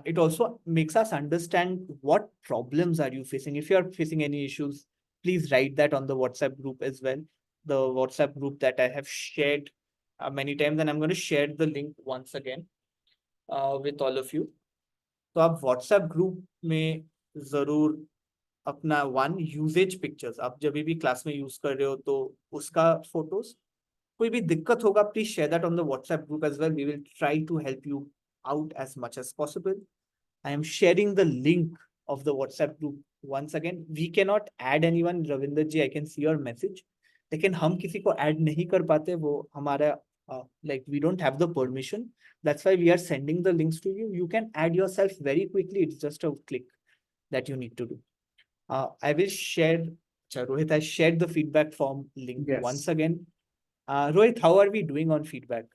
It also makes us understand what problems are you facing. If you're facing any issues, please write that on the WhatsApp group as well. The WhatsApp group that I have shared many times, and I'm going to share the link once again with all of you. तो आप WhatsApp group में जरूर अपना usage pictures आप जब भी class में use कर रहे हो तो उसका फोटोज, कोई भी दिक्कत होगा please share that on the WhatsApp group as well. We will try to help you out as much as possible. I am sharing the link of the WhatsApp group once again. We cannot add anyone. Ravinder ji, I can see your message. लेकिन हम किसी को add नहीं कर पाते, वो हमारा like we don't have the permission. That's why we are sending the links to you. You can add yourself very quickly. It's just a click that you need to do. I will share. Rohit has shared the feedback form link once Yes. again. Rohit, how are we doing on feedback?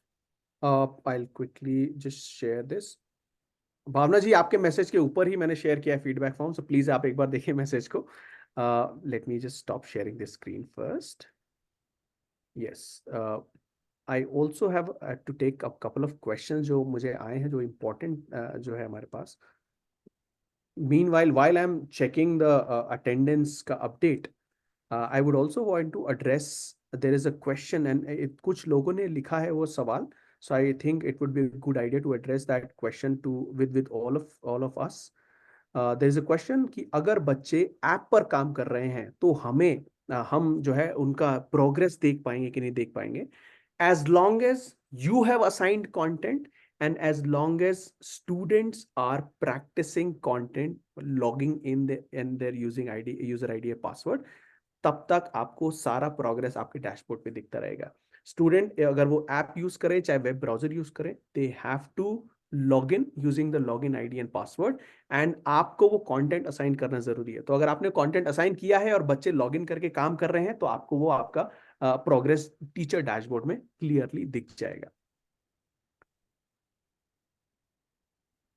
I'll quickly just share this. भावना जी, आपके message के ऊपर ही मैंने share किया है feedback form, so please आप एक बार देखिए message को. Let me just stop sharing this screen first. Yes, I also have to take a couple of question जो मुझे आए हैं, जो इम्पोर्टेंट जो है हमारे पास. Meanwhile, while I'm checking the attendance का update, I would also want to address, there is a question and कुछ लोगों ने लिखा है वो सवाल, so I think it would be a good idea to address that question to with all of us. There is a question कि अगर बच्चे ऐप पर काम कर रहे हैं तो हमें हम जो है उनका प्रोग्रेस देख पाएंगे कि नहीं देख पाएंगे, as long as you have assigned content and as long as students are practicing content, logging in their using id user id password, तब तक आपको सारा प्रोग्रेस आपके डैशबोर्ड पे दिखता रहेगा. स्टूडेंट अगर वो ऐप यूज करें चाहे वेब ब्राउजर यूज करें, they have to log in using the log in ID and password, and आपको वो कंटेंट असाइन करना जरूरी है. तो अगर आपने कंटेंट असाइन किया है और बच्चे लॉग इन करके काम कर रहे हैं तो आपको वो आपका प्रोग्रेस टीचर डैशबोर्ड में क्लियरली दिख जाएगा.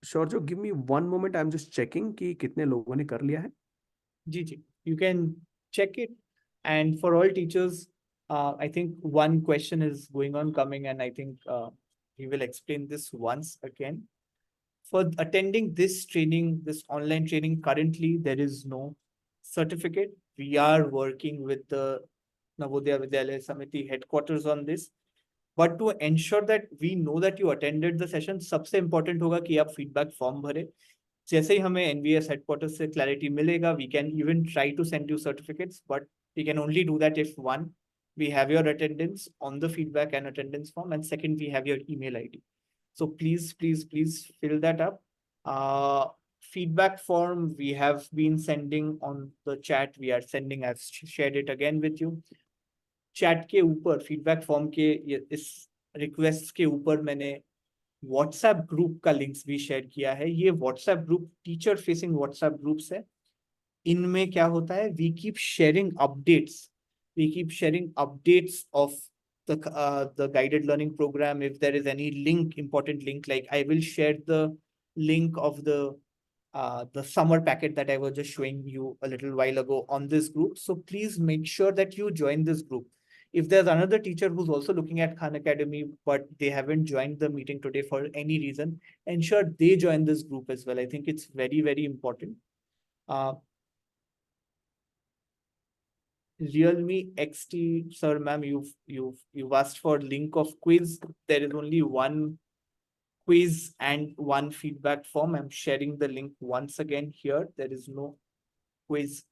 Shaurya, give me one moment, I am just checking कि कितने लोगों ने कर लिया है. जी, you can check it. And for all teachers, I think one question is going on coming, and I think we will explain this once again. For attending this training, this online training, currently there is no certificate. We are working with the Navodaya Vidyalaya Samiti headquarters on this. But to ensure that we know that you attended the session, सबसे important होगा कि आप feedback form भरे. जैसे ही हमें NVS headquarters से clarity मिलेगा, we can even try to send you certificates, but we can only do that if one, we have your attendance on the feedback and attendance form, and second, we have your email ID. So please fill that up. Feedback form we have been sending on the chat. We are sending, I've shared it again with you. Chat के ऊपर feedback form के इस request के ऊपर मैंने WhatsApp group का links भी share किया है. ये WhatsApp group teacher facing WhatsApp groups है. इनमें क्या होता है, we keep sharing updates of the guided learning program. If there is any important link, like I will share the link of the summer packet that I was just showing you a little while ago on this group. So please make sure that you join this group. If there's another teacher who's also looking at Khan Academy, but they haven't joined the meeting today for any reason, ensure they join this group as well. I think it's very, very important. Realme XT, sir, ma'am, you've asked for link of quiz. There is only one quiz and one feedback form. I'm sharing the link once again here. There is no quiz.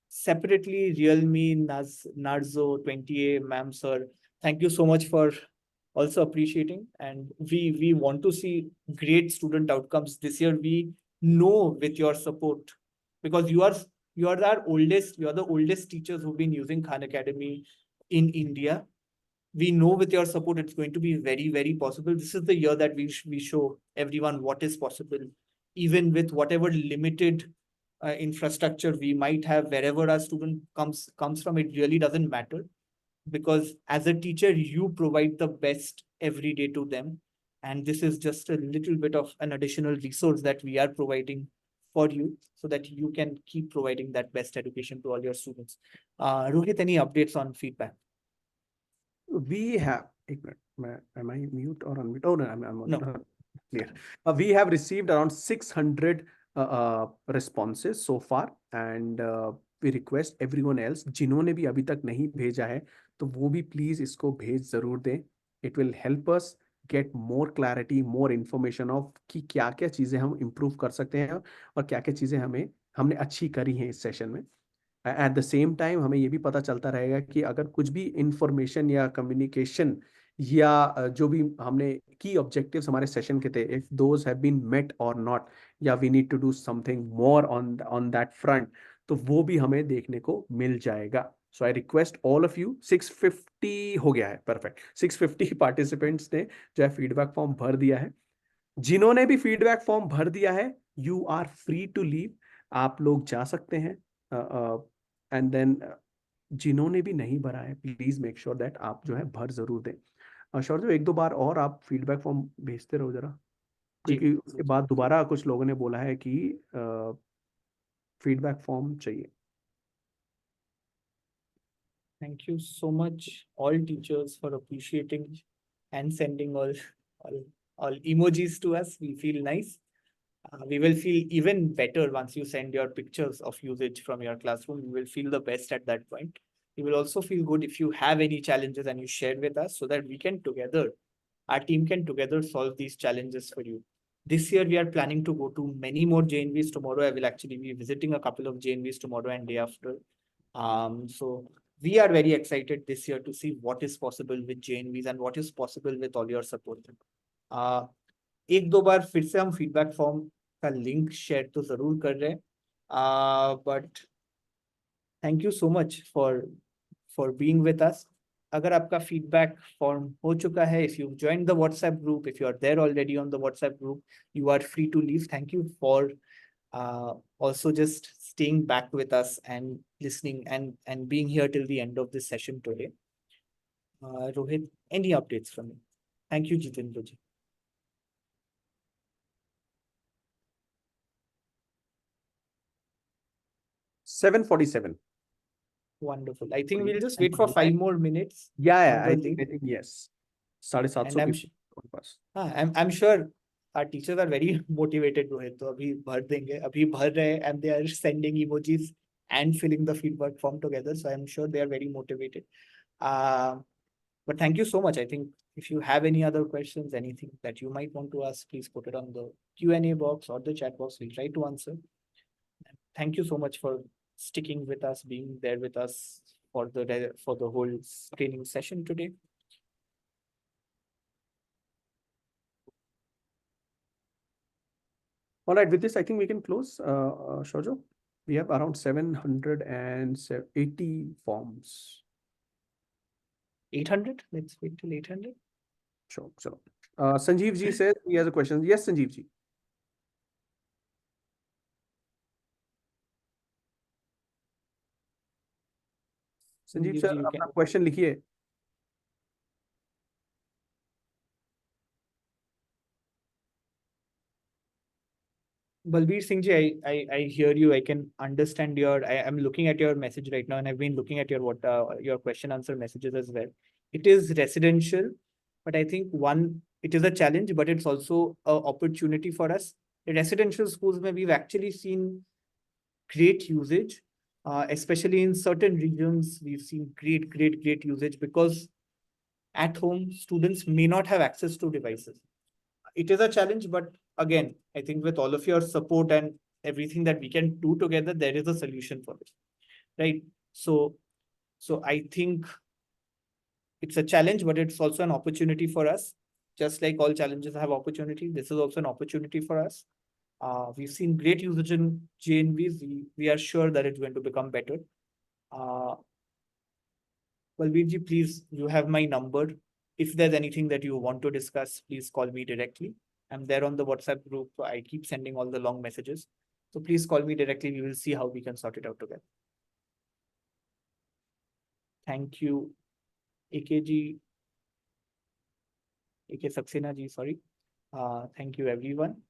Separately, Realme Narzo 20A, ma'am, sir, thank you so much for also appreciating. And we want to see great student outcomes this year. We know with your support, because you are the oldest teachers who've been using Khan Academy in India. We know with your support it's going to be very, very possible. This is the year that we show everyone what is possible, even with whatever limited infrastructure we might have wherever our student comes from. It really doesn't matter, because as a teacher you provide the best every day to them, and this is just a little bit of an additional resource that we are providing for you so that you can keep providing that best education to all your students. Rohit, any updates on feedback? We have, am I mute or unmute? Oh, no, I'm No. Clear. We have received around 600 responses so far, and we request everyone else जिन्होंने भी अभी तक नहीं भेजा है तो वो भी प्लीज इसको भेज जरूर दें. It will help us get more clarity, more information of कि क्या क्या चीजें हम improve कर सकते हैं और क्या क्या चीजें हमने अच्छी करी हैं इस सेशन में. एट द सेम टाइम हमें ये भी पता चलता रहेगा कि अगर कुछ भी इंफॉर्मेशन या कम्युनिकेशन या जो भी हमने की ऑब्जेक्टिव्स हमारे सेशन के थे, if those have been met or not, या we need to do something more on that front, तो वो भी हमें देखने को मिल जाएगा. So I request all of you. 650 हो गया है, परफेक्ट. 650 पार्टिसिपेंट्स ने जो है फीडबैक फॉर्म भर दिया है. जिन्होंने भी फीडबैक फॉर्म भर दिया है, you are free to leave. आप लोग जा सकते हैं. एंड देन जिन्होंने भी नहीं भरा है, प्लीज मेक श्योर दैट आप जो है भर जरूर दें. श्योर जो एक दो बार और आप फीडबैक फॉर्म भेजते रहो जरा, जी क्योंकि उसके बाद दोबारा कुछ लोगों ने बोला है कि फीडबैक फॉर्म चाहिए. Thank you so much, all teachers, for appreciating and sending all, all emojis to us. We feel nice. We will feel even better once you send your pictures of usage from your classroom. We will feel the best at that point. We will also feel good if you have any challenges and you share with us, so that we can together, our team can together solve these challenges for you. This year, we are planning to go to many more JNVs tomorrow. I will actually be visiting a couple of JNVs tomorrow and day after. So we are very excited this year to see what is possible with JNVs and what is possible with all your support. एक दो बार फिर से हम feedback form का link share तो जरूर कर रहे हैं, but thank you so much for being with us. अगर आपका फीडबैक फॉर्म हो चुका है, if you join the WhatsApp group, if you are there already on the WhatsApp group, you are free to leave. Thank you for also just staying back with us and listening and being here till the end of this session today. Rohit, any updates from you? Thank you, Jitendra ji. $747. Wonderful. I think we'll just wait for 5 more minutes Yeah, on the I link. think yes. 750 And I'm people के पास. I'm sure our teachers are very motivated, Rohit. तो अभी भर देंगे, अभी भर रहे हैं, and they are sending emojis and filling the feedback form together. So I'm sure they are very motivated. But thank you so much. I think if you have any other questions, anything that you might want to ask, please put it on the Q&A box or the chat box. We'll try to answer. Thank you so much for sticking with us, being there with us for the whole training session today. All right, with this, I think we can close, Shojo. We have around 780 forms. 800? Let's wait till 800. Sure. Sanjeev ji says he has a question. Yes, Sanjeev ji. Sanjeev sir, अपना question लिखिए. Balbir Singh ji, I hear you. I can understand I'm looking at your message right now, and I've been looking at your question answer messages as well. It is residential, but I think it is a challenge, but it's also an opportunity for us. In residential schools, we've actually seen great usage, especially in certain regions. We've seen great usage because at home, students may not have access to devices. It is a challenge, but again, I think with all of your support and everything that we can do together, there is a solution for it, right? So I think it's a challenge, but it's also an opportunity for us. Just like all challenges have opportunity, this is also an opportunity for us. We've seen great usage in JNVs. We are sure that it's going to become better. Balbir ji, please, you have my number. If there's anything that you want to discuss, please call me directly. I'm there on the WhatsApp group. I keep sending all the long messages. So please call me directly. We will see how we can sort it out together. Thank you, AKG, AK Saxena ji, sorry. Thank you, everyone.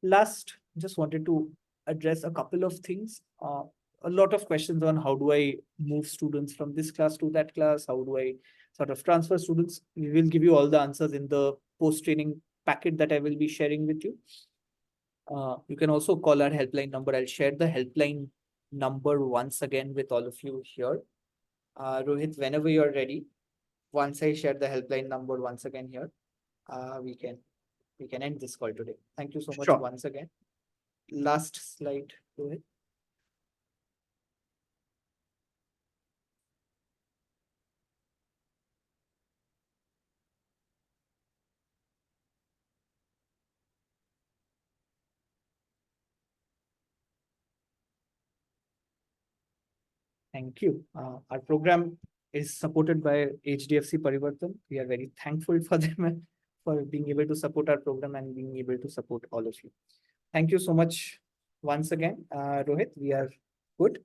Last, just wanted to address a couple of things. A lot of questions on how do I move students from this class to that class? How do I sort of transfer students? We will give you all the answers in the post-training packet that I will be sharing with you. You can also call our helpline number. I'll share the helpline number once again with all of you here. Rohit, whenever you're ready, once I share the helpline number once again here, we can end this call today. Thank you so much once again. Last slide, Rohit. Thank you. Our program is supported by HDFC Parivartan. We are very thankful for them and for being able to support our program and being able to support all of you. Thank you so much once again, Rohit. We are good.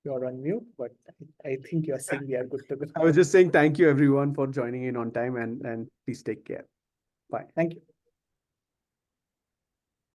You're on mute, but I think you are saying we are good to go. I was just saying thank you everyone for joining in on time and please take care. Bye. Thank you.